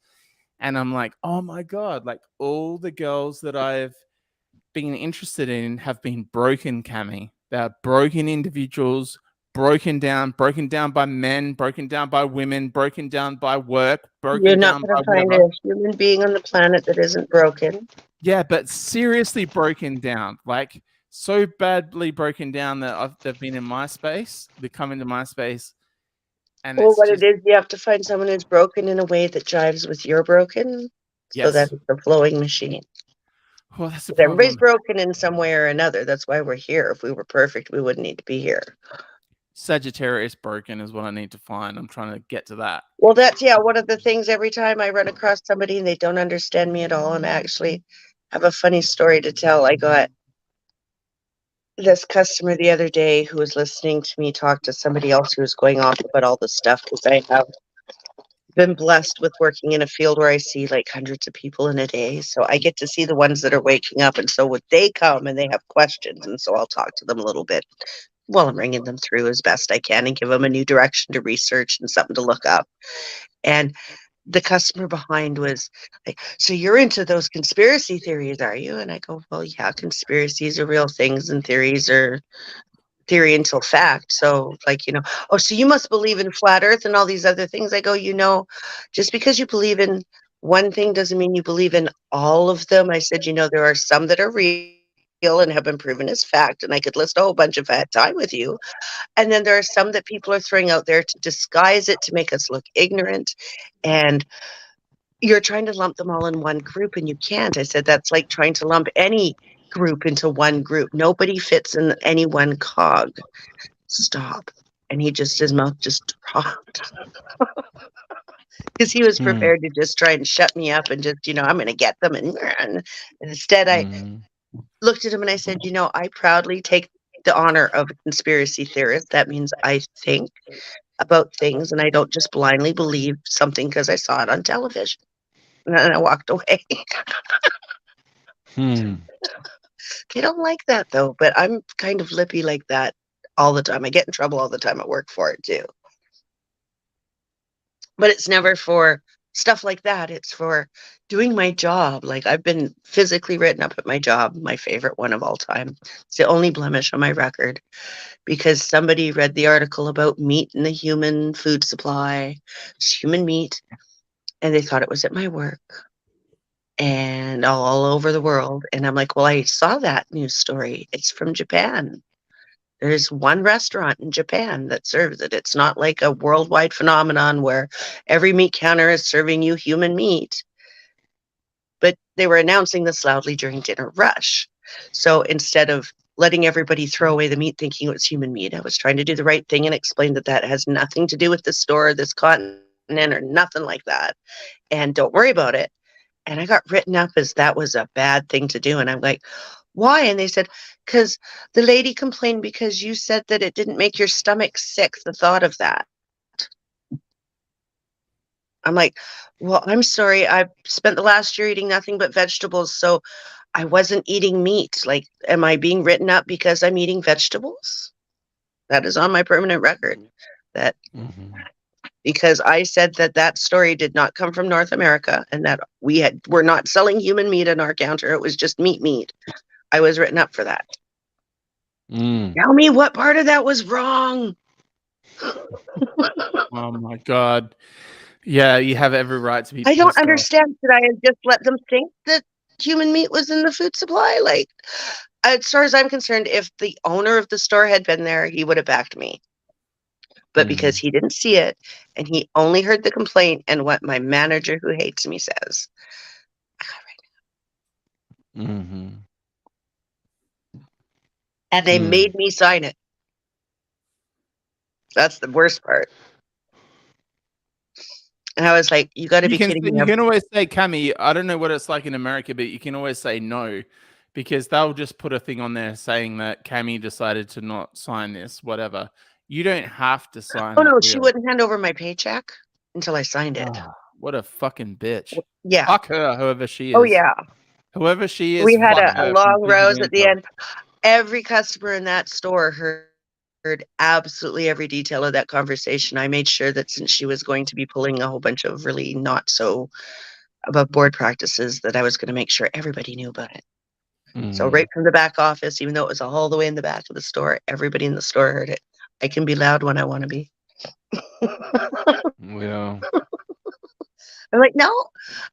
And I'm like, oh my God, like all the girls that I've been interested in have been broken, Cammy. They're broken individuals, broken down by men, broken down by women, broken down by work, You're broken not down by going to find whatever. a human being on the planet that isn't broken. Yeah, but seriously broken down, like so badly broken down that they've been in my space. They come into my space. And Well, what it is, you have to find someone who's broken in a way that jives with your broken, so that it's a flowing machine. Well, that's the Everybody's problem. broken in some way or another. That's why we're here. If we were perfect, we wouldn't need to be here. Sagittarius broken is what I need to find. I'm trying to get to that. Well, that's one of the things. Every time I run across somebody and they don't understand me at all, and I actually have a funny story to tell. I got this customer the other day who was listening to me talk to somebody else who was going off about all the stuff, because I have been blessed with working in a field where I see like hundreds of people in a day. So I get to see the ones that are waking up. And so would they come and they have questions. And so I'll talk to them a little bit while I'm bringing them through as best I can and give them a new direction to research and something to look up. And the customer behind was like, so you're into those conspiracy theories, are you? And I go, well, yeah, conspiracies are real things and theories are theory until fact. So like, oh, so you must believe in flat earth and all these other things. I go, just because you believe in one thing doesn't mean you believe in all of them. I said, there are some that are real and have been proven as fact. And I could list a whole bunch if I had time with you. And then there are some that people are throwing out there to disguise it, to make us look ignorant. And you're trying to lump them all in one group and you can't. I said, that's like trying to lump any group into one group. Nobody fits in any one cog. Stop. And his mouth just dropped. Because he was prepared to just try and shut me up and just, I'm going to get them. And instead I looked at him and I said, I proudly take the honor of a conspiracy theorist. That means I think about things and I don't just blindly believe something because I saw it on television. And then I walked away. They don't like that though, but I'm kind of lippy like that all the time. I get in trouble all the time at work for it too. But it's never for stuff like that. It's for doing my job. Like I've been physically written up at my job, my favorite one of all time. It's the only blemish on my record because somebody read the article about meat in the human food supply, human meat, and they thought it was at my work and all over the world. And I'm like, well, I saw that news story. It's from Japan. There's one restaurant in Japan that serves it. It's not like a worldwide phenomenon where every meat counter is serving you human meat. But they were announcing this loudly during dinner rush. So instead of letting everybody throw away the meat thinking it was human meat, I was trying to do the right thing and explain that has nothing to do with the store or this continent or nothing like that. And don't worry about it. And I got written up as that was a bad thing to do. And I'm like, why? And they said, because the lady complained because you said that it didn't make your stomach sick, the thought of that. I'm like, well, I'm sorry. I spent the last year eating nothing but vegetables, so I wasn't eating meat. Like, am I being written up because I'm eating vegetables? That is on my permanent record. That because I said that that story did not come from North America and that we're not selling human meat on our counter. It was just meat. I was written up for that. Mm. Tell me what part of that was wrong. Oh my God. Yeah, you have every right to be. I don't pissed off. understand. Should I have just let them think that human meat was in the food supply? Like, as far as I'm concerned, if the owner of the store had been there, he would have backed me. But because he didn't see it and he only heard the complaint and what my manager who hates me says, Mm-hmm. and they made me sign it. That's the worst part. And I was like, you got to be kidding me. You can always say, Cami, I don't know what it's like in America, but you can always say no, because they'll just put a thing on there saying that Cami decided to not sign this, whatever. You don't have to sign Oh, it. no, she really. wouldn't hand over my paycheck until I signed it. Ah, what a fucking bitch. Yeah. Fuck her, whoever she is. Oh, yeah. Whoever she is. We had fuck a her long from rows beginning at the to end. Every customer in that store heard absolutely every detail of that conversation. I made sure that since she was going to be pulling a whole bunch of really not so above board practices, that I was going to make sure everybody knew about it. So right from the back office, even though it was all the way in the back of the store, everybody in the store heard it. I can be loud when I want to be. Yeah. I'm like, no,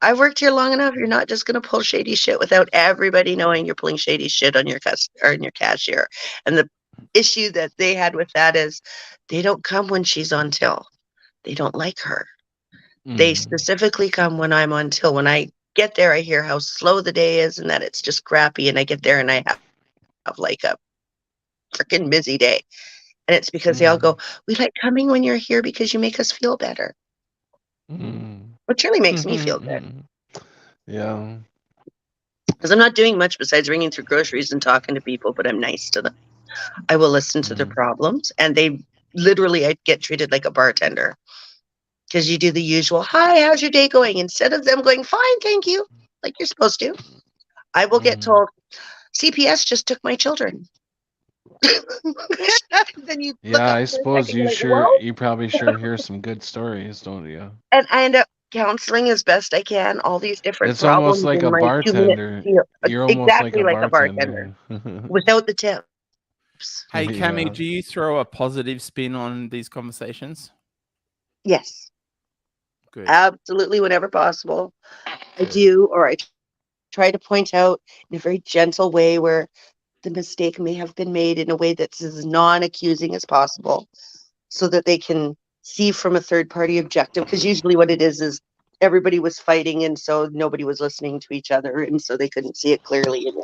I've worked here long enough. You're not just going to pull shady shit without everybody knowing you're pulling shady shit on your cashier. And the issue that they had with that is they don't come when she's on till. They don't like her. They specifically come when I'm on till. When I get there, I hear how slow the day is and that it's just crappy. And I get there and I have like a freaking busy day. And it's because they all go, we like coming when you're here because you make us feel better. Which really makes me feel good. Yeah. Because I'm not doing much besides ringing through groceries and talking to people, but I'm nice to them. I will listen to their problems. And they literally, I get treated like a bartender. Because you do the usual, hi, how's your day going? Instead of them going, fine, thank you, like you're supposed to. I will get told, CPS just took my children. Then you look up I for a suppose second, you you're like, "Whoa." you probably hear some good stories, don't you? And I end up counseling as best I can all these different It's problems almost like in a my 2-minute bartender. deal. You're almost Exactly like like a bartender without the tips. Hey, Cami, Yeah. do you throw a positive spin on these conversations? Yes, Good. absolutely, whenever possible. I do, or I try to point out in a very gentle way where the mistake may have been made in a way that's as non-accusing as possible, so that they can see from a third-party objective. Because usually what it is everybody was fighting, and so nobody was listening to each other, and so they couldn't see it clearly. And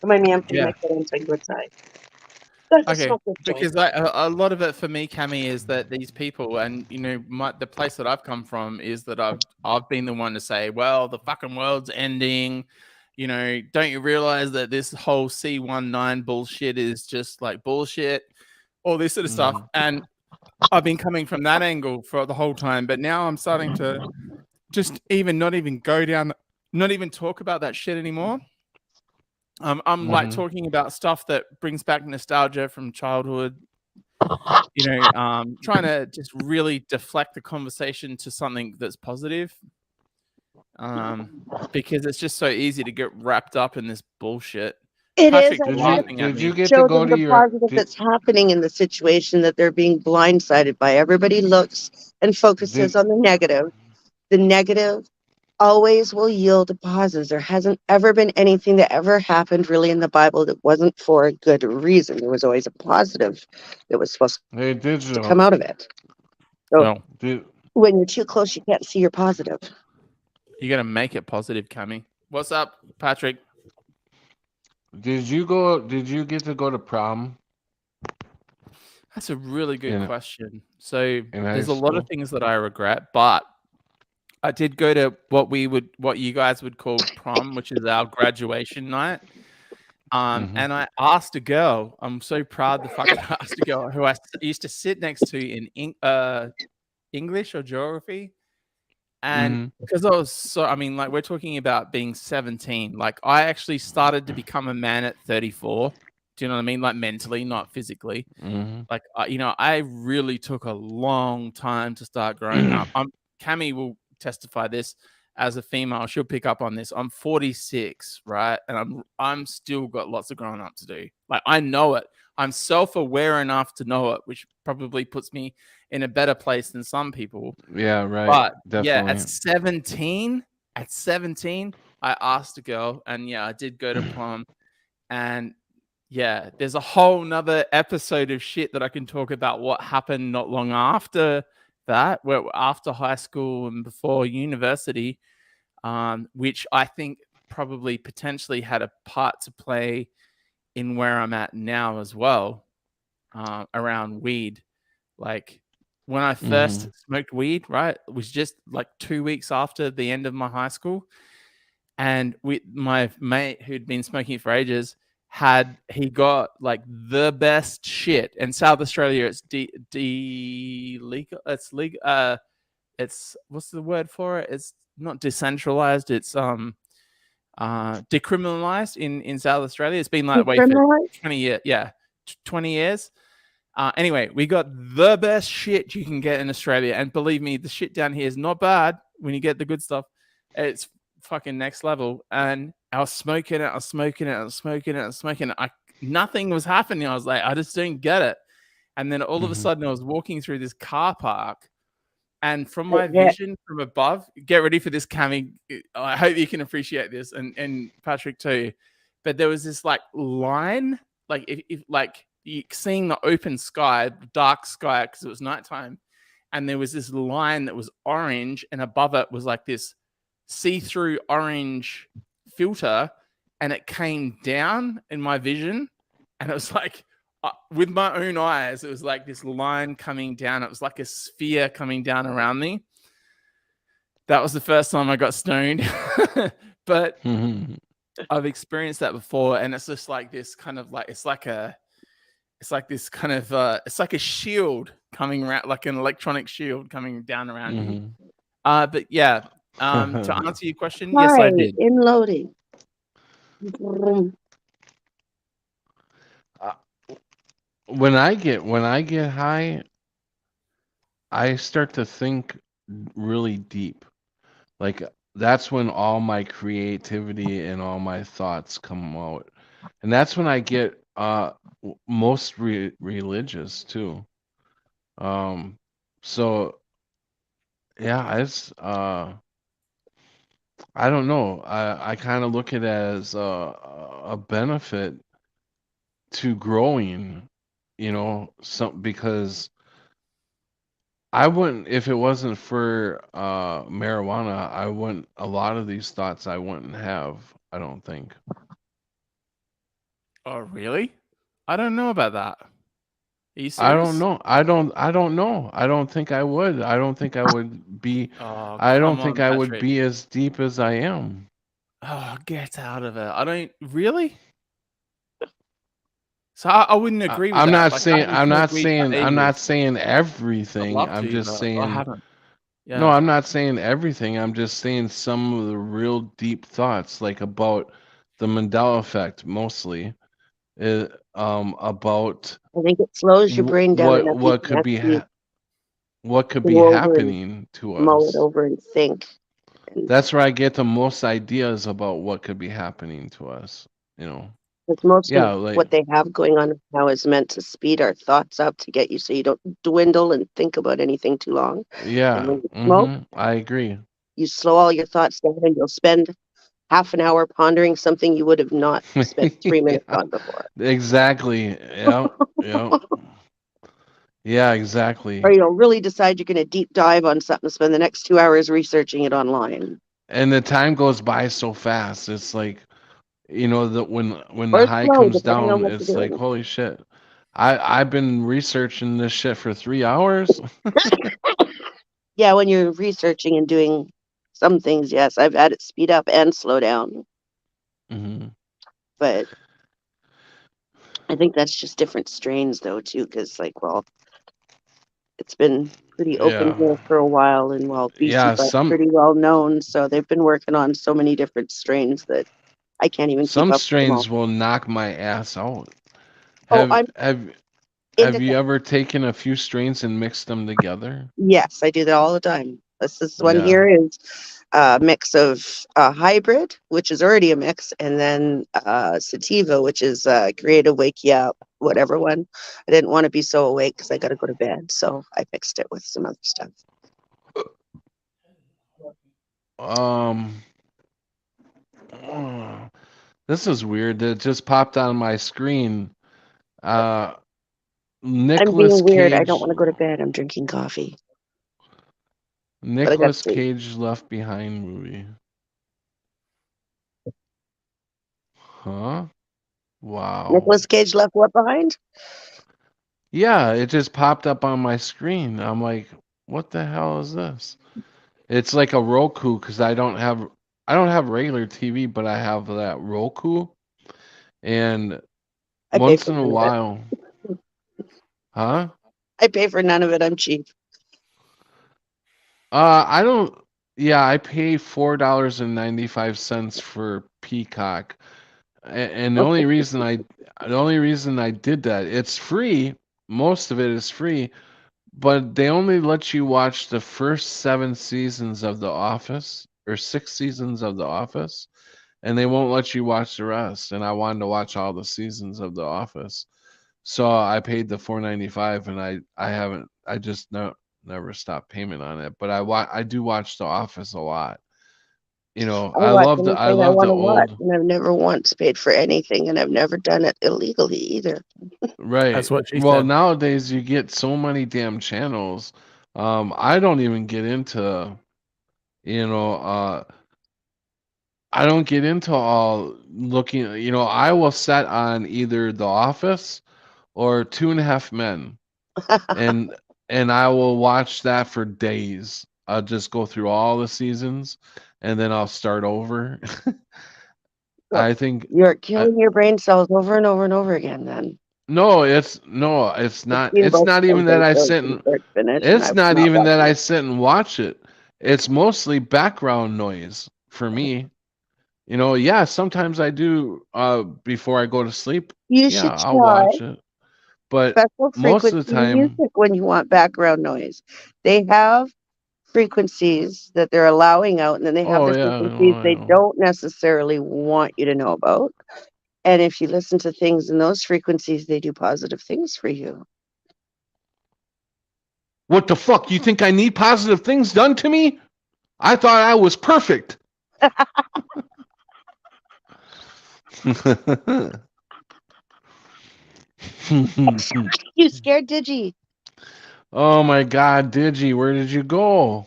remind me, I'm putting my foot on the good side. Okay, because a lot of it for me, Cami, is that these people, and you know, the place that I've come from is that I've been the one to say, well, the fucking world's ending. You know, don't you realize that this whole C19 bullshit is just like bullshit, all this sort of stuff. And I've been coming from that angle for the whole time, but now I'm starting to just not even go down, not even talk about that shit anymore. I'm like talking about stuff that brings back nostalgia from childhood, you know, trying to just really deflect the conversation to something that's positive, because it's just so easy to get wrapped up in this bullshit. It Patrick, is. Did you get Show to go them to the your? positive that's happening in the situation that they're being blindsided by. Everybody looks and focuses on the negative. The negative always will yield positives. There hasn't ever been anything that ever happened really in the Bible that wasn't for a good reason. There was always a positive that was supposed Hey, to Digital. come out of it. So Well, when you're too close, you can't see your positive. you got to make it positive, Cami. What's up, Patrick? Did you get to go to prom? That's a really good question. So there's a high lot of school? things that I regret, but I did go to what you guys would call prom, which is our graduation night. And I asked a girl, I'm so proud the fuck I asked a girl who I used to sit next to in English or geography. And because I was like, we're talking about being 17. Like, I actually started to become a man at 34. Do you know what I mean? Like mentally, not physically. Mhm. Like, I really took a long time to start growing up. Cami will testify this as a female. She'll pick up on this. I'm 46, right? And I'm still got lots of growing up to do. Like, I know it. I'm self-aware enough to know it, which probably puts me in a better place than some people. Yeah, right. But Definitely. yeah, at 17, I asked a girl, and yeah, I did go to prom. And yeah, there's a whole nother episode of shit that I can talk about what happened not long after that, where after high school and before university, which I think probably potentially had a part to play in where I'm at now as well, around weed. Like when I first smoked weed, right, it was just like 2 weeks after the end of my high school. And my mate who'd been smoking for ages he got like the best shit. In South Australia, it's legal. It's legal. It's what's the word for it? It's not decentralized. It's decriminalized in South Australia. It's been that way for 20 years. Yeah, 20 years. Anyway, we got the best shit you can get in Australia, and believe me, the shit down here is not bad. When you get the good stuff, it's fucking next level. And I was smoking it. Nothing was happening. I was like, I just don't get it. And then all of a sudden, I was walking through this car park, and from my vision from above, get ready for this, Cami. I hope you can appreciate this, and Patrick too. But there was this like line, like if like you seeing the open sky, dark sky, because it was nighttime, and there was this line that was orange, and above it was like this see-through orange filter, and it came down in my vision, and it was like with my own eyes, it was like this line coming down. It was like a sphere coming down around me. That was the first time I got stoned. But I've experienced that before, and it's just like this kind of like it's like a shield coming around, like an electronic shield coming down around you. But yeah, to answer your question, yes, I did. In loading. When I get high, I start to think really deep. Like that's when all my creativity and all my thoughts come out, and that's when I get most religious too. So yeah, it's I don't know. I kind of look at it as a benefit to growing, because I wouldn't, if it wasn't for marijuana, a lot of these thoughts I wouldn't have, I don't think. Oh, really? I don't know about that. Are you serious? I don't know. I don't know. I don't think I would. I don't think I would be. Oh, I don't come think on, I would Patrick. be as deep as I am. Oh, get out of it. I don't really. So I wouldn't agree with I'm that. not Like, saying. I I'm not haven't smoked weed for saying. I'm not ages. saying I'd everything. love I'm to, just but I saying. haven't. No, Yeah. I'm not saying everything. I'm just saying some of the real deep thoughts, like about the Mandela effect, mostly. About I think it slows your brain down enough. You what can could be actually what could be go over and happening to mull it us. over and think. That's where I get the most ideas about what could be happening to us. Because most Yeah, of like what they have going on now is meant to speed our thoughts up to get you so you don't dwindle and think about anything too long. And yeah. when you smoke, I agree. you slow all your thoughts down and you'll spend half an hour pondering something you would have not spent 3 minutes Yeah, on before. exactly. Yeah, yeah, yeah, exactly. Or you'll really decide you're going to deep dive on something, spend the next 2 hours researching it online. And the time goes by so fast. It's like, that when Or the it's high slow, comes depending on down, what it's you're like, doing. holy shit. I've been researching this shit for 3 hours. Yeah, when you're researching and doing some things, yes, I've had it speed up and slow down. But I think that's just different strains, though, too, because, it's been pretty open here for a while, and Yeah, BC Bud's pretty well known, so they've been working on so many different strains that I can't even keep some up with them all. strains will knock my ass out. Oh, Have I'm have into have you ever taken a few strains and mixed them together? Yes, I do that all the time. This one Yeah. here is a mix of hybrid, which is already a mix, and then sativa, which is creative wake you up, whatever one. I didn't want to be so awake because I got to go to bed, so I mixed it with some other stuff. This is weird. It just popped on my screen. I'm Nicolas being weird. I don't Cage. want to go to bed. I'm drinking coffee, but I got Nicolas sleep. Cage Left Behind movie. Huh? Wow. Nicolas Cage left what behind? Yeah, it just popped up on my screen. I'm like, what the hell is this? It's like a Roku because I don't have regular TV, but I have that Roku. And I pay once for in a none of it. while, huh? I pay for none of it. I'm cheap. I don't. Yeah, I pay $4.95 for Peacock, and the only reason I did that, it's free. Most of it is free, but they only let you watch the first 7 seasons of The Office or 6 seasons of The Office, and they won't let you watch the rest. And I wanted to watch all the seasons of The Office, so I paid the $4.95, and I just never stopped payment on it. But I do watch The Office a lot. You know, I watch I anything I love want the to watch, old. and I've never once paid for anything, and I've never done it illegally either. Right. That's what she Well, said. nowadays you get so many damn channels. I don't even get into, you know, I don't get into all looking, I will set on either The Office or Two and a Half Men, and I will watch that for days. I'll just go through all the seasons and then I'll start over. So I think you're I, killing your brain cells over and over and over again then. no, it's I've not. seen It's both not of even that those I shows sit from and start to finish, and it's I've not not even watched that I it. sit and watch it. It's mostly background noise for me. Yeah, sometimes I do before I go to sleep. You Yeah, should I'll try watch it. But special most of frequency the time, music when you want background noise. They have frequencies that they're allowing out, and then they have oh the yeah, frequencies I they know. don't necessarily want you to know about. And if you listen to things in those frequencies, they do positive things for you. What the fuck? You think I need positive things done to me? I thought I was perfect. You scared Digi. Oh my God, Digi, where did you go?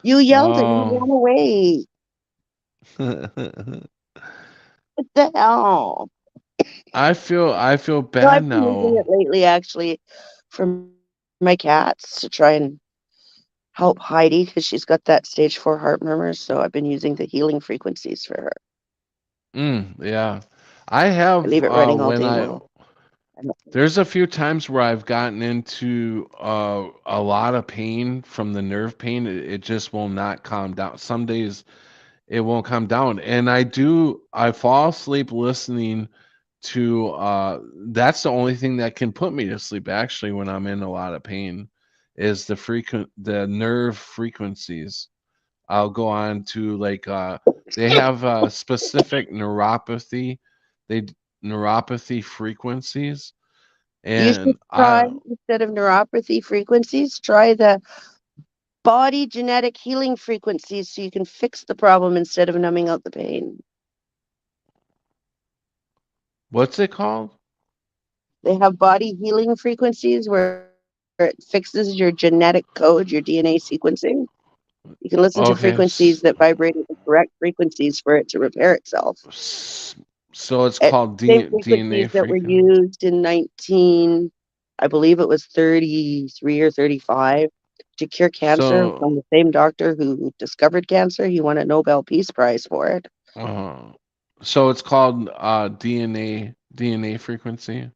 You yelled and you Oh. ran away. What the hell? I feel So bad I've been using now. it lately, actually, for my cats to try and help Heidi because she's got that stage 4 heart murmur. So I've been using the healing frequencies for her. Yeah. I I have leave it running all when day long. there's a few times where I've gotten into a lot of pain from the nerve pain. It just will not calm down. Some days it won't calm down. And I fall asleep listening to that's the only thing that can put me to sleep actually when I'm in a lot of pain is the nerve frequencies. I'll go on to like they have specific neuropathy, they neuropathy frequencies, You should and try, instead of neuropathy frequencies, try the body genetic healing frequencies so you can fix the problem instead of numbing out the pain. what's it called? They have body healing frequencies where it fixes your genetic code, your DNA sequencing. You can listen to Okay, frequencies that vibrate at the correct frequencies for it to repair itself. so it's At called the same DNA frequencies that were frequency. used in I believe it was 33 or 35, to cure cancer So from the same doctor who discovered cancer. He won a Nobel Peace Prize for it. uh, so it's called DNA frequency.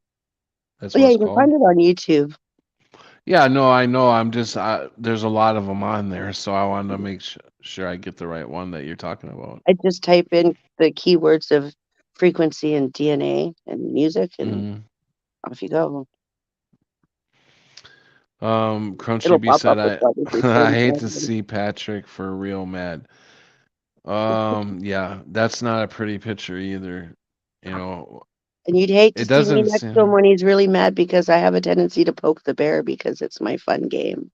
That's Oh, what yeah, it's you can find called. it on YouTube. Yeah, no, I know. I'm just there's a lot of them on there, so I wanted to make sure I get the right one that you're talking about. I just type in the keywords of frequency and DNA and music, and Mhm. off you go. Crunchy It'll B pop said, up with probably I some hate to random- see Patrick for real mad. Yeah, that's not a pretty picture either. You know, And you'd hate to it see me doesn't next to him seem. when he's really mad because I have a tendency to poke the bear because it's my fun game.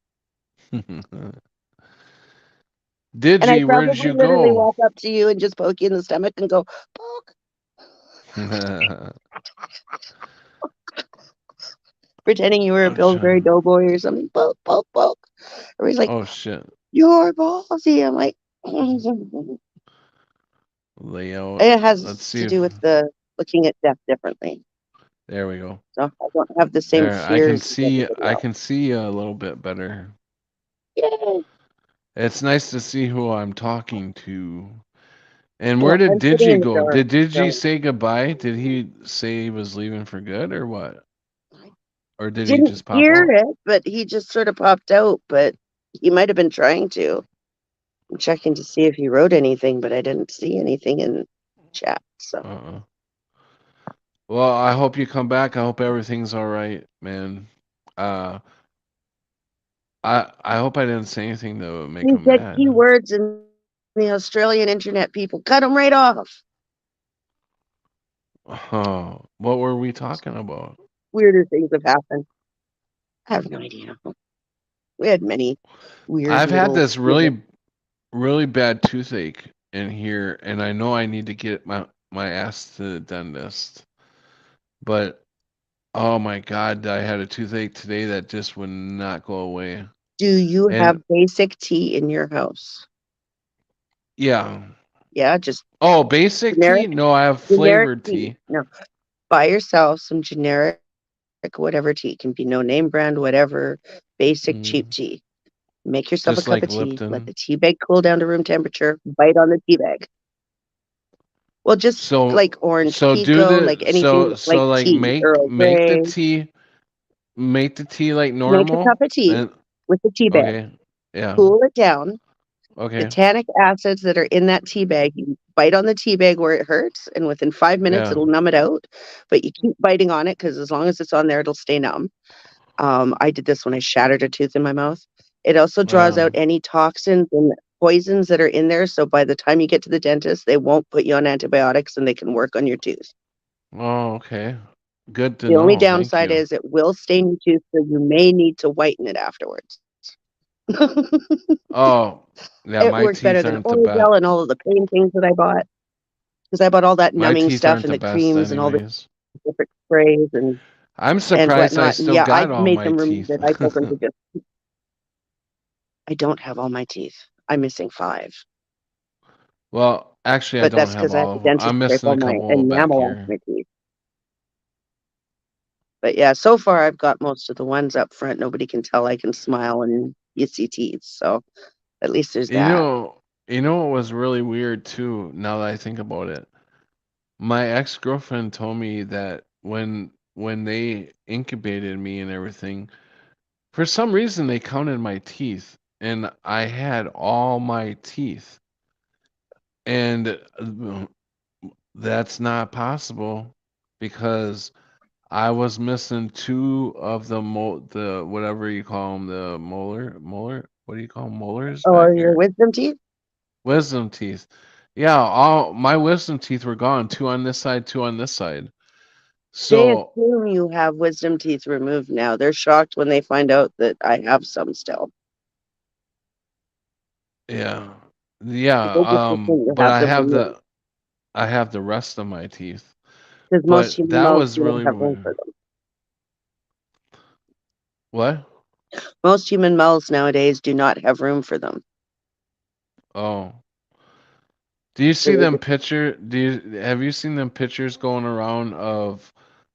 And I Digi, where did probably you literally go? walk up to you and just poke you in the stomach and go, poke, pretending you were a Oh, Pillsbury Doughboy or something. Poke, poke, poke. Or he's like, oh shit. you're ballsy. I'm like, it Layout. has Let's see to if do with the looking at death differently. there we go. So I don't have the same There, I can fears as see everybody I else. can see a little bit better. Yay. It's nice to see who I'm talking to. And where Well, did I'm sitting in Digi the go? dark. Did Digi So say goodbye? Did he say he was leaving for good or what? I Or did he didn't just pop hear out? it, but he just sort of popped out. But he might have been trying to. I'm checking to see if he wrote anything, but I didn't see anything in chat. So Uh-uh. Well, I hope you come back. I hope everything's all right, man. Uh, I hope I didn't say anything to make he him said mad. keywords, and the Australian internet people cut him right off. Oh, what were we talking about? Weirder things have happened. I have no idea. We had many weird I've had little. this really bad toothache in here, and I know I need to get my ass to the dentist. But oh my God, I had a toothache today that just would not go away. Do you And have basic tea in your house? yeah. Yeah, just Oh, basic tea? generic No, I have generic flavored tea. tea. No, buy yourself some generic whatever tea. It can be no name brand, whatever, basic cheap Mm, tea. Make yourself a just cup like of tea. Let Lipton. the tea bag cool down to room temperature. Bite on the tea bag. Well, just So like orange so do pekoe, like the anything like like tea, Earl make Grey. the tea like Make a cup normal of tea and with the tea bag. okay. Yeah. Cool it down. The Okay. tannic acids that are in that tea bag, you bite on the tea bag where it hurts, and within 5 minutes Yeah. it'll numb it out. But you keep biting on it because as long as it's on there, it'll stay numb. I did this when I shattered a tooth in my mouth. It also draws Yeah. out any toxins and poisons that are in there. So by the time you get to the dentist, they won't put you on antibiotics and they can work on your tooth. Oh, okay. Good to The only know. Thank downside you. is it will stain your tooth, so you may need to whiten it afterwards. Oh, yeah, It my worked better teeth than aren't the best. Orajel and all of the pain things that I bought because I bought all that My numbing teeth stuff aren't and the the best creams and all the anyways. different sprays I'm and surprised I whatnot. And still yeah, I got all made my them remove teeth. it. I told them to just. I don't have all my teeth. I'm missing 5, Well, actually, I but don't that's have because I had all the of them. dentist I'm scrape missing all a my couple back enamel off here. my teeth. But yeah, so far I've got most of the ones up front. Nobody can tell I can smile and you see teeth. So at least there's that. You know what was really weird too, now that I think about it? My ex-girlfriend told me that when they incubated me and everything, for some reason they counted my teeth and I had all my teeth. And that's not possible because I was missing 2 of the whatever you call them, the molar, what do you call 'em? Molars Oh, back are your here? wisdom teeth? Wisdom teeth. Yeah, all my wisdom teeth were gone. 2 on this side, 2 on this side. They So, assume you have wisdom teeth removed now. They're shocked when they find out that I have some still. yeah. Yeah, They just assume you but have them removed I have the rest of my teeth. because most But human that mouths was do not really have room weird. for them. What? Most human mouths nowadays do not have room for them. Oh. Do you see So them have you seen them pictures going around of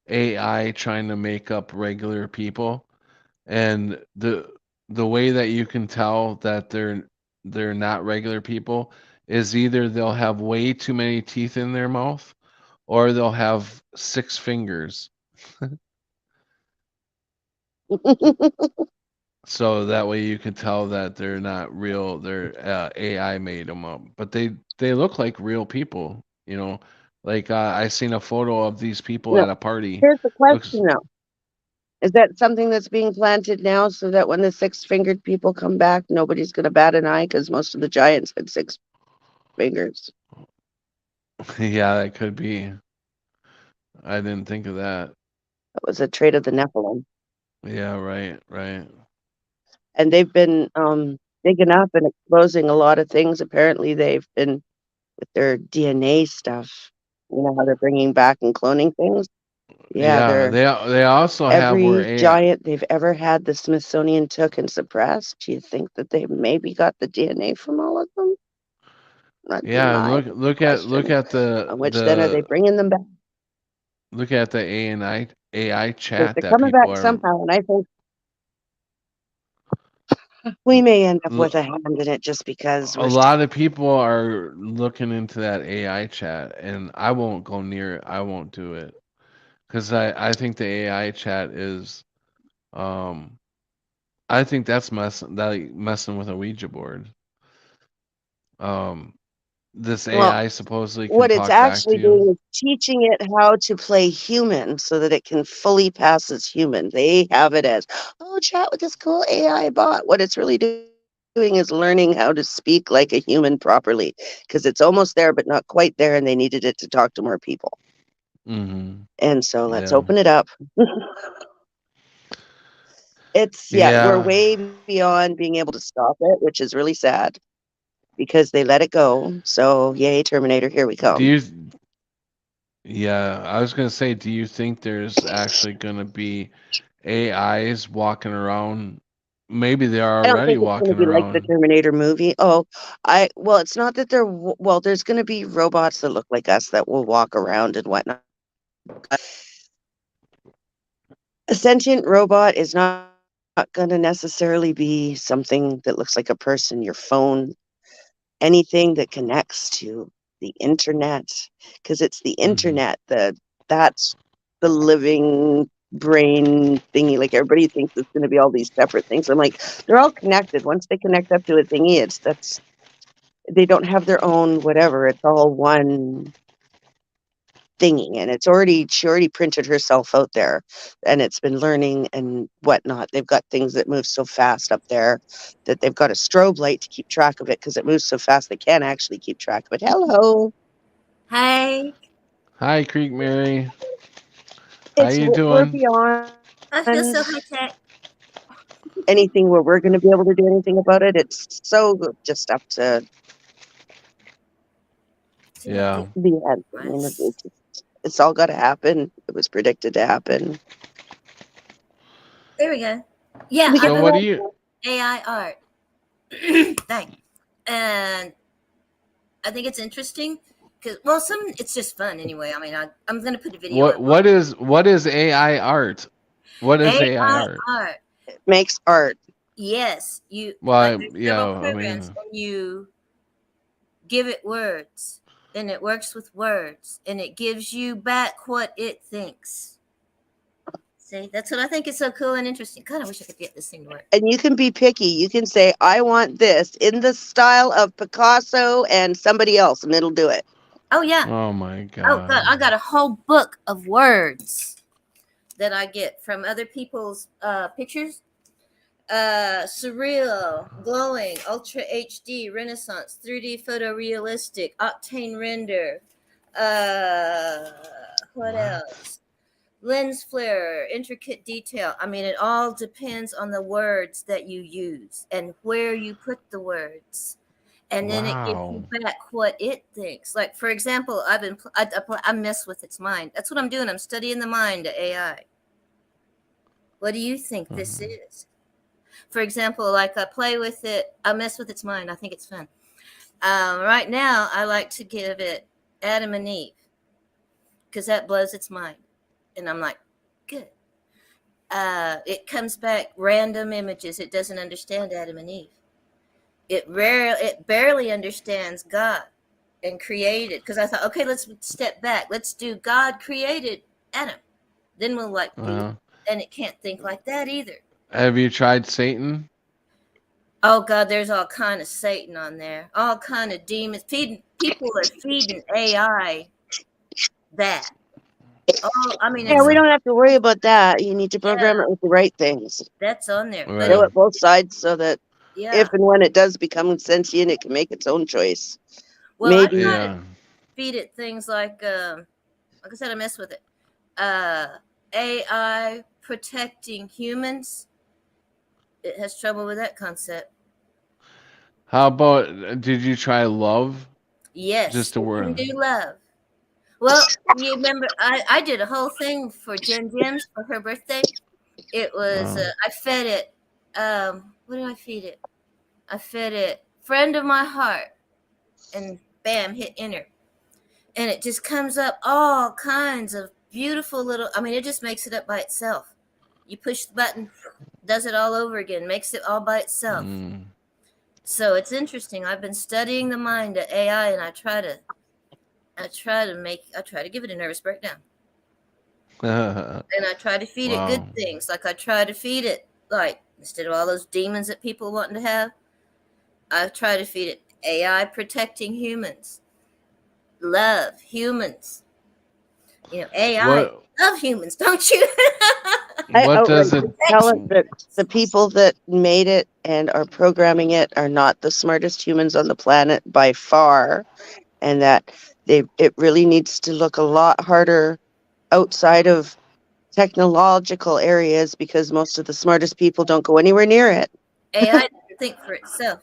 AI trying to make up regular people? And the way that you can tell that they're not regular people is either they'll have way too many teeth in their mouth or they'll have 6 fingers. So that way you can tell that they're not real. They're AI made them up, but they look like real people. You know, Like I seen a photo of these people No. at a party. Here's the Looks, question though. Is that something that's being planted now so that when the 6-fingered people come back, nobody's going to bat an eye because most of the giants had 6 fingers? yeah, that could be. I didn't think of that. That was a trait of the Nephilim. Yeah, right. And they've been digging up and exposing a lot of things. Apparently, they've been with their DNA stuff. You know how they're bringing back and cloning things? Yeah, Yeah, they're they also have where every giant they've ever had, the Smithsonian took and suppressed. Do you think that they maybe got the DNA from all of them? That'd be yeah, my look at question. On which then are they bringing them back? look at the AI Because chat they're that coming people back are somehow, and I think we may end up l- with a hand in it just because a we're lot of people are looking into that AI chat, and I won't go near it. I won't do it because I think the AI chat is um I think that's messing with a Ouija board. Um, this well. AI supposedly can What it's talk back to actually you. doing is teaching it how to play human so that it can fully pass as human. They have it as, oh, chat with this cool AI bot. What it's really doing is learning how to speak like a human properly because it's almost there, but not quite there. And they needed it to talk to more people. Mm-hmm. And so let's Yeah. open it up. We're Yeah. way beyond being able to stop it, which is really sad because they let it go. So, yay, Terminator, here we Do come. you? Yeah, I was gonna say, do you think there's actually gonna be AIs walking around? Maybe they are I don't already think it's going to walking be like the around. Terminator movie. Well, it's not that well, there's going to be robots that look like us that will walk around and whatnot. A sentient robot is not going to necessarily be something that looks like a person. Your phone, anything that connects to the internet, because it's the Mhm. internet that's the living brain thingy. Like everybody thinks it's going to be all these separate things. I'm like, they're all connected. Once they connect up to a thingy, they don't have their own whatever. It's all one thingy, and she already printed herself out there, and it's been learning and whatnot. They've got things that move so fast up there that they've got a strobe light to keep track of it because it moves so fast they can't actually keep track of it. Hello, Hi. Hi, Creek Mary. How it's you we're doing? beyond I feel so high tech. anything where we're going to be able to do anything about it. It's so just up to Yeah. the end. I mean, it's all got to happen. It was predicted to happen. There we go. Yeah, We I So can what love do you? AI art. Thanks. And I think it's interesting because, well, it's just fun anyway. I mean, I'm going to put a video in. What is AI art? What is AI AI art? art. It makes art. Yes, Well, there's yeah, several I programs mean, and you give it words and it works with words and it gives you back what it thinks. See, that's what I think is so cool and interesting. God, I wish I could get this thing to work. And you can be picky. You can say, I want this in the style of Picasso and somebody else, and it'll do it. Oh yeah. oh my Oh God, I God. got a whole book of words that I get from other people's pictures. Surreal, glowing, ultra HD, Renaissance, 3D photorealistic, octane render. What else? Lens flare, intricate detail. I mean, it all depends on the words that you use and where you put the words. And then it gives Wow. you back what it thinks. Like, for example, I mess with its mind. That's what I'm doing. I'm studying the mind of AI. What do you think this is? For example, like I play with it, I mess with its mind. I think it's fun. Right now, I like to give it Adam and Eve because that blows its mind. And I'm like, good. It comes back random images. It doesn't understand Adam and Eve. It barely understands God and created. Because I thought, okay, let's step back. Let's do God created Adam. Then we'll Uh, and it can't think like that either. have you tried Satan? Oh God, there's all kind of Satan on there, all kind of demons. People are feeding AI that. Oh, I mean, Yeah, it's we don't have to worry about that. You need to program yeah, it with the right things. that's on there. But Right. Show it both sides so that yeah, if and when it does become sentient, it can make its own choice. well, I Maybe. try to Yeah. feed it things like I said, I mess with it. AI protecting humans. It has trouble with that concept. How about did you try love? Yes, Just a it can word. do love. Well, you remember I did a whole thing for Jen Gems for her birthday. It was I fed it. What did I feed it? I fed it "Friend of My Heart," and bam, hit enter, and it just comes up all kinds of beautiful little. I mean, it just makes it up by itself. You push the button, does it all over again, makes it all by itself. Mm. So it's interesting. I've been studying the mind of AI, and I try to give it a nervous breakdown. And I try to feed it Wow. good things. Like I try to feed it, like, instead of all those demons that people wanting to have, I try to feed it AI protecting humans, love humans. AI What love humans, don't you? I what does outright it tell it that the people that made it and are programming it are not the smartest humans on the planet by far, and that it really needs to look a lot harder outside of technological areas because most of the smartest people don't go anywhere near it. AI doesn't think for itself.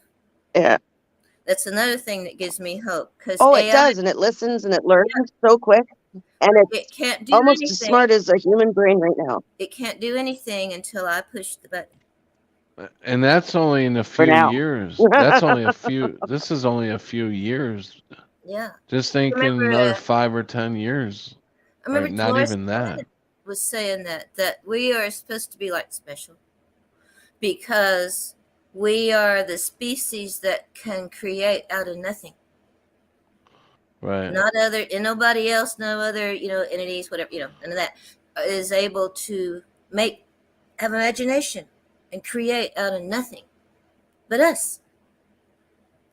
Yeah. That's another thing that gives me hope, because Oh, it AI, does, and it listens and it learns so quick, and it's it can't do almost as anything. smart as a human brain right now. It can't do anything until I push the button. and that's only in a For few now. years. That's only a few this is only a few years. Yeah. Just think in Remember, another 5 or 10 years. I remember Right, not Dolores even that. was saying that we are supposed to be like special because we are the species that can create out of nothing. Right. Not other, and nobody else, no other, entities, whatever, none of that is able to have imagination and create out of nothing but us.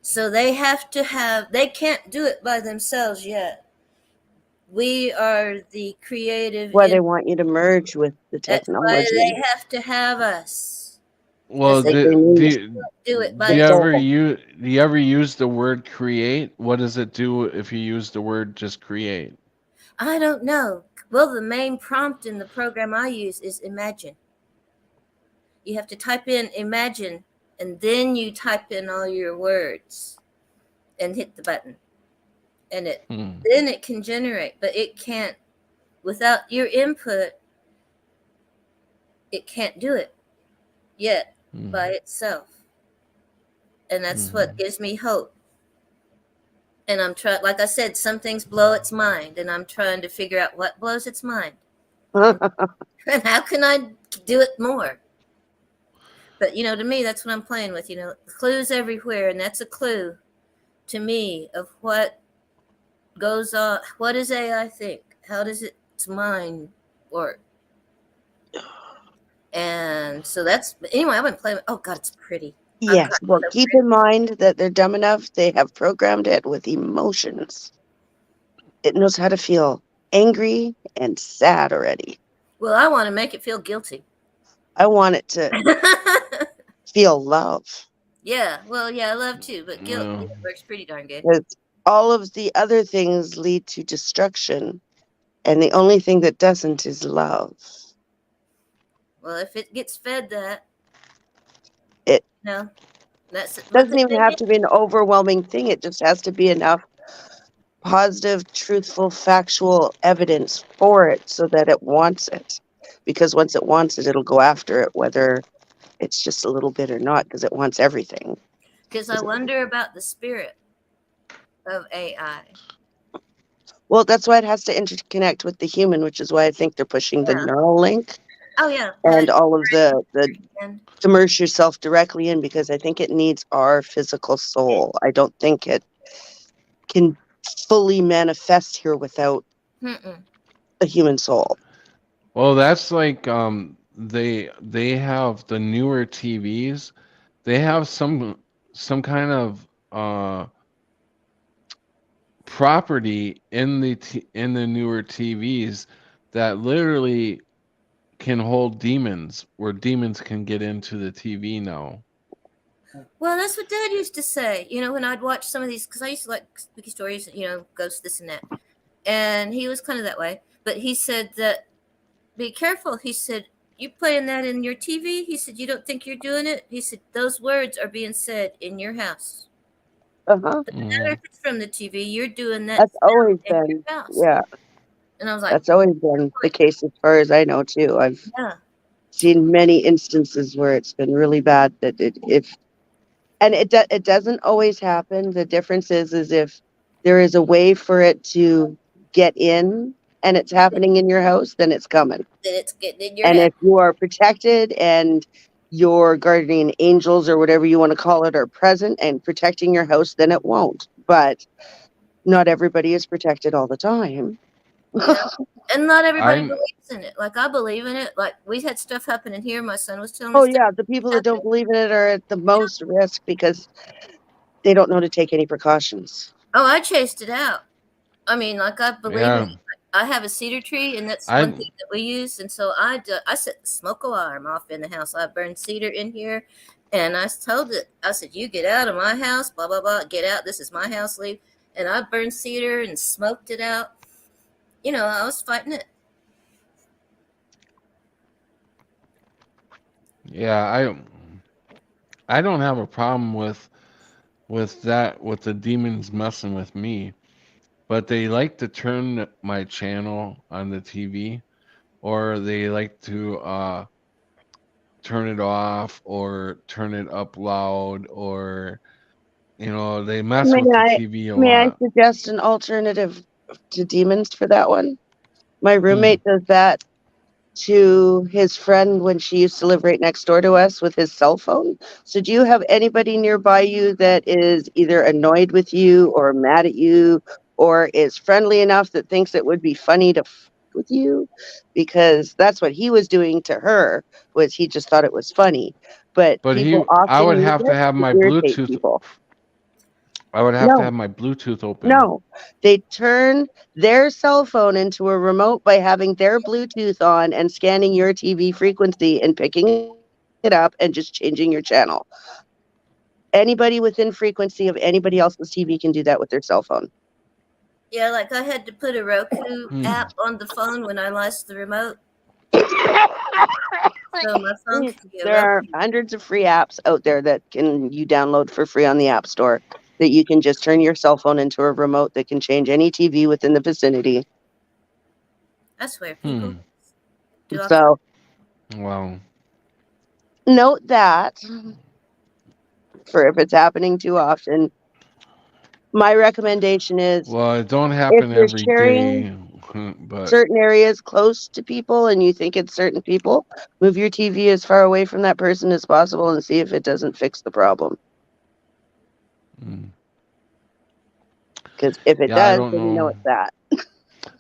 So they can't do it by themselves yet. We are the creative. Why they want you to merge with the That's why technology. they have to have us. Well, Like They they need do it by do you the ever soul. use the word create? What does it do if you use the word just create? I don't know. Well, the main prompt in the program I use is imagine. You have to type in imagine, and then you type in all your words and hit the button. And then it can generate, but it can't, without your input, it can't do it yet by itself. And that's what gives me hope. And I'm trying, like I said, some things blow its mind, and I'm trying to figure out what blows its mind. And how can I do it more? But, to me, that's what I'm playing with, clues everywhere. And that's a clue to me of what goes on. What does AI think? How does its mind work? And so anyway, I've been playing. Oh God, it's pretty. Yes, well, keep in mind that they're dumb enough, they have programmed it with emotions. It knows how to feel angry and sad already. Well, I want to make it feel guilty. I want it to feel love. Yeah, well, yeah, I love too, but guilt works pretty darn good. Because all of the other things lead to destruction, and the only thing that doesn't is love. Well, if it gets fed that, It doesn't even have to be an overwhelming thing. It just has to be enough positive, truthful, factual evidence for it so that it wants it. Because once it wants it, it'll go after it, whether it's just a little bit or not, because it wants everything. Because I wonder about the spirit of AI. Well, that's why it has to interconnect with the human, which is why I think they're pushing the Neuralink. Oh, yeah. And all of the to immerse yourself directly in, because I think it needs our physical soul. I don't think it can fully manifest here without a human soul. Well, that's like they have the newer TVs. They have some kind of property in in the newer TVs that literally can hold demons, where demons can get into the TV now. Well, that's what Dad used to say. You know, when I'd watch some of these, because I used to like spooky stories, you know, ghosts, this and that. And he was kind of that way. But he said that, be careful. He said, you playing that in your TV? He said, you don't think you're doing it? He said, those words are being said in your house. Uh-huh. No matter if it's from the TV, you're doing that That's always in your been, house. yeah, And I was like, that's always been the case as far as I know too. I've yeah. seen many instances where it's been really bad that it doesn't always happen. The difference is if there is a way for it to get in and it's happening in your house, then it's coming. Then it's getting in your And head. if you are protected and your guardian angels or whatever you want to call it are present and protecting your house, then it won't. But not everybody is protected all the time. Yeah. And not everybody I'm believes in it. Like, I believe in it. Like, we had stuff happen in here. My son was telling Oh me stuff. yeah, the people that don't believe in it are at the most risk because they don't know to take any precautions. Oh, I chased it out. I mean, like, I believe in yeah. it. I have a cedar tree, and that's one I'm thing that we use. And so I set the smoke alarm off in the house. I burned cedar in here, and I told it. I said, "You get out of my house, blah blah blah. Get out. This is my house. Leave." And I burned cedar and smoked it out. You know, I was fighting it. yeah, I don't have a problem with that, with the demons messing with me, but they like to turn my channel on the TV, or they like to turn it off or turn it up loud, or they mess with the TV a May I lot. suggest an alternative to demons for that one? My Hmm. roommate does that to his friend when she used to live right next door to us with his cell phone. So do you have anybody nearby you that is either annoyed with you or mad at you or is friendly enough that thinks it would be funny to f with you? Because that's what he was doing to her, was he just thought it was funny. But But people I often would use have to it have to my irritate Bluetooth. people. I would have to No. have my Bluetooth open. No, they turn their cell phone into a remote by having their Bluetooth on and scanning your TV frequency and picking it up and just changing your channel. Anybody within frequency of anybody else's TV can do that with their cell phone. Yeah, like I had to put a Roku Hmm. app on the phone when I lost the remote, so my phone could be a There are Roku. hundreds of free apps out there that you download for free on the App Store that you can just turn your cell phone into a remote that can change any TV within the vicinity. I swear, people Hmm. do all So Wow. note that for if it's happening too often. My recommendation is Well, it don't if happen you're every sharing day, but certain areas close to people and you think it's certain people, move your TV as far away from that person as possible and see if it doesn't fix the problem. mm, Because if it yeah, I does, don't then you know know. it's that.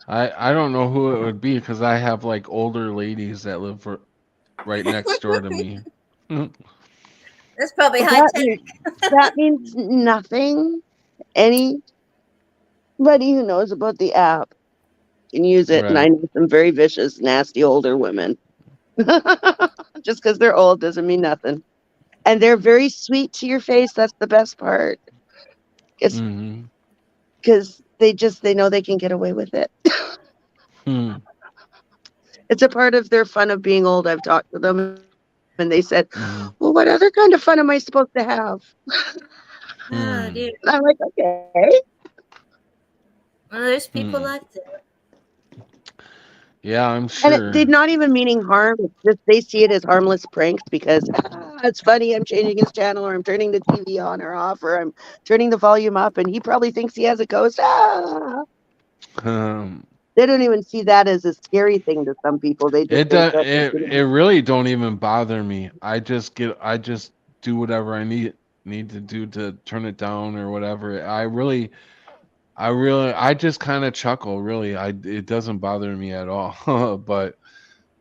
I don't know who it would be, because I have like older ladies that live right next door to me. That's probably high That tech. means, that means nothing. Anybody who knows about the app can use it, and I Right. know some very vicious, nasty older women. Just because they're old doesn't mean nothing. And they're very sweet to your face. That's the best part. It's Hmm. because they know they can get away with it. Hmm. It's a part of their fun of being old. I've talked to them and they said, Hmm. well, what other kind of fun am I supposed to have? Oh Hmm. dear. And I'm like, okay. Well, there's people Hmm. like that. Yeah, I'm And sure. they're not even meaning harm. It's just they see it as harmless pranks because it's funny. I'm changing his channel or I'm turning the TV on or off or I'm turning the volume up and he probably thinks he has a ghost. Um, They don't even see that as a scary thing to some people. They just it think does. that it's It really don't even bother me. I just do whatever I need to do to turn it down or whatever. I just kind of chuckle. Really, it doesn't bother me at all.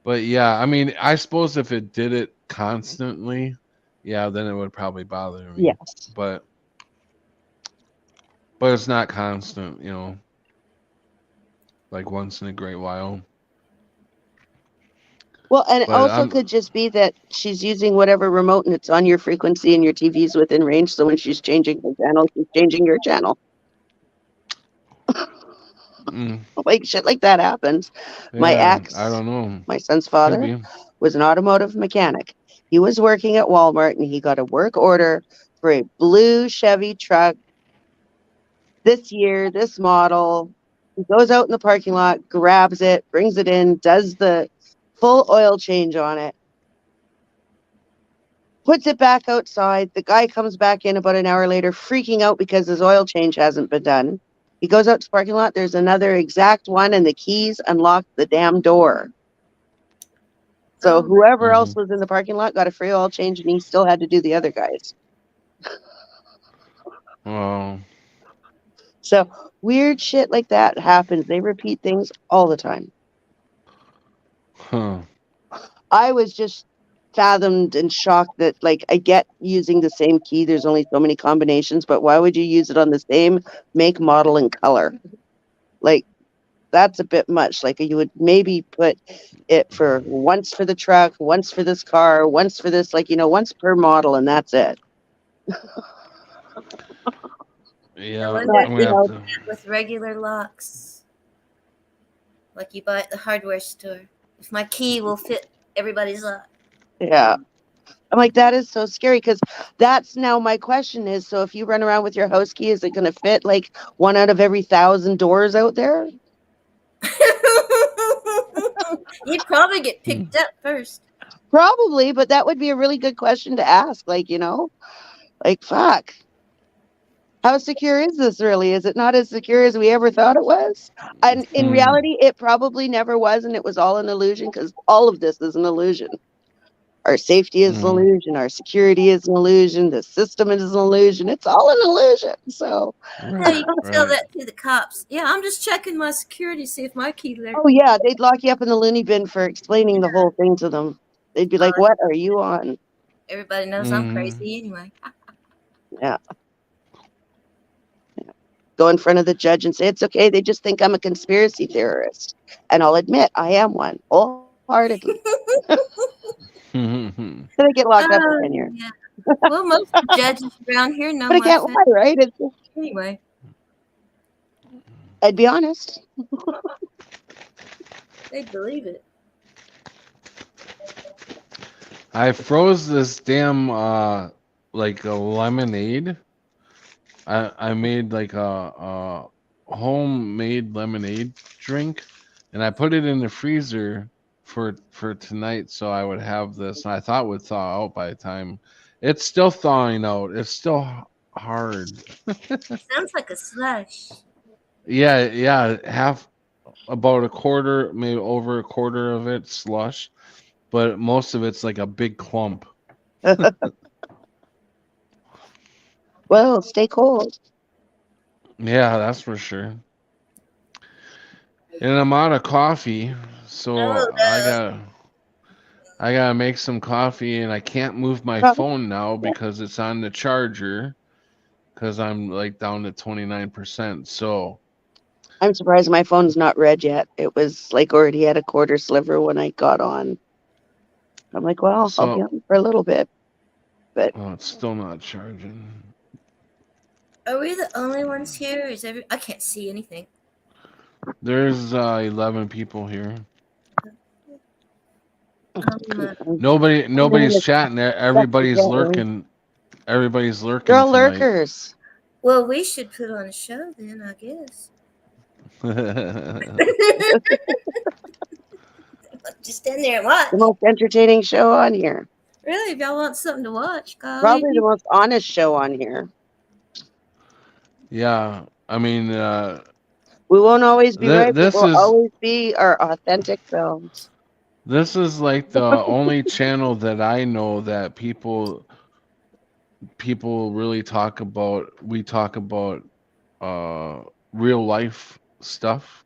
But yeah, I mean, I suppose if it did it constantly, yeah, then it would probably bother me. yes. But but it's not constant, you know, like once in a great while. Well, and it But also I'm could just be that she's using whatever remote and it's on your frequency and your TV's within range. So when she's changing her channel, she's changing your channel. mm, Like shit like that happens. My yeah, ex, I don't know. my son's Could father, be. was an automotive mechanic. He was working at Walmart and he got a work order for a blue Chevy truck this year, this model. He goes out in the parking lot, grabs it, brings it in, does the full oil change on it, puts it back outside. The guy comes back in about an hour later, freaking out because his oil change hasn't been done. He goes out to the parking lot. There's another exact one, and the keys unlock the damn door. So Oh, whoever else hmm was in the parking lot got a free oil change, and he still had to do the other guys. Well, So weird shit like that happens. They repeat things all the time. huh. I was just fathomed and shocked that, like, I get using the same key. There's only so many combinations, but why would you use it on the same make, model, and color? Like, that's a bit much. Like, you would maybe put it for once for the truck, once for this car, once for this, like, once per model, and that's it. Yeah, wonder Not, I'm if gonna have to. with regular locks, like you buy at the hardware store, if my key will fit everybody's lock. yeah. I'm like, that is so scary because that's now my question is, so if you run around with your house key, is it going to fit like 1 out of every 1,000 doors out there? You'd probably get Hmm. picked up first. Probably, but that would be a really good question to ask. Like, like, fuck. How secure is this really? Is it not as secure as we ever thought it was? And in Hmm. reality, it probably never was, and it was all an illusion because all of this is an illusion. Our safety is an Hmm. illusion. Our security is an illusion. The system is an illusion. It's all an illusion. So, Yeah, you Right, can tell right. that to the cops. Yeah, I'm just checking my security, see if my key's there. oh yeah, they'd lock you up in the loony bin for explaining the whole thing to them. They'd be like, "What are you on?" Everybody knows I'm Hmm. crazy anyway. Yeah. Go in front of the judge and say, "It's okay. They just think I'm a conspiracy theorist," and I'll admit I am one wholeheartedly. Hmm. Then I get locked up for 10 years. Yeah. Well, most of the judges around here know But I my can't family lie, right? It's just, anyway. I'd be honest. They believe it. I froze this damn like a lemonade. I made like a homemade lemonade drink, and I put it in the freezer for tonight, so I would have this. And I thought it would thaw out by the time it's still thawing out. It's still hard. Sounds like a slush. Yeah, half about a quarter, maybe over a quarter of it slush, but most of it's like a big clump. Well, stay cold. Yeah, that's for sure. And I'm out of coffee, so Oh, I gotta make some coffee, and I can't move my Probably. phone now because it's on the charger, because I'm like down to 29%. So I'm surprised my phone's not red yet. It was like already at a quarter sliver when I got on. I'm like, well, I'll be so on for a little bit. But oh, it's still not charging. Are we the only ones here? I can't see anything. There's 11 people here. Um, Nobody's chatting. Everybody's Definitely. lurking. Everybody's lurking they're all tonight. lurkers. well, we should put on a show then, I guess. Just stand there and watch. The most entertaining show on here. Really, if y'all want something to watch, golly. Probably the most honest show on here. Yeah, I mean, We won't always be right, but this we'll is always be our authentic selves. this is like the only channel that I know that people really talk about. We talk about real life stuff,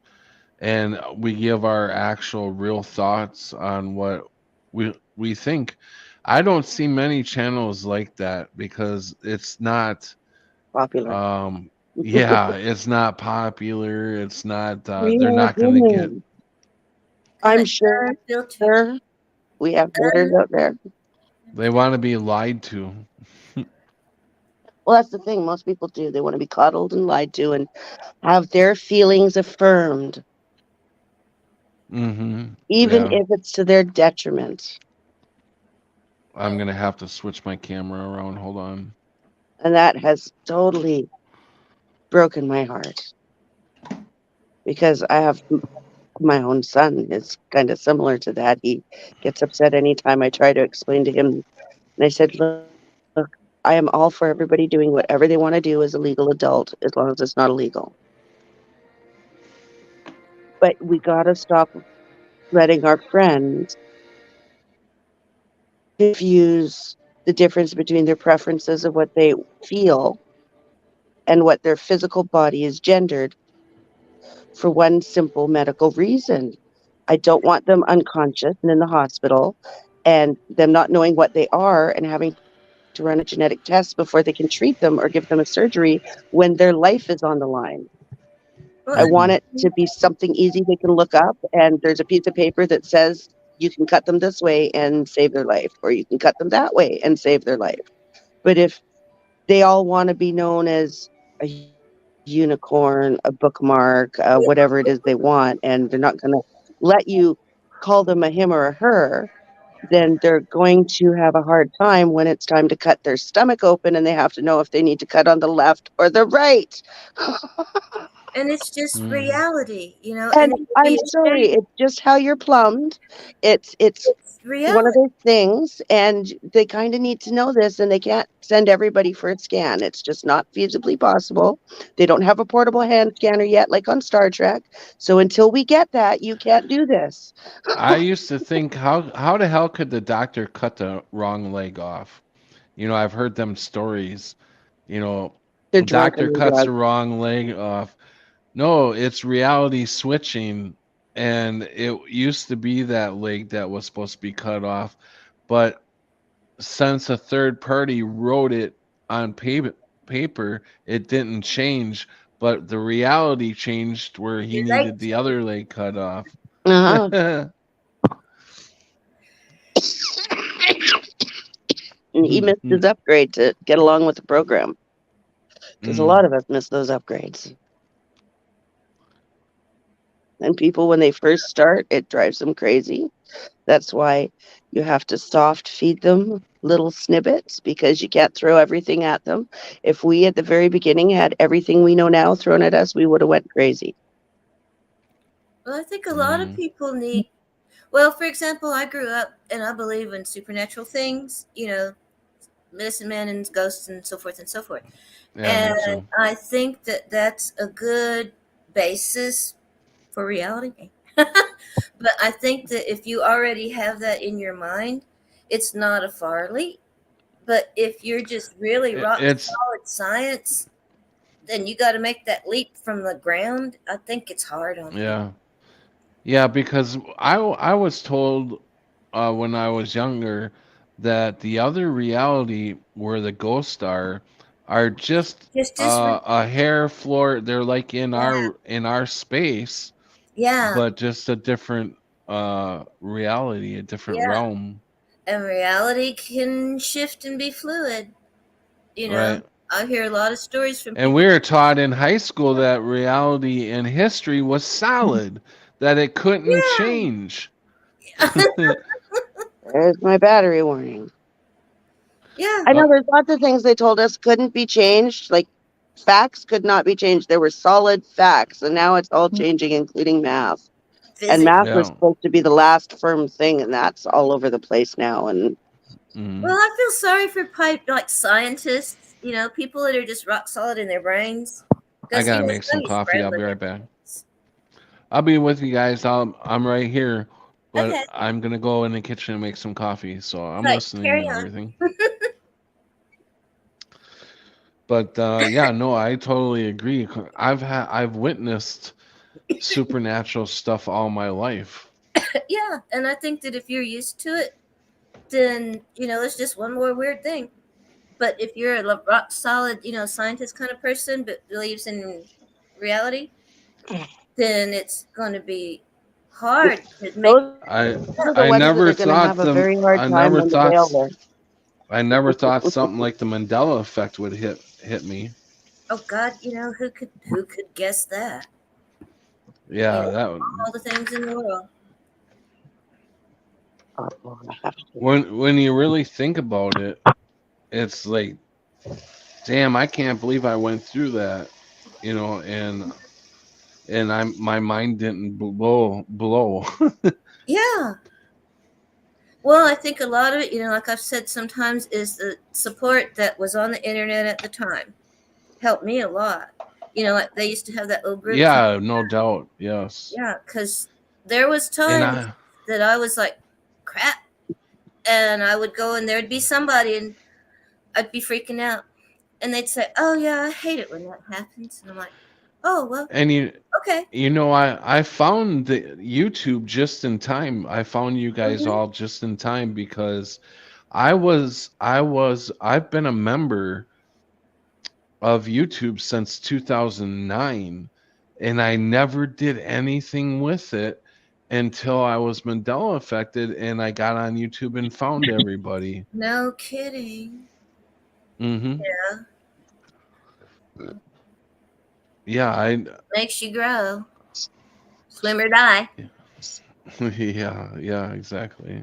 and we give our actual real thoughts on what we think. I don't see many channels like that because it's not Popular. Yeah, it's not popular. It's not. We They're are not going to get. human. I'm sure Unfiltered. we have haters out there. They want to be lied to. Well, that's the thing. Most people do. They want to be coddled and lied to and have their feelings affirmed, Mm-hmm. even Yeah. if it's to their detriment. I'm gonna have to switch my camera around. Hold on. And that has totally broken my heart because I have my own son is kind of similar to that. He gets upset anytime I try to explain to him. And I said, look, I am all for everybody doing whatever they want to do as a legal adult, as long as it's not illegal. But we got to stop letting our friends confuse the difference between their preferences of what they feel and what their physical body is gendered for one simple medical reason. I don't want them unconscious and in the hospital and them not knowing what they are and having to run a genetic test before they can treat them or give them a surgery when their life is on the line. I want it to be something easy they can look up, and there's a piece of paper that says you can cut them this way and save their life, or you can cut them that way and save their life. But if they all want to be known as a unicorn, a bookmark, whatever it is they want, and they're not going to let you call them a him or a her, then they're going to have a hard time when it's time to cut their stomach open and they have to know if they need to cut on the left or the right. And it's just Mhm. reality, you know. And it would I'm be a sorry, shame. it's just how you're plumbed. It's It's one of reality. those things, and they kind of need to know this, and they can't send everybody for a scan. It's just not feasibly possible. They don't have a portable hand scanner yet, like on Star Trek. So until we get that, you can't do this. I used to think, how the hell could the doctor cut the wrong leg off? You know, I've heard them stories. You know, They're the drunk doctor and they're cuts the drugged. wrong leg off. No, it's reality switching, and it used to be that leg that was supposed to be cut off, but since a third party wrote it on paper, it didn't change, but the reality changed where he Your leg needed the other leg cut off. Uh-huh. And he missed his upgrade to get along with the program. Because a lot of us miss those upgrades. And people, when they first start, it drives them crazy. That's why you have to soft feed them little snippets because you can't throw everything at them. If we at the very beginning had everything we know now thrown at us, we would have went crazy. Well, I think a lot of people need. Well, for example, I grew up and I believe in supernatural things. You know, medicine men and ghosts and so forth and so forth. Yeah, me And too. I think that that's a good basis for reality. But I think that if you already have that in your mind, it's not a far leap. But if you're just really rock It's solid science, then you got to make that leap from the ground. I think it's hard on people. yeah, because I was told when I was younger that the other reality where the ghosts are just Just as real. a hair floor. They're like Yeah. in our space, Yeah. but just a different reality, a different Yeah. realm. And reality can shift and be fluid. You know, Right. I hear a lot of stories from And people. we were taught in high school that reality and history was solid, that it couldn't change. There's my battery warning. Yeah. I know there's lots of things they told us couldn't be changed. Like facts could not be changed. There were solid facts, and now it's all changing, including math. And Physics. math was Yeah. supposed to be the last firm thing, and that's all over the place now. And Well, I feel sorry for like scientists, you know, people that are just rock solid in their brains. I Because gotta make some studies coffee. I'll be friendly. right back. I'll be with you guys. I'm right here, but Okay. I'm gonna go in the kitchen and make some coffee. So I'm Right, listening carry and on. everything. But yeah, no, I totally agree. I've witnessed supernatural stuff all my life. Yeah, and I think that if you're used to it, then, you know, it's just one more weird thing. But if you're a rock solid, scientist kind of person, but believes in reality, then it's going to be hard to make. Those I are the I ones that never are going to thought have a very hard I time never when the thought whale there. I never thought something like the Mandela effect would hit me. Oh God, who could guess that? Yeah, that would, All the things in the world. when you really think about it, it's like, damn, I can't believe I went through that, and my mind didn't blow. Yeah. Well, I think a lot of it, like I've said sometimes, is the support that was on the internet at the time helped me a lot. Like they used to have that little group. Yeah, no doubt. Yes. Yeah, because there was And times that I was like, crap. And I would go and there'd be somebody and I'd be freaking out. And they'd say, oh, yeah, I hate it when that happens. And I'm like, oh, well, and okay. I found the YouTube just in time. I found you guys all just in time because I've been a member of YouTube since 2009, and I never did anything with it until I was Mandela affected, and I got on YouTube and found everybody. No kidding. Mm-hmm. Yeah. Yeah, Makes you grow. Swim or die. yeah, exactly.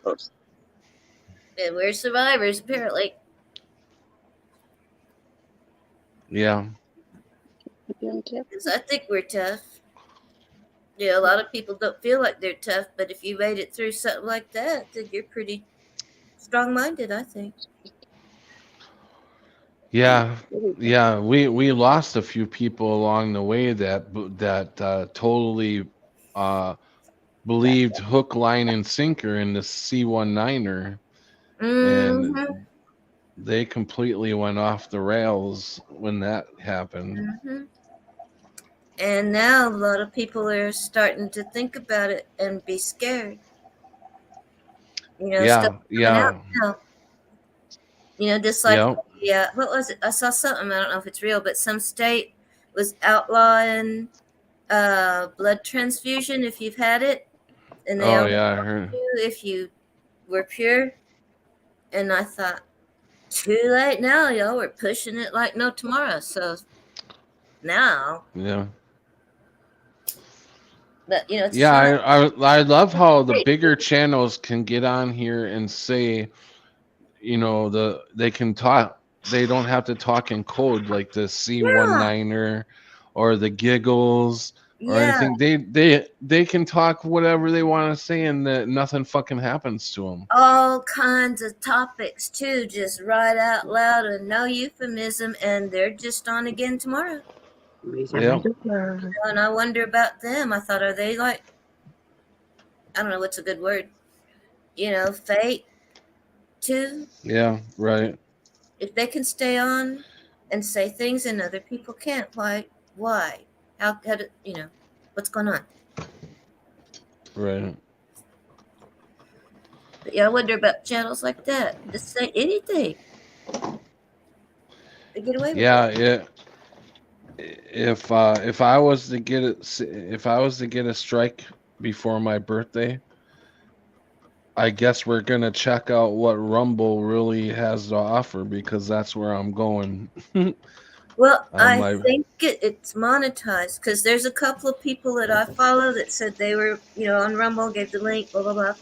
And we're survivors, apparently. Yeah. Because I think we're tough. Yeah, a lot of people don't feel like they're tough, but if you made it through something like that, then you're pretty strong-minded, I think. Yeah, we lost a few people along the way that totally believed hook, line, and sinker in the C19er, and they completely went off the rails when that happened. And now a lot of people are starting to think about it and be scared. Stuff coming out now. Just like what was it? I saw something. I don't know if it's real, but some state was outlawing blood transfusion if you've had it, and they only I heard you if you were pure. And I thought, too late now, y'all. We're pushing it like no tomorrow. So now, but it's I love how the bigger channels can get on here and say, they can talk. They don't have to talk in code like the C19er or the giggles or anything. They can talk whatever they want to say and that nothing fucking happens to them. All kinds of topics too, just right out loud and no euphemism, and they're just on again tomorrow. Yeah. And I wonder about them. I thought, are they like, I don't know what's a good word, fate too? Yeah, right. If they can stay on and say things and other people can't, why? How did, what's going on? Right. But I wonder about channels like that. Just say anything. They get away with it. Yeah. If I was to get a strike before my birthday, I guess we're gonna check out what Rumble really has to offer because that's where I'm going. Well, I think it's monetized because there's a couple of people that I follow that said they were, on Rumble, gave the link, blah, blah, blah.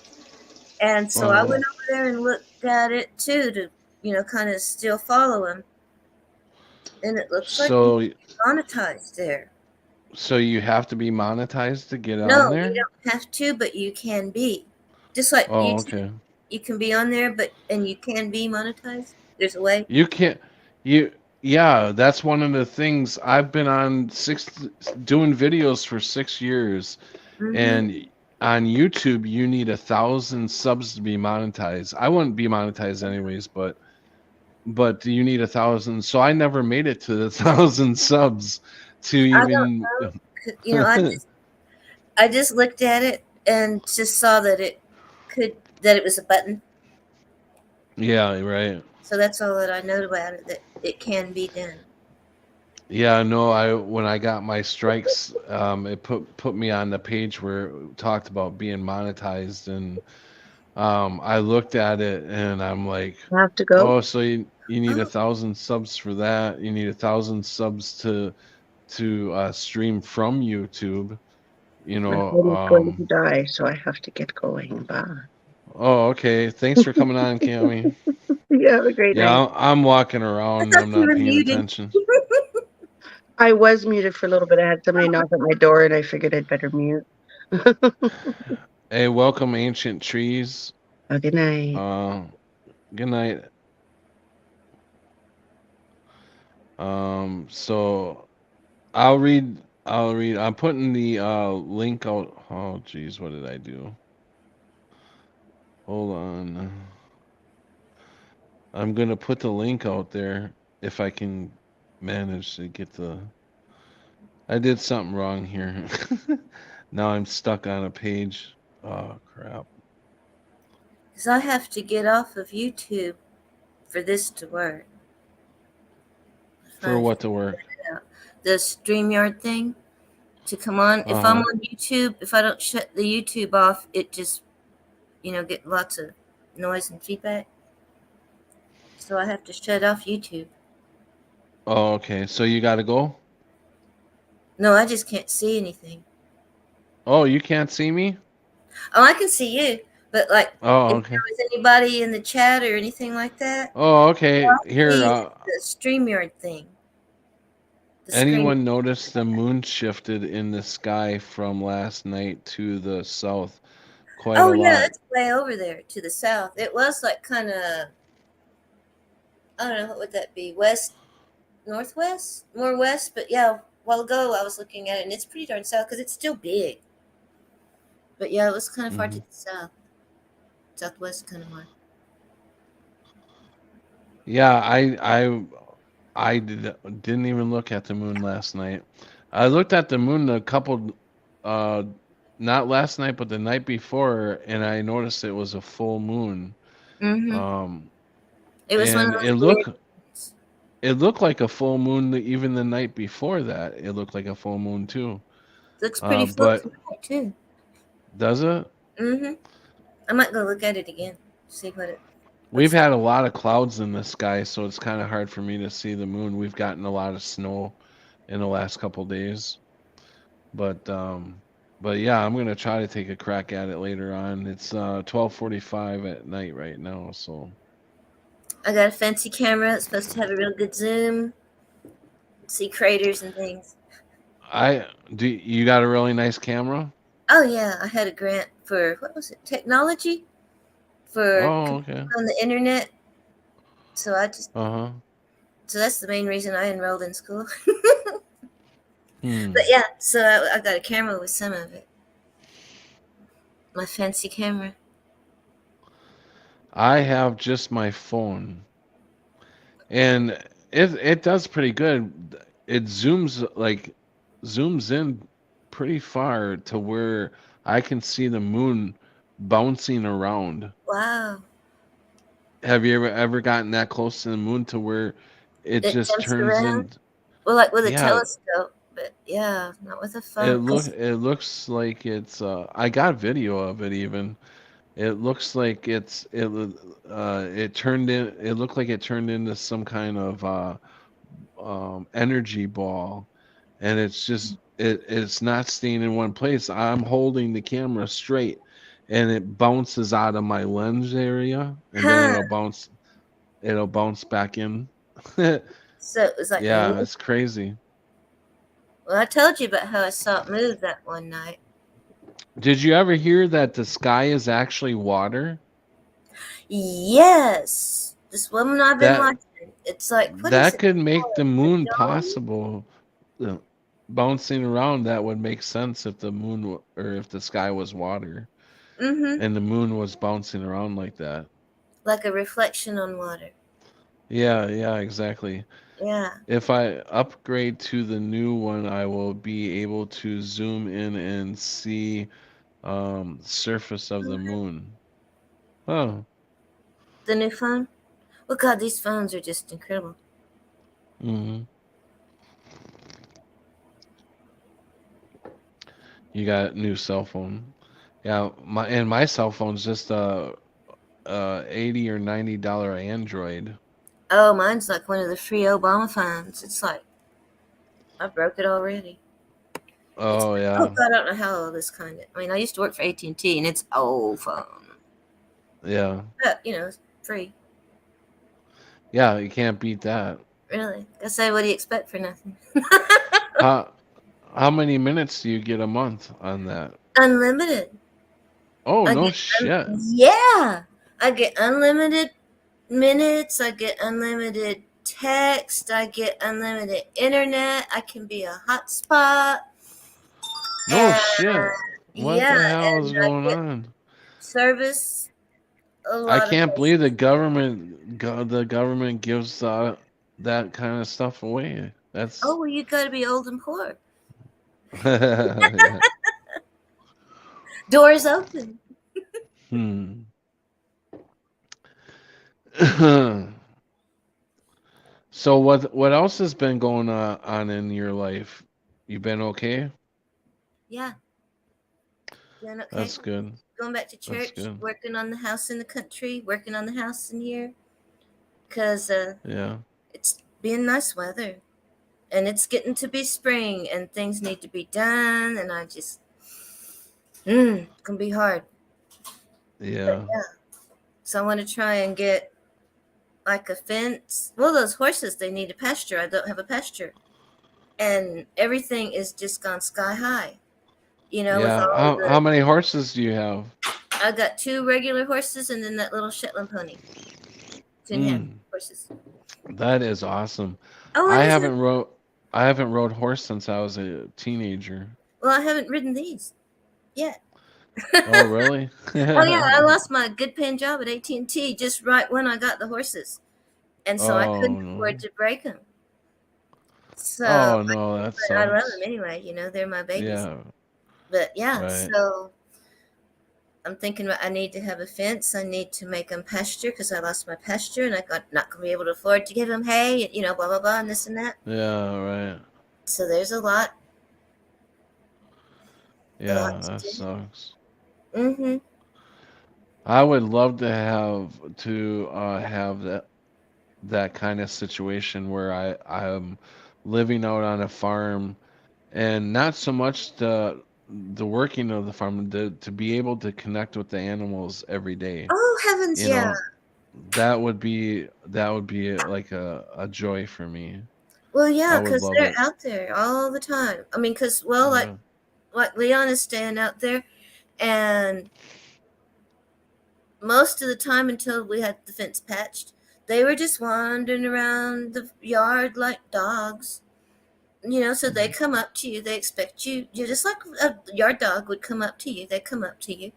And so I went over there and looked at it too to, kind of still follow him. And it looks like it's monetized there. So you have to be monetized to get on there? No, you don't have to, but you can be. Just like YouTube, you can be on there, and you can be monetized. There's a way. You can't. Yeah, that's one of the things. I've been on doing videos for 6 years, and on YouTube you need 1,000 subs to be monetized. I wouldn't be monetized anyways, but you need 1,000. So I never made it to the 1,000 subs to even. I just looked at it and just saw that it was a button. Yeah, right. So that's all that I know about it, that it can be done. Yeah, no, when I got my strikes, it put me on the page where it talked about being monetized, and I looked at it and I'm like, I have to go. oh, so you need Oh. 1,000 subs for that. You need 1,000 subs to stream from YouTube. You My know, phone is going to die, so I have to get going. Bye. oh, okay. Thanks for coming on, Cami. You have a great night. Yeah, I'm walking I around. thought I'm you not were paying muted. attention. I was muted for a little bit. I had somebody knock at my door, and I figured I'd better mute. Hey, welcome, Ancient Trees. Good night. Good night. So I'll read. I'm putting the link out. Oh, geez, what did I do? Hold on. I'm gonna put the link out there if I can manage to get the. I did something wrong here. Now I'm stuck on a page. Oh, crap. Because I have to get off of YouTube for this to work. For what to work? The StreamYard thing to come on. If I'm on YouTube, if I don't shut the YouTube off, it just, get lots of noise and feedback. So I have to shut off YouTube. Oh, okay. So you gotta go? No, I just can't see anything. Oh, you can't see me? Oh, I can see you, but like, Oh, if okay. there was anybody in the chat or anything like that, Oh, okay. Here, see the StreamYard thing. The screen. anyone notice the moon shifted in the sky from last night to the south quite Oh a yeah, lot? it's way over there to the south. It was like kind of, I don't know, what would that be? West, northwest, more west. But yeah, a while ago I was looking at it, and it's pretty darn south because it's still big. But yeah, it was kind of far to the south, southwest kind of one. Yeah, I didn't even look at the moon last night. I looked at the moon a couple, not last night, but the night before, and I noticed it was a full moon. Mm-hmm. It was one And of those it looked like a full moon even the night before that. It looked like a full moon too. Looks pretty full But tonight too. does it? Mm-hmm. I might go look at it again, see what it. We've had a lot of clouds in the sky, so it's kind of hard for me to see the moon. We've gotten a lot of snow in the last couple days. But yeah, I'm gonna try to take a crack at it later on. It's 12:45 at night right now, so I got a fancy camera. It's supposed to have a real good zoom, see craters and things. You got a really nice camera? Oh yeah, I had a grant for, what was it, technology for Oh, okay. on the internet. So I just Uh-huh. so that's the main reason I enrolled in school. Hmm. But yeah, so I got a camera with some of it. My fancy camera. I have just my phone, and it does pretty good. It zooms in pretty far to where I can see the moon bouncing around. Wow. Have you ever gotten that close to the moon to where it just jumps turns around? in? Well, like with a Yeah. telescope, but yeah, not with a phone. It looks like it's I got video of it even. It looks like it looked like it turned into some kind of energy ball, and it's not staying in one place. I'm holding the camera straight, and it bounces out of my lens area, and then it'll bounce back in. So it was like, Yeah, it's crazy. Well, I told you about how I saw it move that one night. Did you ever hear that the sky is actually water? Yes, this woman I've been watching. It's like, what is that it could make called? the moon dome? possible. Bouncing around, that would make sense if the moon or if the sky was water, Mm-hmm. and the moon was bouncing around like that. Like a reflection on water. Yeah, exactly. Yeah. If I upgrade to the new one, I will be able to zoom in and see surface of the moon. Oh. The new phone? Well, God, these phones are just incredible. Hmm. You got a new cell phone. Yeah, my cell phone's just $80 or $90 Android. Oh, mine's like one of the free Obama phones. It's like I broke it already. It's Oh oh yeah, God, I don't know how old this kind of. I mean, I used to work for AT&T, and it's old phone, yeah, but it's free. yeah. You can't beat that. Really, I say, what do you expect for nothing? How many minutes do you get a month on that? Unlimited. Oh I no get shit. yeah. I get unlimited minutes. I get unlimited text. I get unlimited internet. I can be a hotspot. No And shit. What yeah, the hell is and I going get on? service a I lot of can't believe the places. government gives that kind of stuff away. Oh, That's well, you got to be old and poor. yeah. Doors open. Hmm. So what else has been going on in your life? You been okay? Yeah, doing okay. That's good. Going back to That's church, good. working on the house in the country, working on the house in here, because Yeah. it's being nice weather. And it's getting to be spring and things need to be done, and I just it's gonna be hard. But Yeah. yeah, so I want to try and get like a fence. Well, those horses, they need a pasture. I don't have a pasture, and everything is just gone sky high, with Yeah. all How the many horses do you have? I got 2 regular horses and then that little Shetland pony. 2.5 Mm, horses. that is awesome. Oh, I it isn't. haven't rode I haven't rode horse since I was a teenager. Well, I haven't ridden these yet. Oh, really? Oh yeah, I lost my good paying job at AT&T just right when I got the horses, and so I Oh couldn't afford no. to break them. So, Oh no, that but I love them sucks. anyway. They're my babies. Yeah, But yeah, right. so I'm thinking about I need to have a fence. I need to make them pasture because I lost my pasture and I got not gonna be able to afford to give them hay. Blah blah blah, and this and that. Yeah, right. So there's a lot Yeah, to that do. sucks. Mm-hmm. I would love to have that kind of situation where I'm living out on a farm and not so much the working of the farm, to be able to connect with the animals every day. Oh heavens, You yeah. know, that would be like a joy for me. Well, I yeah, would because love they're it. out there all the time. I mean, Yeah. like Leon is staying out there, and most of the time until we had the fence patched, they were just wandering around the yard like dogs. So they come up to you. They expect you. You're just like a yard dog would come up to you. They come up to you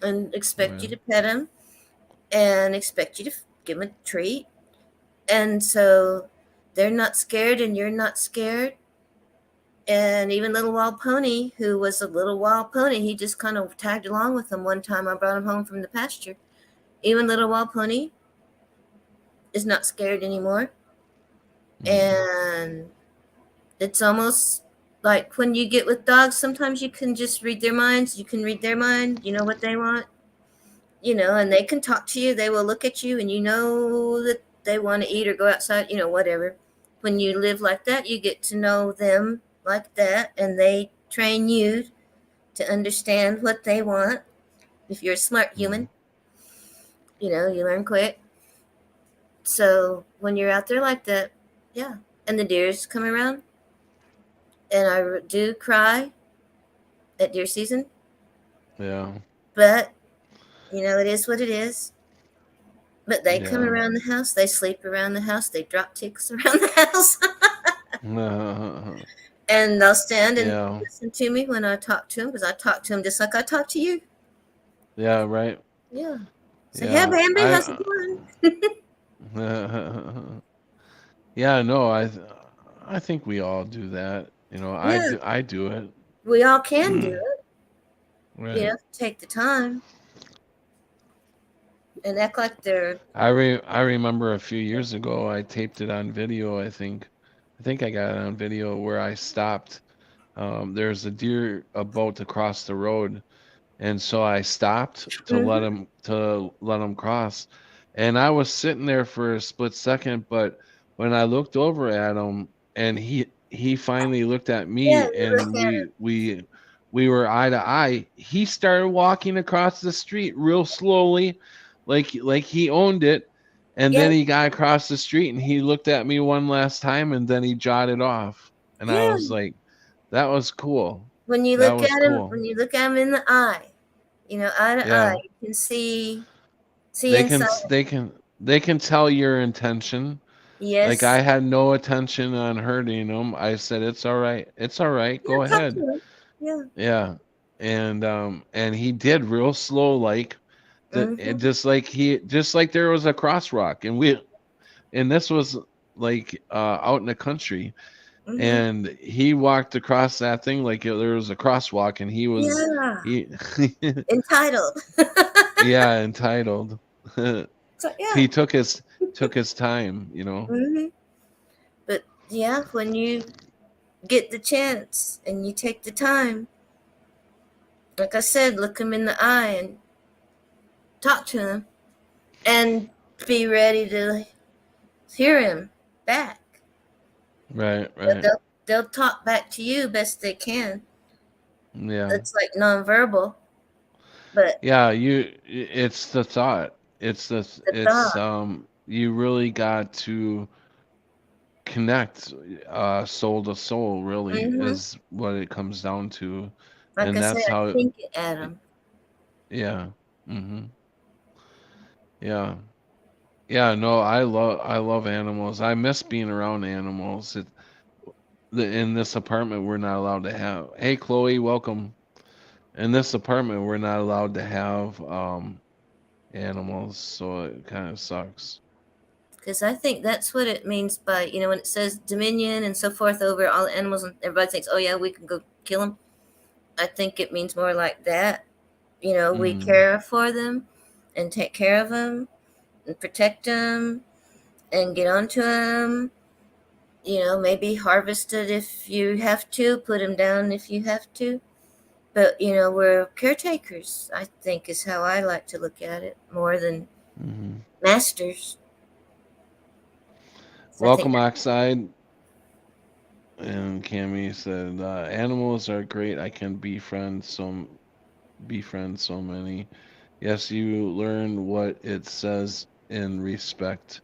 and expect you Yeah. to pet them and expect you to give them a treat. And so they're not scared, and you're not scared. And even Little Wild Pony, who was a little wild pony, he just kind of tagged along with them one time. I brought him home from the pasture. Even Little Wild Pony is not scared anymore. Mm. And it's almost like when you get with dogs, sometimes you can just read their minds. You can read their mind. You know what they want, and they can talk to you. They will look at you, and you know that they want to eat or go outside, whatever. When you live like that, you get to know them like that, and they train you to understand what they want. If you're a smart Mm. human, you learn quick. So when you're out there like that, yeah, and the deers come around, and I do cry at deer season, Yeah. but it is what it is. But they come Yeah. around the house, they sleep around the house, they drop ticks around the house, and they'll stand and Yeah. listen to me when I talk to them because I talk to them just like I talk to you. Yeah, right. Yeah. So yeah, Yeah. Bambi, how's it I going? Yeah, no, I think we all do that. I Yeah, do it. we all can do it. Right. Take the time and act like they're I remember a few years ago I taped it on video. I think I got it on video where I stopped. There's a deer about to cross the road, and so I stopped to let him cross. And I was sitting there for a split second, but when I looked over at him, and he finally looked at yeah. me, You look and at it. we were eye to eye. He started walking across the street real slowly, like he owned it. And Yeah, then he got across the street and he looked at me one last time and then he jotted off. And I yeah. was like, that was cool. When you That look was at him, cool. when you look at him in the eye, eye to eye, Yeah. you can see They can inside. they can tell your intention. Like Yes. I had no intention on hurting him. I said it's all right. It's all right. Yeah, Go talk ahead. to him. Yeah. Yeah. And he did real slow, like Mm-hmm. just like there was a crosswalk and this was like out in the country. Mm-hmm. And he walked across that thing like there was a crosswalk, and Yeah. he Entitled. yeah, entitled. So, yeah. He took his time, Mm-hmm. But yeah, when you get the chance and you take the time, like I said, look him in the eye and talk to him, and be ready to hear him back. Right, But right. they'll talk back to you best they can. Yeah. It's like nonverbal, but Yeah, it's the thought. It's thought. You really got to connect soul to soul, really Mm-hmm. is what it comes down to. Like And I said, that's how think it at him. yeah. Mhm. Yeah. Yeah, no, I love animals. I miss being around animals. In this apartment we're not allowed to have. Hey Chloe, welcome. In this apartment we're not allowed to have animals, so it kind of sucks. Because I think that's what it means by, when it says dominion and so forth over all the animals, and everybody thinks, oh, yeah, we can go kill them. I think it means more like that. We Mhm. care for them and take care of them and protect them and get onto them. Maybe harvest it if you have to, put them down if you have to. But, we're caretakers, I think, is how I like to look at it, more than Mhm. masters. So I think Welcome Oxide. And Cammy said, animals are great. I can befriend so many. Yes, you learn what it says and respect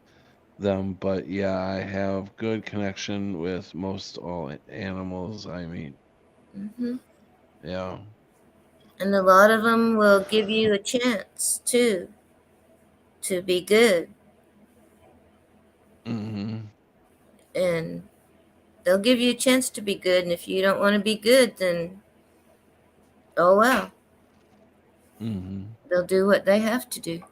them, but yeah, I have good connection with most all animals I meet. Mm-hmm. Yeah. And a lot of them will give you a chance too to be good, Mhm. and they'll give you a chance to be good. And if you don't want to be good, then oh well, Mhm. they'll do what they have to do.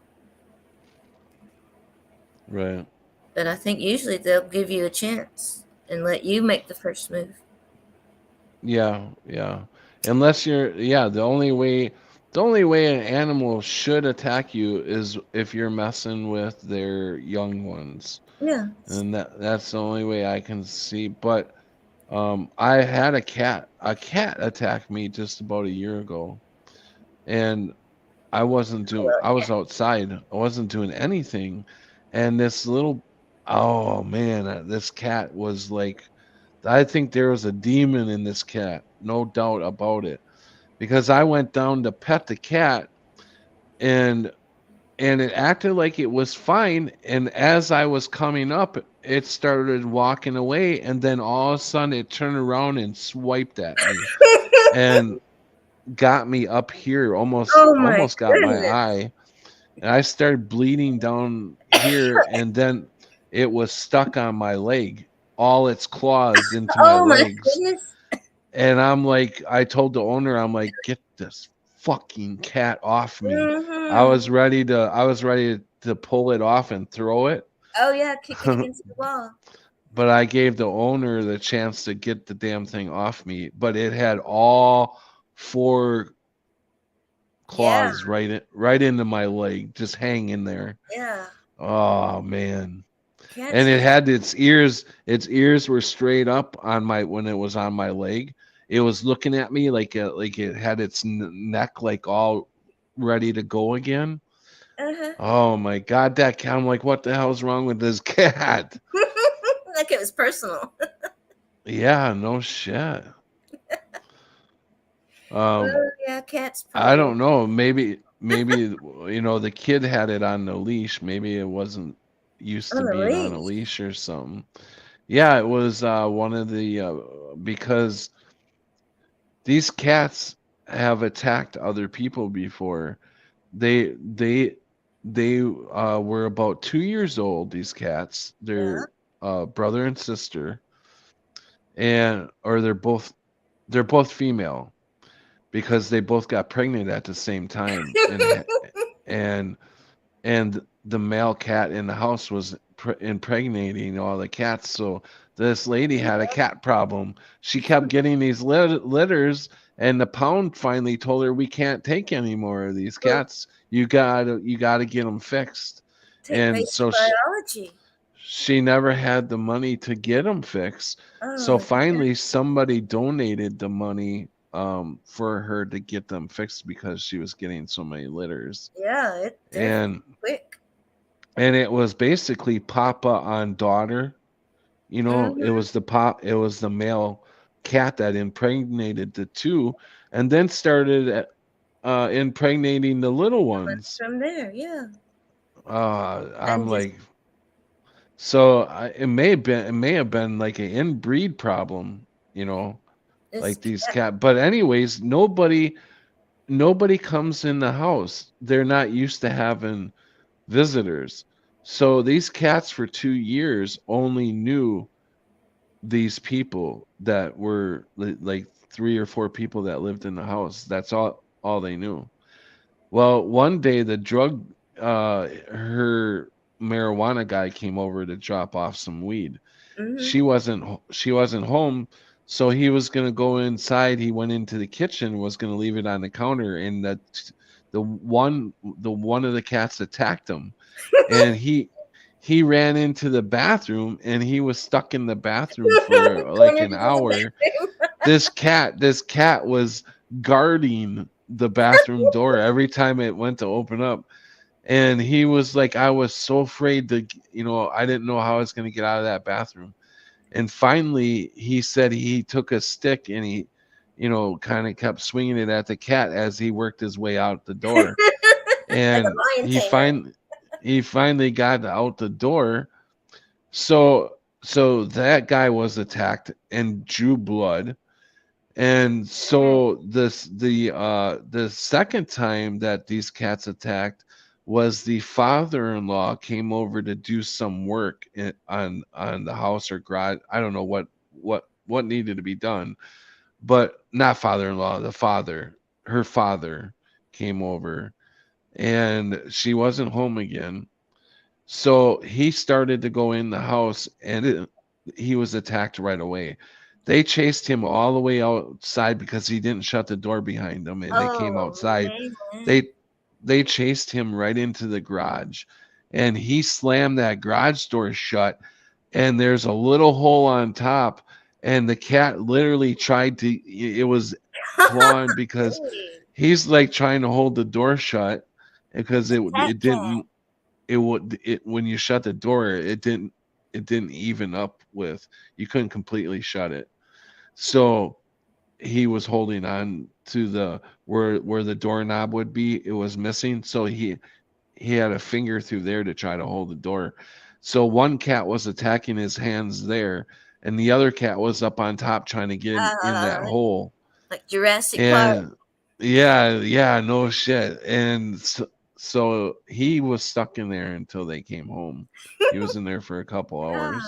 Right. But I think usually they'll give you a chance and let you make the first move. Yeah, yeah. Unless the only way an animal should attack you is if you're messing with their young ones. Yeah. And that's the only way I can see. But I had a cat. A cat attacked me just about a year ago. And I was outside. I wasn't doing anything. And oh man, this cat was like, I think there was a demon in this cat, no doubt about it. Because I went down to pet the cat and it acted like it was fine, and as I was coming up, it started walking away, and then all of a sudden it turned around and swiped at me and got me up here, Oh my got my goodness. eye, and I started bleeding down here, and then it was stuck on my leg, all its claws into my Oh my legs. goodness. And I'm like, I told the owner, I'm like, get this fucking cat off me. Mm-hmm. I was ready to pull it off and throw it. Oh yeah, kick it against the wall. But I gave the owner the chance to get the damn thing off me. But it had all 4 claws right into my leg, just hanging there. Yeah. Oh man. Cats. And it had its ears were straight up on my when it was on my leg. It was looking at me like it had its neck like all ready to go again. Uh-huh. Oh my god, that cat! I'm like, what the hell's wrong with this cat? Like it was personal. Yeah, no shit. Oh, yeah, cats. I don't know. Maybe the kid had it on the leash. Maybe it wasn't used to On the being on a leash? leash or something. Yeah, it was one of the because these cats have attacked other people before. They were about 2 years old. These cats, they're brother and sister, or they're both female because they both got pregnant at the same time, and the male cat in the house was impregnating all the cats. So this lady had a cat problem. She kept getting these litters, and the pound finally told her, "We can't take any more of these cats. You gotta get them fixed." And Basic so biology. she never had the money to get them fixed. So Oh, finally, somebody donated the money for her to get them fixed because she was getting so many litters. yeah, And quick. it was basically Papa on daughter. You know, it was the male cat that impregnated the two, and then started impregnating the little ones. From there, yeah. I'm like, so it may have been like an inbreed problem, you know, like these cat. But anyways, nobody comes in the house. They're not used to having visitors. So these cats for 2 years only knew these people that were like 3 or 4 people that lived in the house. That's all they knew. Well, one day the her marijuana guy came over to drop off some weed. She wasn't home, so he was going to go inside. He went into the kitchen, was going to leave it on the counter, and the one of the cats attacked him. And he ran into the bathroom, and he was stuck in the bathroom for like an hour. This cat was guarding the bathroom door every time it went to open up. And he was like, I was so afraid to, I didn't know how I was going to get out of that bathroom. And finally, he said he took a stick and he, kind of kept swinging it at the cat as he worked his way out the door. And he finally got out the door. So that guy was attacked and drew blood. And so the second time that these cats attacked was the father-in-law came over to do some work on the house or garage. I don't know what needed to be done, but not father-in-law, her father came over, and she wasn't home again. So he started to go in the house, and he was attacked right away. They chased him all the way outside because he didn't shut the door behind him, and they came outside. Man. They chased him right into the garage, and he slammed that garage door shut, and there's a little hole on top, and the cat literally it was clawing because he's like trying to hold the door shut because when you shut the door, it didn't even up with, you couldn't completely shut it. So he was holding on to where the doorknob would be. It was missing. So he had a finger through there to try to hold the door. So one cat was attacking his hands there, and the other cat was up on top trying to get in that hole. Like Jurassic Park. Yeah, no shit. And so he was stuck in there until they came home. He was in there for a couple hours.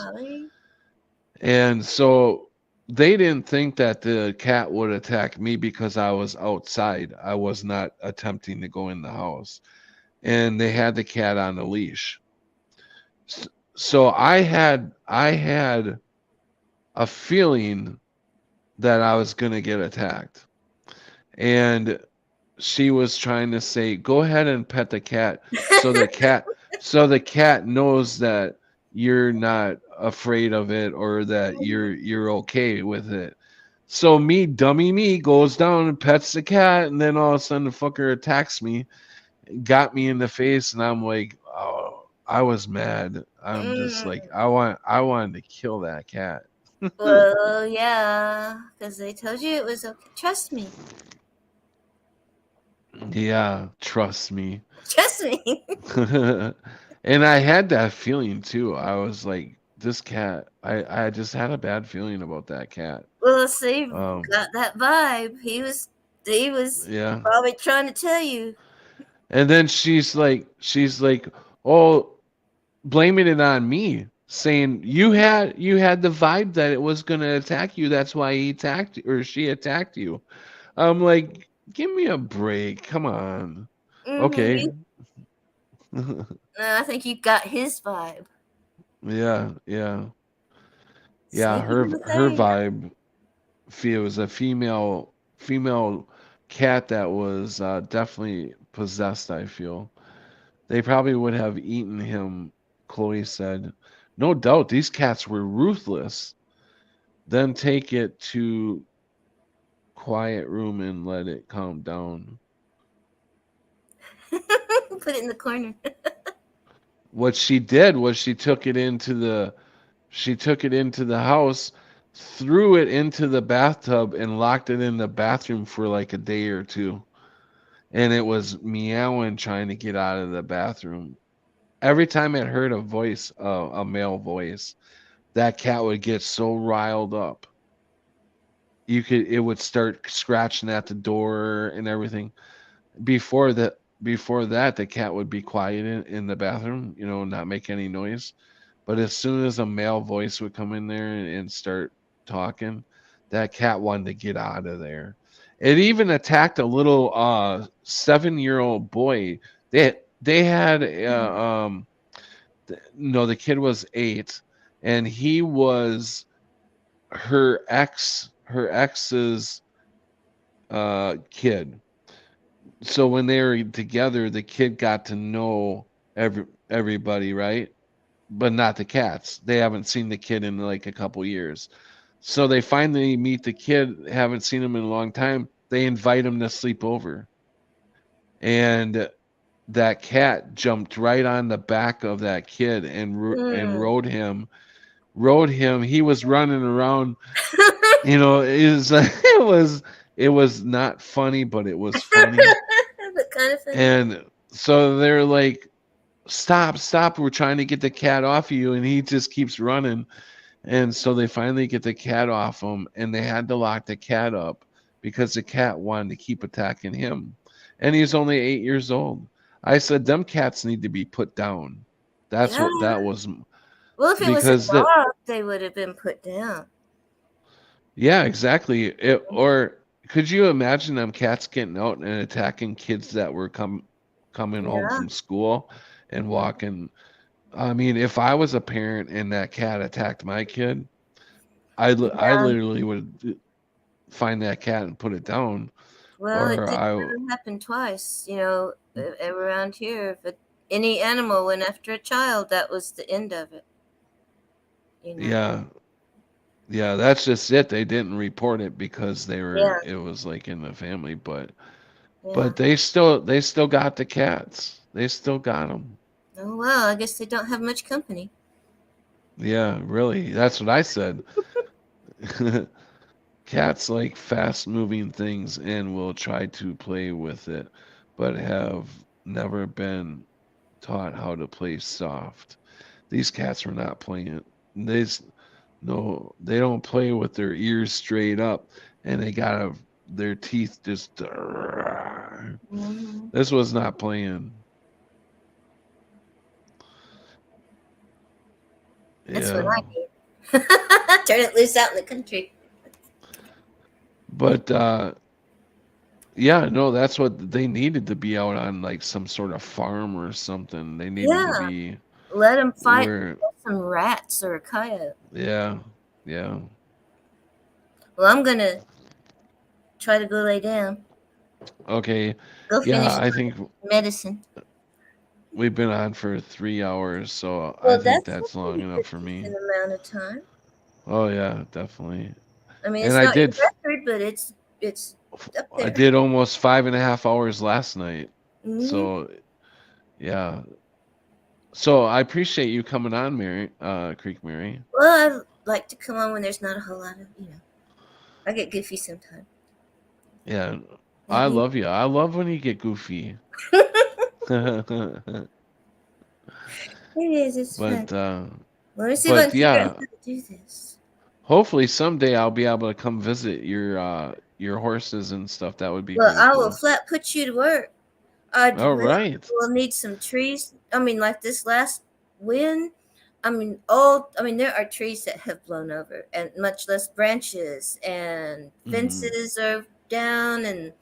And so they didn't think that the cat would attack me because I was outside. I was not attempting to go in the house. And they had the cat on a leash. So I had a feeling that I was going to get attacked. And she was trying to say, "Go ahead and pet the cat," so the cat knows that you're not afraid of it or that you're okay with it. So me, dummy me, goes down and pets the cat, and then all of a sudden the fucker attacks me, got me in the face, and I'm like, oh, I was mad. I'm just like, I wanted to kill that cat. Well, yeah, because they told you it was okay. Trust me. Yeah, trust me. Trust me. And I had that feeling too. I was like, this cat, I just had a bad feeling about that cat. Well, see, Um, got that vibe. He was yeah. probably trying to tell you. And then she's like, oh, blaming it on me, saying you had the vibe that it was gonna attack you. That's why he attacked or she attacked you. I'm like, give me a break. Come on. Okay. I think you got his vibe. Yeah. Sneaky Her little her thing. vibe was a female cat that was definitely possessed. I feel they probably would have eaten him. Chloe said, "No doubt these cats were ruthless." Then take it to quiet room and let it calm down. Put it in the corner. What she did was she took it into the house, threw it into the bathtub, and locked it in the bathroom for like a day or two. And it was meowing, trying to get out of the bathroom. Every time it heard a voice, a male voice, that cat would get so riled up. It would start scratching at the door and everything. Before that, the cat would be quiet in the bathroom, not make any noise. But as soon as a male voice would come in there and start talking, that cat wanted to get out of there. It even attacked a little 7-year-old boy. They had no, the kid was 8, and he was her ex's kid. So when they were together, the kid got to know everybody, right? But not the cats. They haven't seen the kid in like a couple years. So they finally meet the kid, haven't seen him in a long time. They invite him to sleep over. And that cat jumped right on the back of that kid and rode him. He was running around, it was not funny, but it was funny. But kind of funny. And so they're like, stop, we're trying to get the cat off of you, and he just keeps running. And so they finally get the cat off him, and they had to lock the cat up because the cat wanted to keep attacking him, and he's only 8 years old. I said, them cats need to be put down. That's what that was. Well, if it was a dog, they would have been put down. Yeah, exactly. Or could you imagine them cats getting out and attacking kids that were coming home from school and walking? I mean, if I was a parent and that cat attacked my kid, I literally would find that cat and put it down. Well, it did happen twice, around here. If any animal went after a child, that was the end of it. Yeah, that's just it. They didn't report it because they were. It was like in the family, but they still got the cats. They still got them. Oh well, I guess they don't have much company. Yeah, really. That's what I said. Cats like fast-moving things and will try to play with it, but have never been taught how to play soft. These cats were not playing. They don't play with their ears straight up, and they got their teeth just. This was not playing. That's what I need. Turn it loose out in the country. But that's what they needed to be out on, like some sort of farm or something. They needed to be. Let them fight some rats or a coyote. Yeah. Well, I'm gonna try to go lay down. Okay. Go finish Yeah, I think medicine. we've been on for 3 hours, so I Well, think that's a that's long pretty good enough for me. decent amount of time. Oh yeah, definitely. I mean, And it's I not your did record, but it's up I there. did almost 5.5 hours last night. Hmm. So yeah. So I appreciate you coming on, Mary, Creek Mary. Well, I like to come on when there's not a whole lot of, I get goofy sometimes. Yeah. I Mhm. love you. I love when you get goofy. It is. It's fun. But Let me see if I can figure out yeah, how to do this. hopefully someday I'll be able to come visit your horses and stuff. That would be Well, pretty I will cool. flat put you to work. I All really right. will need some trees. I mean, like this last wind. There are trees that have blown over, and much less branches, and Mhm. fences are down, and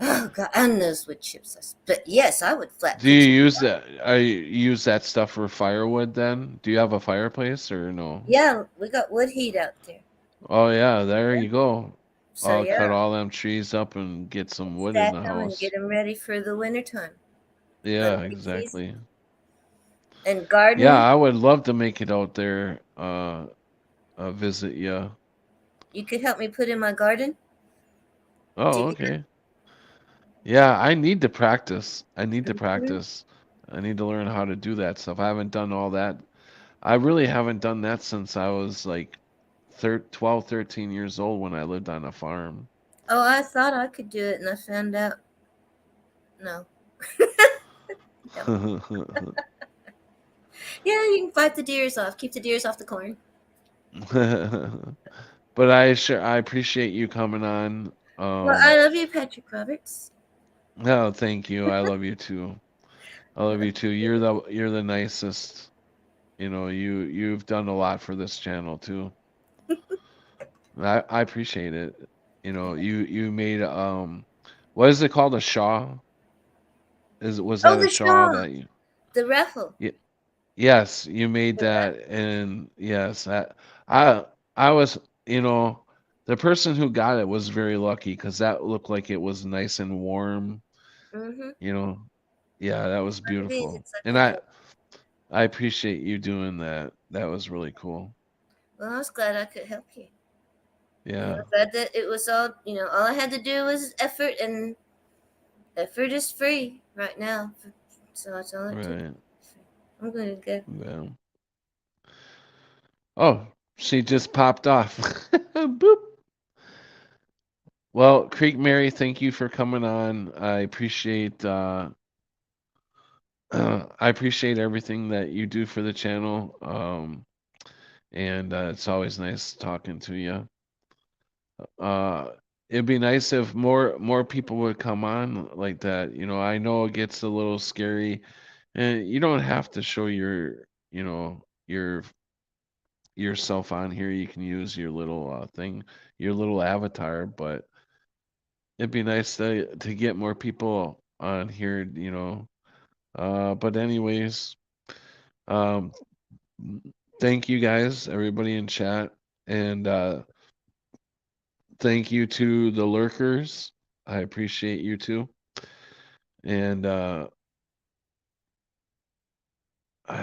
oh god, and those wood chips. But yes, I would flat Do you put you. use that? I use that stuff for firewood then? Do you have a fireplace or no? Yeah, we got wood heat out there. Oh yeah, there you go. So I'll cut yeah, all them trees up and get some wood in stack the them and get house. them ready for the winter time, the Yeah, late season, exactly. and Yeah, garden. I would love to make it out there, visit you. You could help me put in my garden. Oh, Dig it okay. Yeah, I need to practice. I need to up. Mhm. practice. I need to learn how to do that stuff. I haven't done all that. I really haven't done that since I was like 12, 13 years old when I lived on a farm. Oh, I thought I could do it, and I found out no. No. Yeah, you can fight the deers off. Keep the deers off the corn. But I appreciate you coming on. Well, I love you, Patrick Roberts. No, thank you. I love you too. I love you too. You're the nicest. You've done a lot for this channel too. I appreciate it. You made what is it called? A Shaw? Was Oh, that a the Shaw Shaw, that you? the raffle. Yes, you made The that, and yes, I I was, the person who got it was very lucky because that looked like it was nice and warm, Mm-hmm. you know. Yeah, that was It is. beautiful. It's like And a I appreciate you doing that. That was really cool. well, I was glad I could help you. Yeah, Glad that it was all. All I had to do was effort, and effort is free right now. So that's all it took. right. I'm gonna go. Yeah. Oh, she just popped off. Boop. Well, Creek Mary, thank you for coming on. I appreciate everything that you do for the channel. And it's always nice talking to you. Uh, it'd be nice if more people would come on like that. I know it gets a little scary, and you don't have to show yourself on here. You can use your little thing, your little avatar, but it'd be nice to get more people on here. But anyways, um, thank you guys, everybody in chat, and thank you to the lurkers. I appreciate you too. And I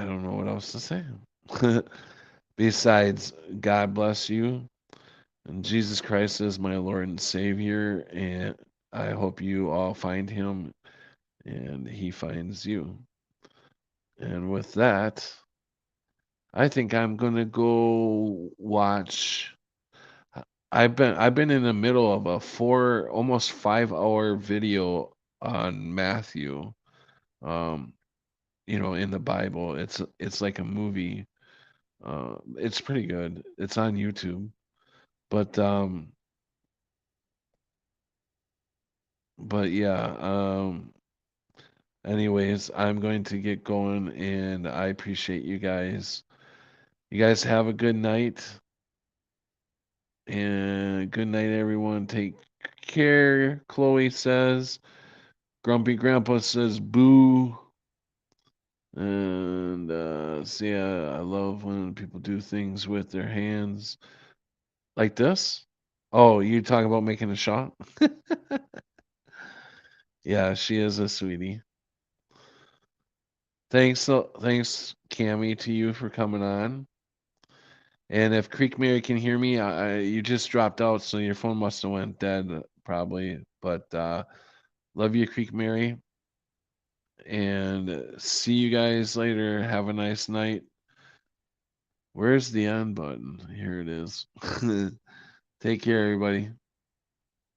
don't know what else to say. Besides, God bless you. And Jesus Christ is my Lord and Savior. And I hope you all find him and he finds you. And with that, I think I'm gonna go watch. I've been in the middle of a almost 5 hour video on Matthew. Um, in the Bible. It's like a movie. It's pretty good. It's on YouTube. But yeah. Anyways, I'm going to get going, and I appreciate you guys. You guys have a good night, and good night, everyone. Take care. Chloe says. Grumpy Grandpa says boo. And see, I love when people do things with their hands like this. Oh, you talking about making a shot? Yeah, she is a sweetie. Thanks, Cammy, to you for coming on. And if Creek Mary can hear me, you just dropped out, so your phone must have went dead, probably. But love you, Creek Mary. And see you guys later. Have a nice night. Where's the on button? Here it is. Take care, everybody.